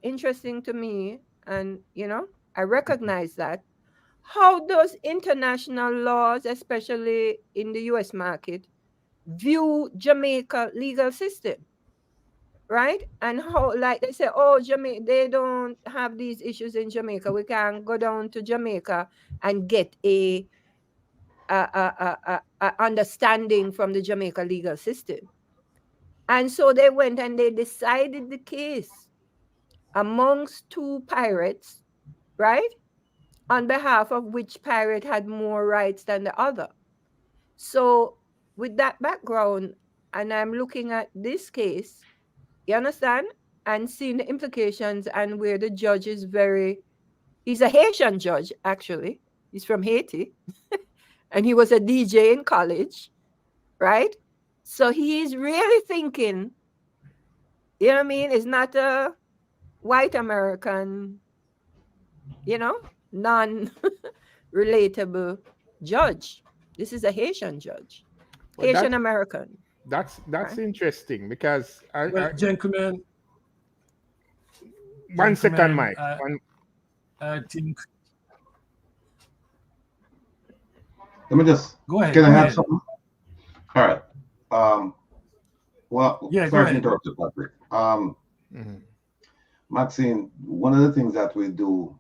interesting to me. And, I recognize that. How does international laws, especially in the US market, view Jamaica legal system? Right? And how, like they say, oh, Jamaica, they don't have these issues in Jamaica. We can go down to Jamaica and get a understanding from the Jamaica legal system. And so they went and they decided the case amongst two pirates, right? On behalf of which pirate had more rights than the other. So with that background, and I'm looking at this case, you understand? And seeing the implications and where the judge is he's a Haitian judge, actually. He's from Haiti. And he was a DJ in college, right? So he's really thinking, you know what I mean? It's not a white American, non-relatable judge. This is a Haitian judge, But Haitian American. that's right? interesting because Well, gentlemen, one second, gentlemen, Mike. I think. Let me just. Go ahead. Can I go have ahead. something? All right. Well, Yeah, go sorry to ahead. interrupt you, Patrick. Mhm. Maxine, one of the things that we do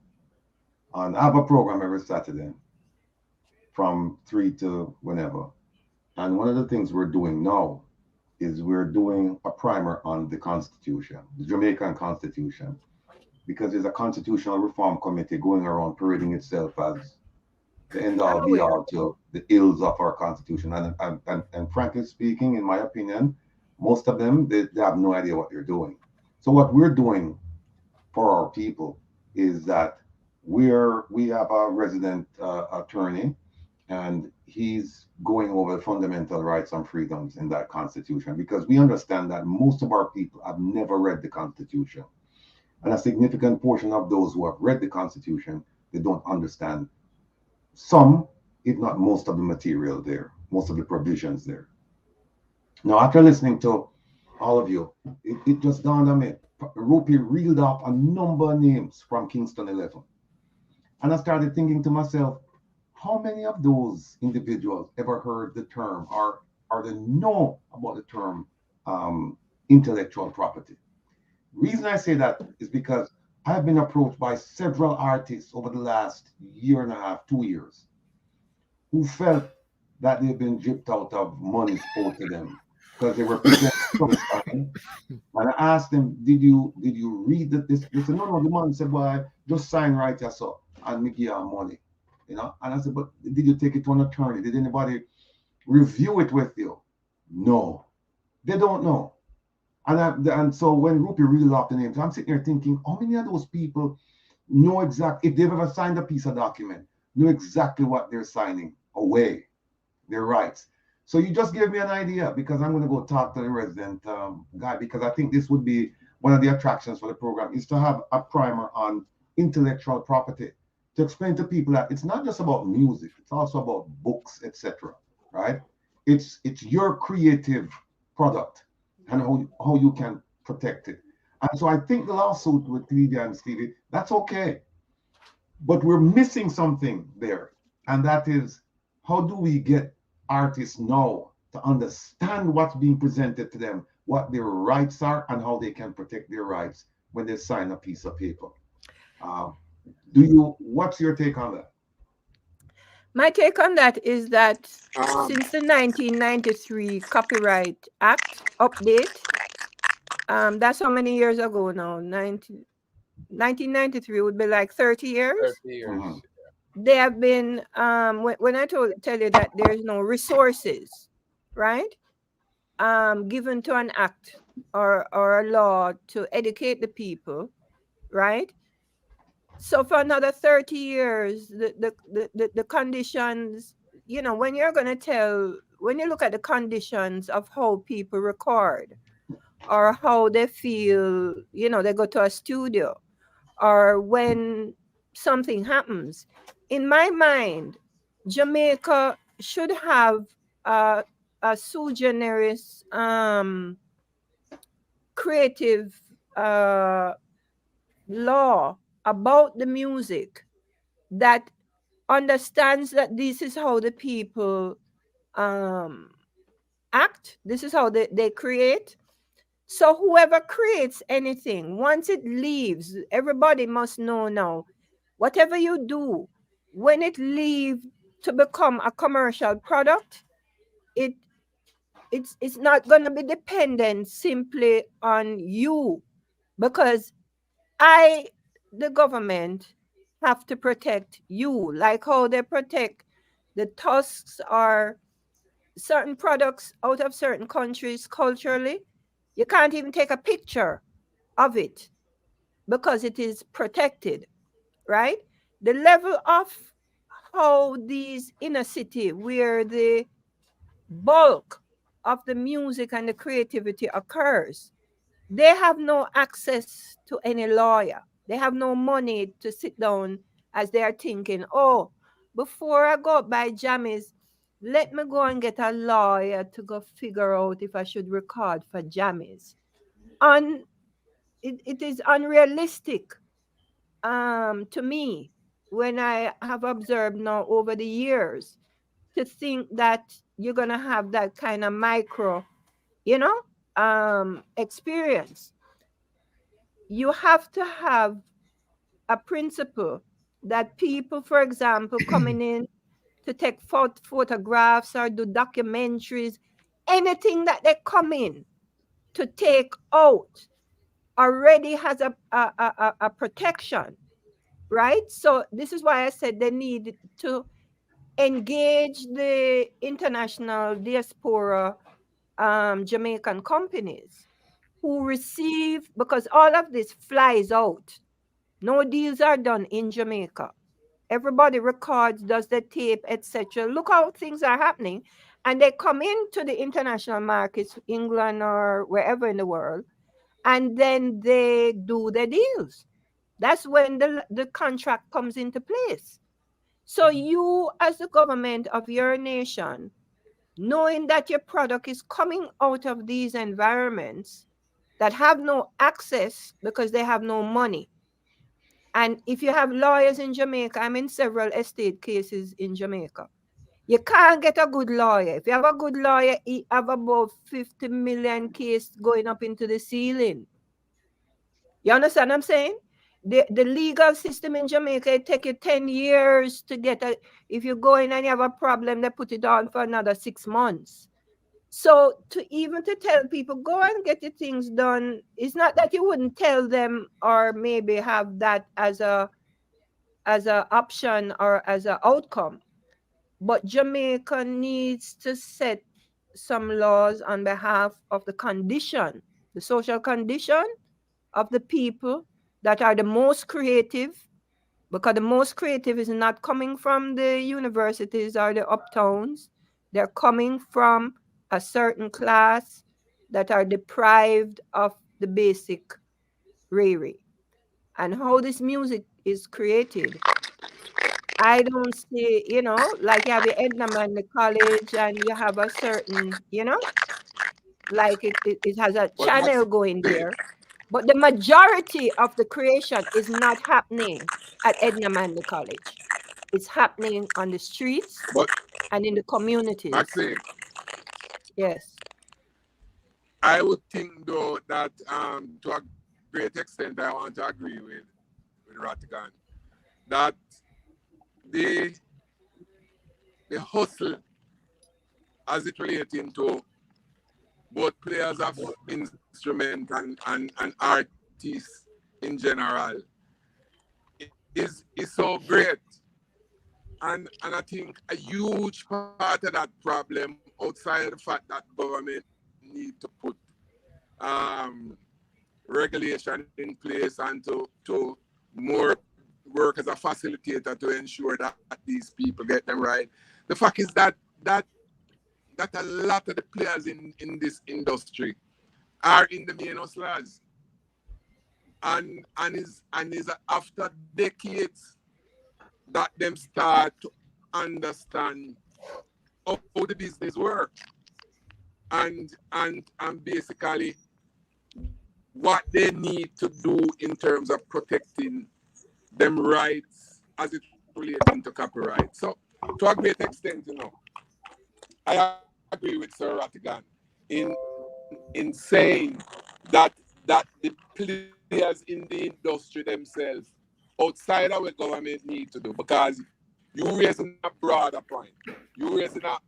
I have a program every Saturday from 3 to whenever. And one of the things we're doing now is we're doing a primer on the Constitution, the Jamaican Constitution, because there's a constitutional reform committee going around parading itself as the end all be all to the ills of our Constitution. And frankly speaking, in my opinion, most of them, they have no idea what they're doing. So what we're doing for our people is that we have a resident attorney, and he's going over the fundamental rights and freedoms in that Constitution, because we understand that most of our people have never read the Constitution. And a significant portion of those who have read the Constitution, they don't understand some, if not most of the material there, most of the provisions there. Now, after listening to all of you, it just dawned on me. Rupi reeled off a number of names from Kingston 11. And I started thinking to myself, how many of those individuals ever heard the term or they know about the term intellectual property? Reason I say that is because I've been approached by several artists over the last year and a half, 2 years, who felt that they've been gypped out of money owed to them because they were presenting something. And I asked them, did you read this? They said, no, the man said, well, just sign right here, so, and me give you money. And I said, but did you take it to an attorney? Did anybody review it with you? No, they don't know. And so when Rupi reeled off the names, I'm sitting here thinking, how many of those people know exactly, if they've ever signed a piece of document, know exactly what they're signing away, their rights. So you just gave me an idea, because I'm going to go talk to the resident guy, because I think this would be one of the attractions for the program, is to have a primer on intellectual property, to explain to people that it's not just about music, it's also about books, etc. Right? It's your creative product and how you can protect it. And so I think the lawsuit with Lydia and Stevie, that's okay. But we're missing something there. And that is, how do we get artists now to understand what's being presented to them, what their rights are, and how they can protect their rights when they sign a piece of paper? What's your take on that? My take on that is that Um, since the 1993 Copyright Act update, that's how many years ago now? 1993 would be like 30 years. 30 years. They have been, when I tell you that there's no resources, right, given to an act or a law to educate the people, right? So for another 30 years, the conditions, you know, when you look at the conditions of how people record or how they feel, you know, they go to a studio or when something happens, in my mind, Jamaica should have a sui generis creative law about the music that understands that this is how the people act, this is how they create. So whoever creates anything, once it leaves, everybody must know now, whatever you do, when it leaves to become a commercial product, it's not going to be dependent simply on you, because the government have to protect you, like how they protect the tusks or certain products out of certain countries culturally. You can't even take a picture of it because it is protected, right? The level of how these inner city, where the bulk of the music and the creativity occurs, they have no access to any lawyer. They have no money to sit down as they are thinking, oh, before I go buy jammies, let me go and get a lawyer to go figure out if I should record for jammies. And it is unrealistic to me, when I have observed now over the years, to think that you're going to have that kind of micro, you know, experience. You have to have a principle that people, for example, coming in to take photographs or do documentaries, anything that they come in to take out already has a protection, right? So this is why I said they need to engage the international diaspora Jamaican companies who receive, because all of this flies out. No deals are done in Jamaica. Everybody records, does the tape, etc. Look how things are happening. And they come into the international markets, England or wherever in the world, and then they do the deals. That's when the contract comes into place. So you, as the government of your nation, knowing that your product is coming out of these environments that have no access because they have no money. And if you have lawyers in Jamaica, I'm in several estate cases in Jamaica. You can't get a good lawyer. If you have a good lawyer, you have about 50 million case going up into the ceiling. You understand what I'm saying? The legal system in Jamaica, it take you 10 years to get if you go in and you have a problem, they put it on for another 6 months. So to tell people, go and get your things done, it's not that you wouldn't tell them or maybe have that as a option or as an outcome. But Jamaica needs to set some laws on behalf of the condition, the social condition of the people that are the most creative, because the most creative is not coming from the universities or the uptowns. They're coming from a certain class that are deprived of the basic rary. And how this music is created, I don't see, you know, like you have your Edna Man, the college, and you have a certain, you know, like it has a channel going there. But the majority of the creation is not happening at Edna Manley College. It's happening on the streets and in the communities. Maxine, yes. I would think though that to a great extent I want to agree with Ratigan. that the hustle as it relating to both players of instrument and artists in general is so great. And I think a huge part of that problem, outside of the fact that government need to put regulation in place and to more work as a facilitator to ensure that these people get them right. The fact is that a lot of the players in this industry are in the main hustlers. And is after decades that them start to understand how the business works and basically what they need to do in terms of protecting them rights as it relating to copyright. So to a great extent, I agree with Sir Rattigan in saying that the players in the industry themselves, outside of what government need to do, because you're raising a broader point, you're raising a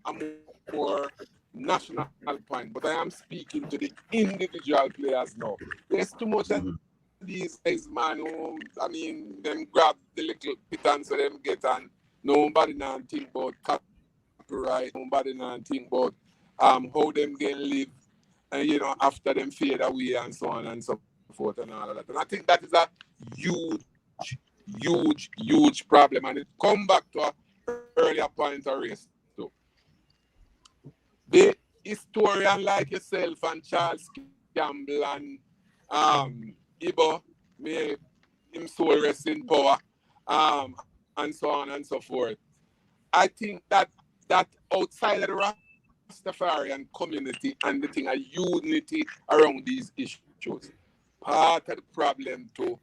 more national point, but I am speaking to the individual players now. There's too much of these guys, man, who, I mean, them grab the little pittance so them get on. Nobody now think about copyright, nobody now think about how them can live, and after them fade away and so on and so forth and all of that. And I think that is a huge problem. And it come back to an earlier point I raised too. The historian like yourself and Charles Campbell and Ibo, may him soul rest in power, and so on and so forth. I think that outside of the Rastafarian community and the thing of unity around these issues, part of the problem too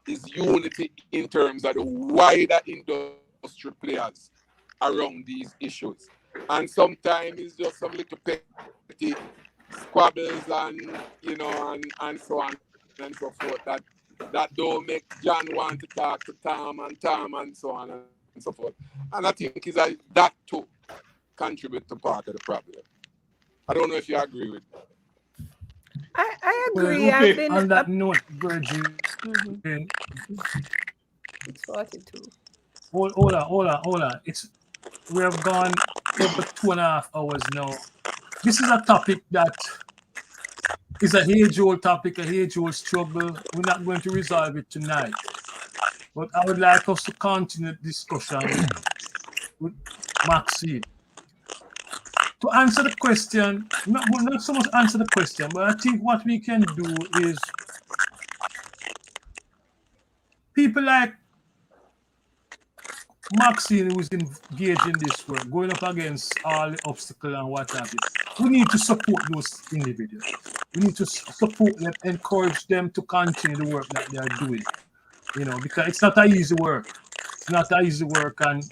is unity in terms of the wider industry players around these issues. And sometimes it's just some little petty squabbles and and so on and so forth that don't make John want to talk to Tom and so on and so forth. And I think is that too contribute to part of the problem. I don't know if you agree with that. I agree. Well, okay, on that note, Virgin, It's 42. hold on. We have gone over 2.5 hours now. This is a topic that is a age-old topic, a age-old struggle. We're not going to resolve it tonight. But I would like us to continue the discussion with Maxine. To answer the question, not so much answer the question, but I think what we can do is people like Maxine, who is engaged in this work, going up against all the obstacles and what have you. We need to support those individuals. We need to support them, encourage them to continue the work that they are doing. Because it's not an easy work. It's not an easy work. And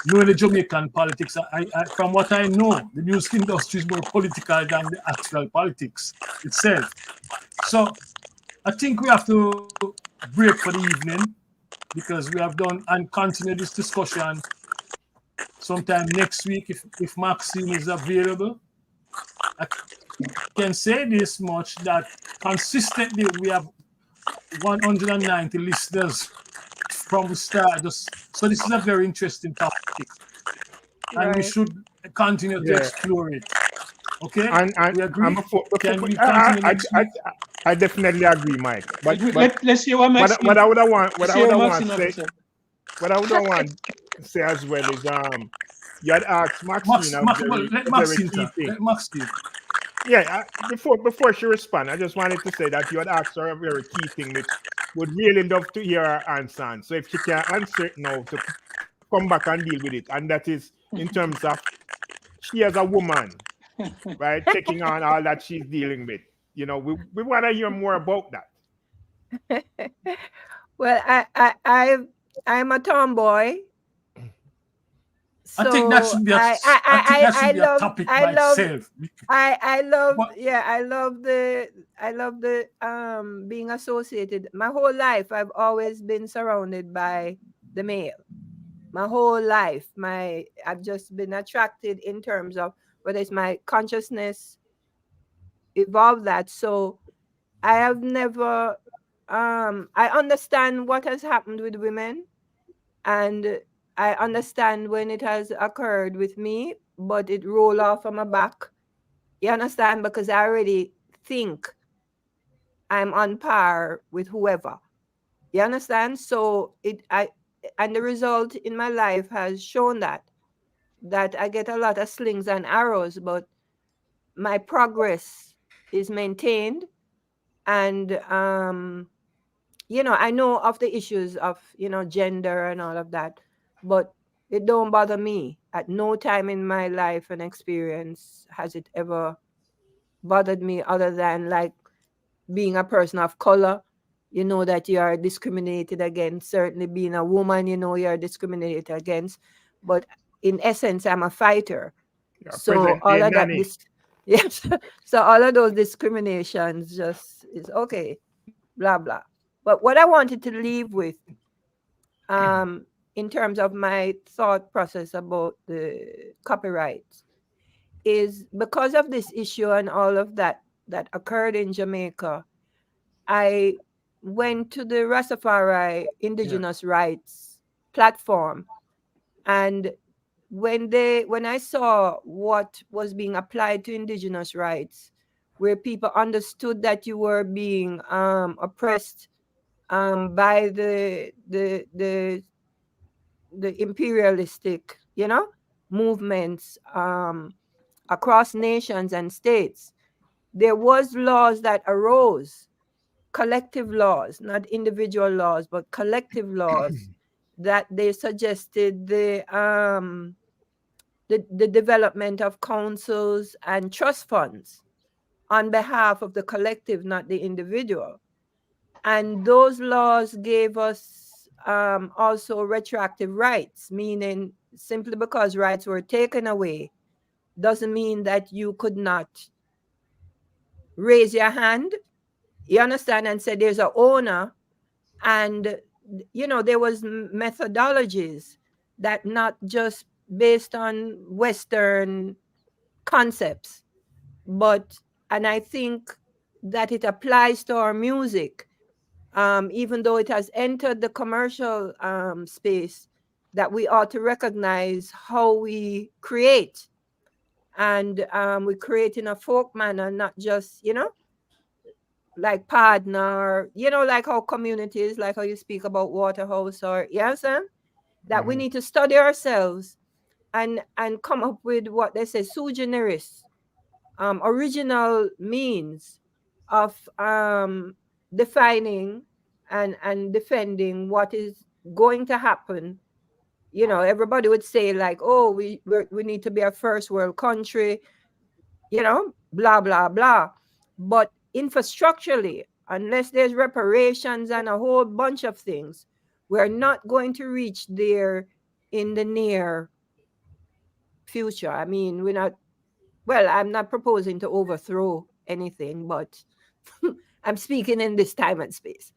knowing the Jamaican politics, I from what I know, the music industry is more political than the actual politics itself. So I think we have to break for the evening, because we have done and continue this discussion sometime next week if Maxine is available. I can say this much, that consistently we have 190 listeners from the start. So this is a very interesting topic, and we should continue to explore it. Okay, and we agree. Can we continue next week? I definitely agree, Mike. But let's hear what Maxine. What I would want to say as well is you had asked Maxine let Maxine talk. Let Maxine. Yeah, before she respond, I just wanted to say that you had asked her a very key thing which would really love to hear her answer on. So if she can answer it now, to come back and deal with it, and that is in terms of she as a woman, right, taking on all that she's dealing with. We want to hear more about that. Well, I'm a tomboy. So I think that should be a topic by itself. I love the being associated. My whole life I've always been surrounded by the male. My whole life, I've just been attracted in terms of whether it's my consciousness evolved that. So I have never I understand what has happened with women, and I understand when it has occurred with me, but it rolled off of my back. You understand? Because I already think I'm on par with whoever. You understand? So and the result in my life has shown that I get a lot of slings and arrows, but my progress is maintained. And I know of the issues of gender and all of that, but it don't bother me. At no time in my life and experience has it ever bothered me, other than like being a person of color. You know that you are discriminated against. Certainly being a woman, you know you are discriminated against. But in essence, I'm a fighter. So all of that, yes. So all of those discriminations just is okay, blah blah. But what I wanted to leave with, in terms of my thought process about the copyrights, is because of this issue and all of that occurred in Jamaica. I went to the Rastafari Indigenous Rights platform, and when I saw what was being applied to Indigenous rights, where people understood that you were being oppressed by the imperialistic, movements across nations and states, there was laws that arose, collective laws, not individual laws, but collective laws that they suggested the development of councils and trust funds on behalf of the collective, not the individual. And those laws gave us also retroactive rights, meaning simply because rights were taken away doesn't mean that you could not raise your hand, you understand, and say there's an owner. And there was methodologies that not just based on Western concepts, and I think that it applies to our music, even though it has entered the commercial space, that we ought to recognize how we create. And we create in a folk manner, not just, like partner, like how communities, like how you speak about Waterhouse, or you understand? That we need to study ourselves and come up with what they say sui generis, original means of defining and defending what is going to happen. Everybody would say like, oh, we need to be a first world country, blah blah blah. But infrastructurally, unless there's reparations and a whole bunch of things, we're not going to reach there in the near future. I mean, I'm not proposing to overthrow anything, but I'm speaking in this time and space.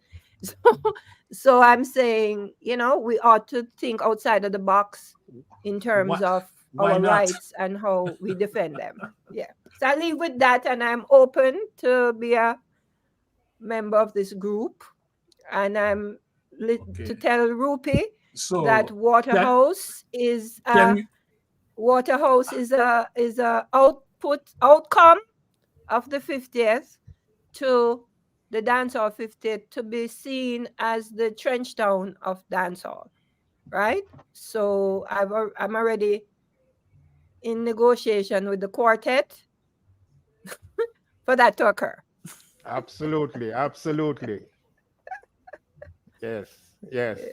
So I'm saying, we ought to think outside of the box in terms of our rights and how we defend them. Yeah. So I leave with that, and I'm open to be a member of this group. And I'm to tell Rupi that Waterhouse is a outcome of the 50th to the Dancehall 50th to be seen as the trench town of dancehall, right? So I'm already in negotiation with the quartet for that to occur. Absolutely. Yes. Yes.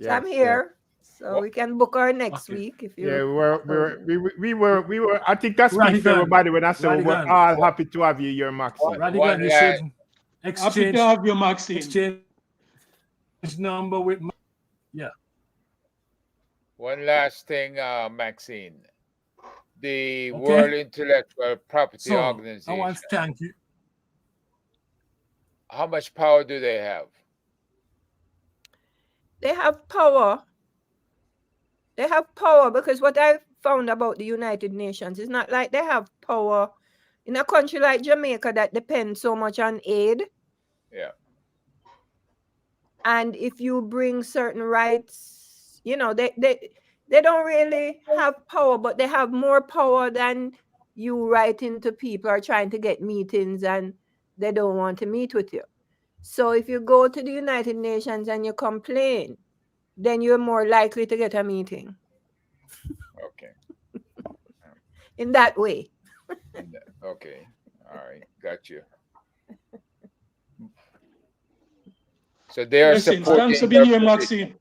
So I'm here. So we can book our next week if you. Yeah, we were. I think I speak for everybody when I say we're all happy to have you here, Maxine. Radigan, you should happy to have you, Maxine. Exchange number with. Yeah. One last thing, Maxine. The World Intellectual Property Organization. I want to thank you. how much power do they have? They have power. They have power because what I found about the United Nations is not like they have power in a country like Jamaica that depends so much on aid. Yeah. And if you bring certain rights, you know, they don't really have power, but they have more power than you writing to people or trying to get meetings and they don't want to meet with you. So if you go to the United Nations and you complain, then you're more likely to get a meeting. Okay. In that way. Okay. All right. Got you. So they are Blessings. supporting. Thanks for being here, Maxine.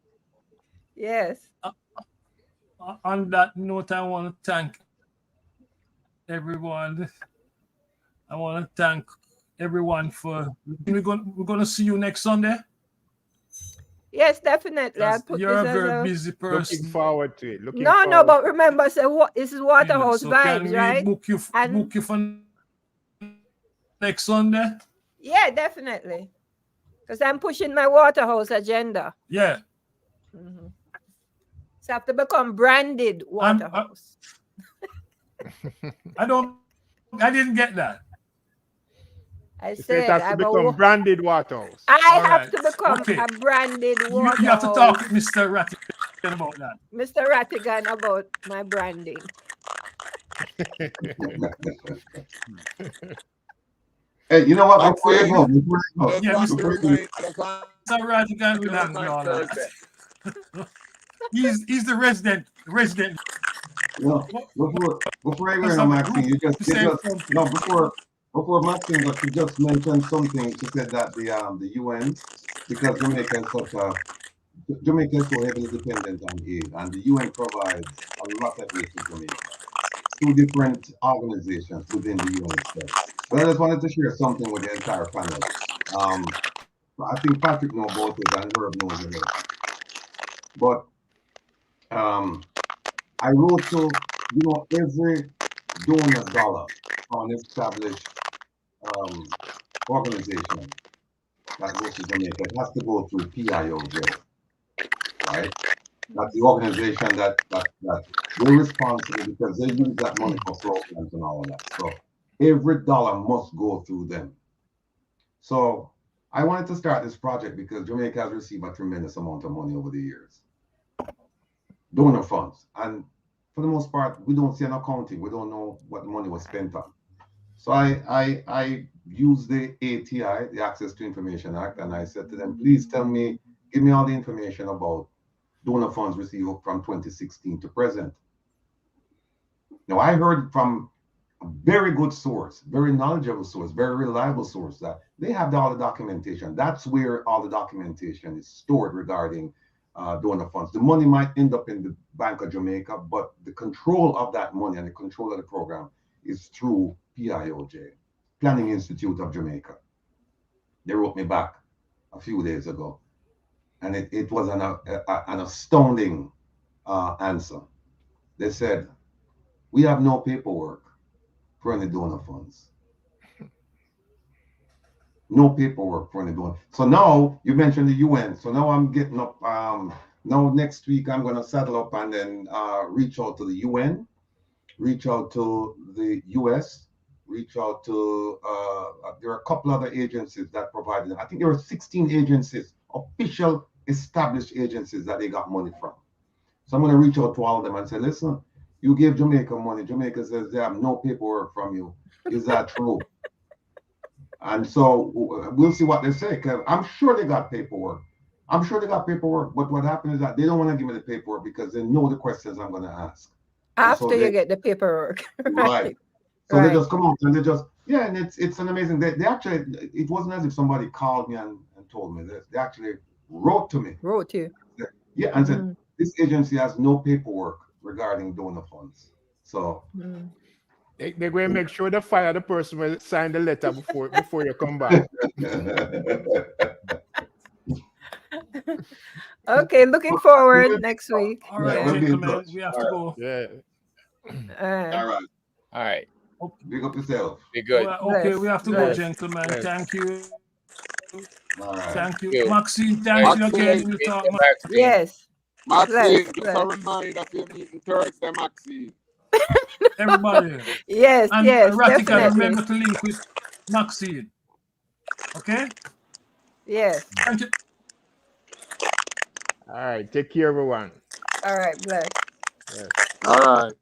Yes. On that note, I want to thank everyone. I want to thank everyone for. We're going to see you next Sunday. Yes, definitely. I'll put You're a this very as busy person. Looking forward to it. No, but remember, this is Waterhouse So vibes, can we right? book you for next Sunday? Yeah, definitely. Because I'm pushing my Waterhouse agenda. Yeah. Mm-hmm. So I have to become branded Waterhouse. I didn't get that. I It said has to become branded Waterhouse. I have to become a branded Waterhouse. You have to talk to Mr. Rattigan about that. Mr. Rattigan about my branding. Hey, you know what? Before you go, yeah, Mr. Rattigan will handle all that. He's the resident. No, before I go on, Maxine, you just no before Maxine, but she just mentioned something. She said that the UN, because Jamaica is so heavily dependent on aid, and the UN provides a lot of aid to Jamaica through different organizations within the UN itself. But I just wanted to share something with the entire panel. I think Patrick knows about it and Herb knows it. But I wrote to, every donor dollar on established organization that goes to Jamaica, it has to go through PIOJ, right? That's the organization that they're responsible because they use that money for programs and all of that. So every dollar must go through them. So I wanted to start this project because Jamaica has received a tremendous amount of money over the years. Donor funds. And for the most part, we don't see an accounting. We don't know what money was spent on. So I used the ATI, the Access to Information Act, and I said to them, please give me all the information about donor funds received from 2016 to present. Now, I heard from a very good source, very knowledgeable source, very reliable source that they have all the documentation. That's where all the documentation is stored regarding donor funds. The money might end up in the Bank of Jamaica, but the control of that money and the control of the program is through PIOJ, Planning Institute of Jamaica. They wrote me back a few days ago, and it was an astounding answer. They said, we have no paperwork for any donor funds. No paperwork for any donor. So now you mentioned the UN. So now I'm getting up. Now next week I'm going to saddle up and then reach out to the UN, reach out to the US, reach out to there are a couple other agencies that provided. I think there were 16 agencies, official established agencies that they got money from. So I'm going to reach out to all of them and say, listen, you gave Jamaica money. Jamaica says they have no paperwork from you. Is that true? And so we'll see what they say, because I'm sure they got paperwork. But what happened is that they don't want to give me the paperwork because they know the questions I'm going to ask. After you get the paperwork. Right. So they just come out and they just, and it's an amazing, they actually, it wasn't as if somebody called me and told me this. They actually wrote to me. Wrote to you. Yeah, and said, this agency has no paperwork regarding donor funds. So they're going to make sure they fire the person who signed the letter before you come back. Okay, looking forward next week. All right, gentlemen, we have to go. Yeah. All right. Okay. Big up yourself. Be good. Well, okay, we have to go, gentlemen. Thank you. All right. Thank you. You. Maxine, thank you again. Maxine, You talk, Mr. Maxine. Yes. Maxine, Bless, just bless. a reminder for you meeting Thursday, Maxine. everybody. Yes, And yes, Ratigan, definitely. remember to link with Maxine. Okay? Yes. Thank you. All right. Take care, everyone. All right, bless. Yes. All right.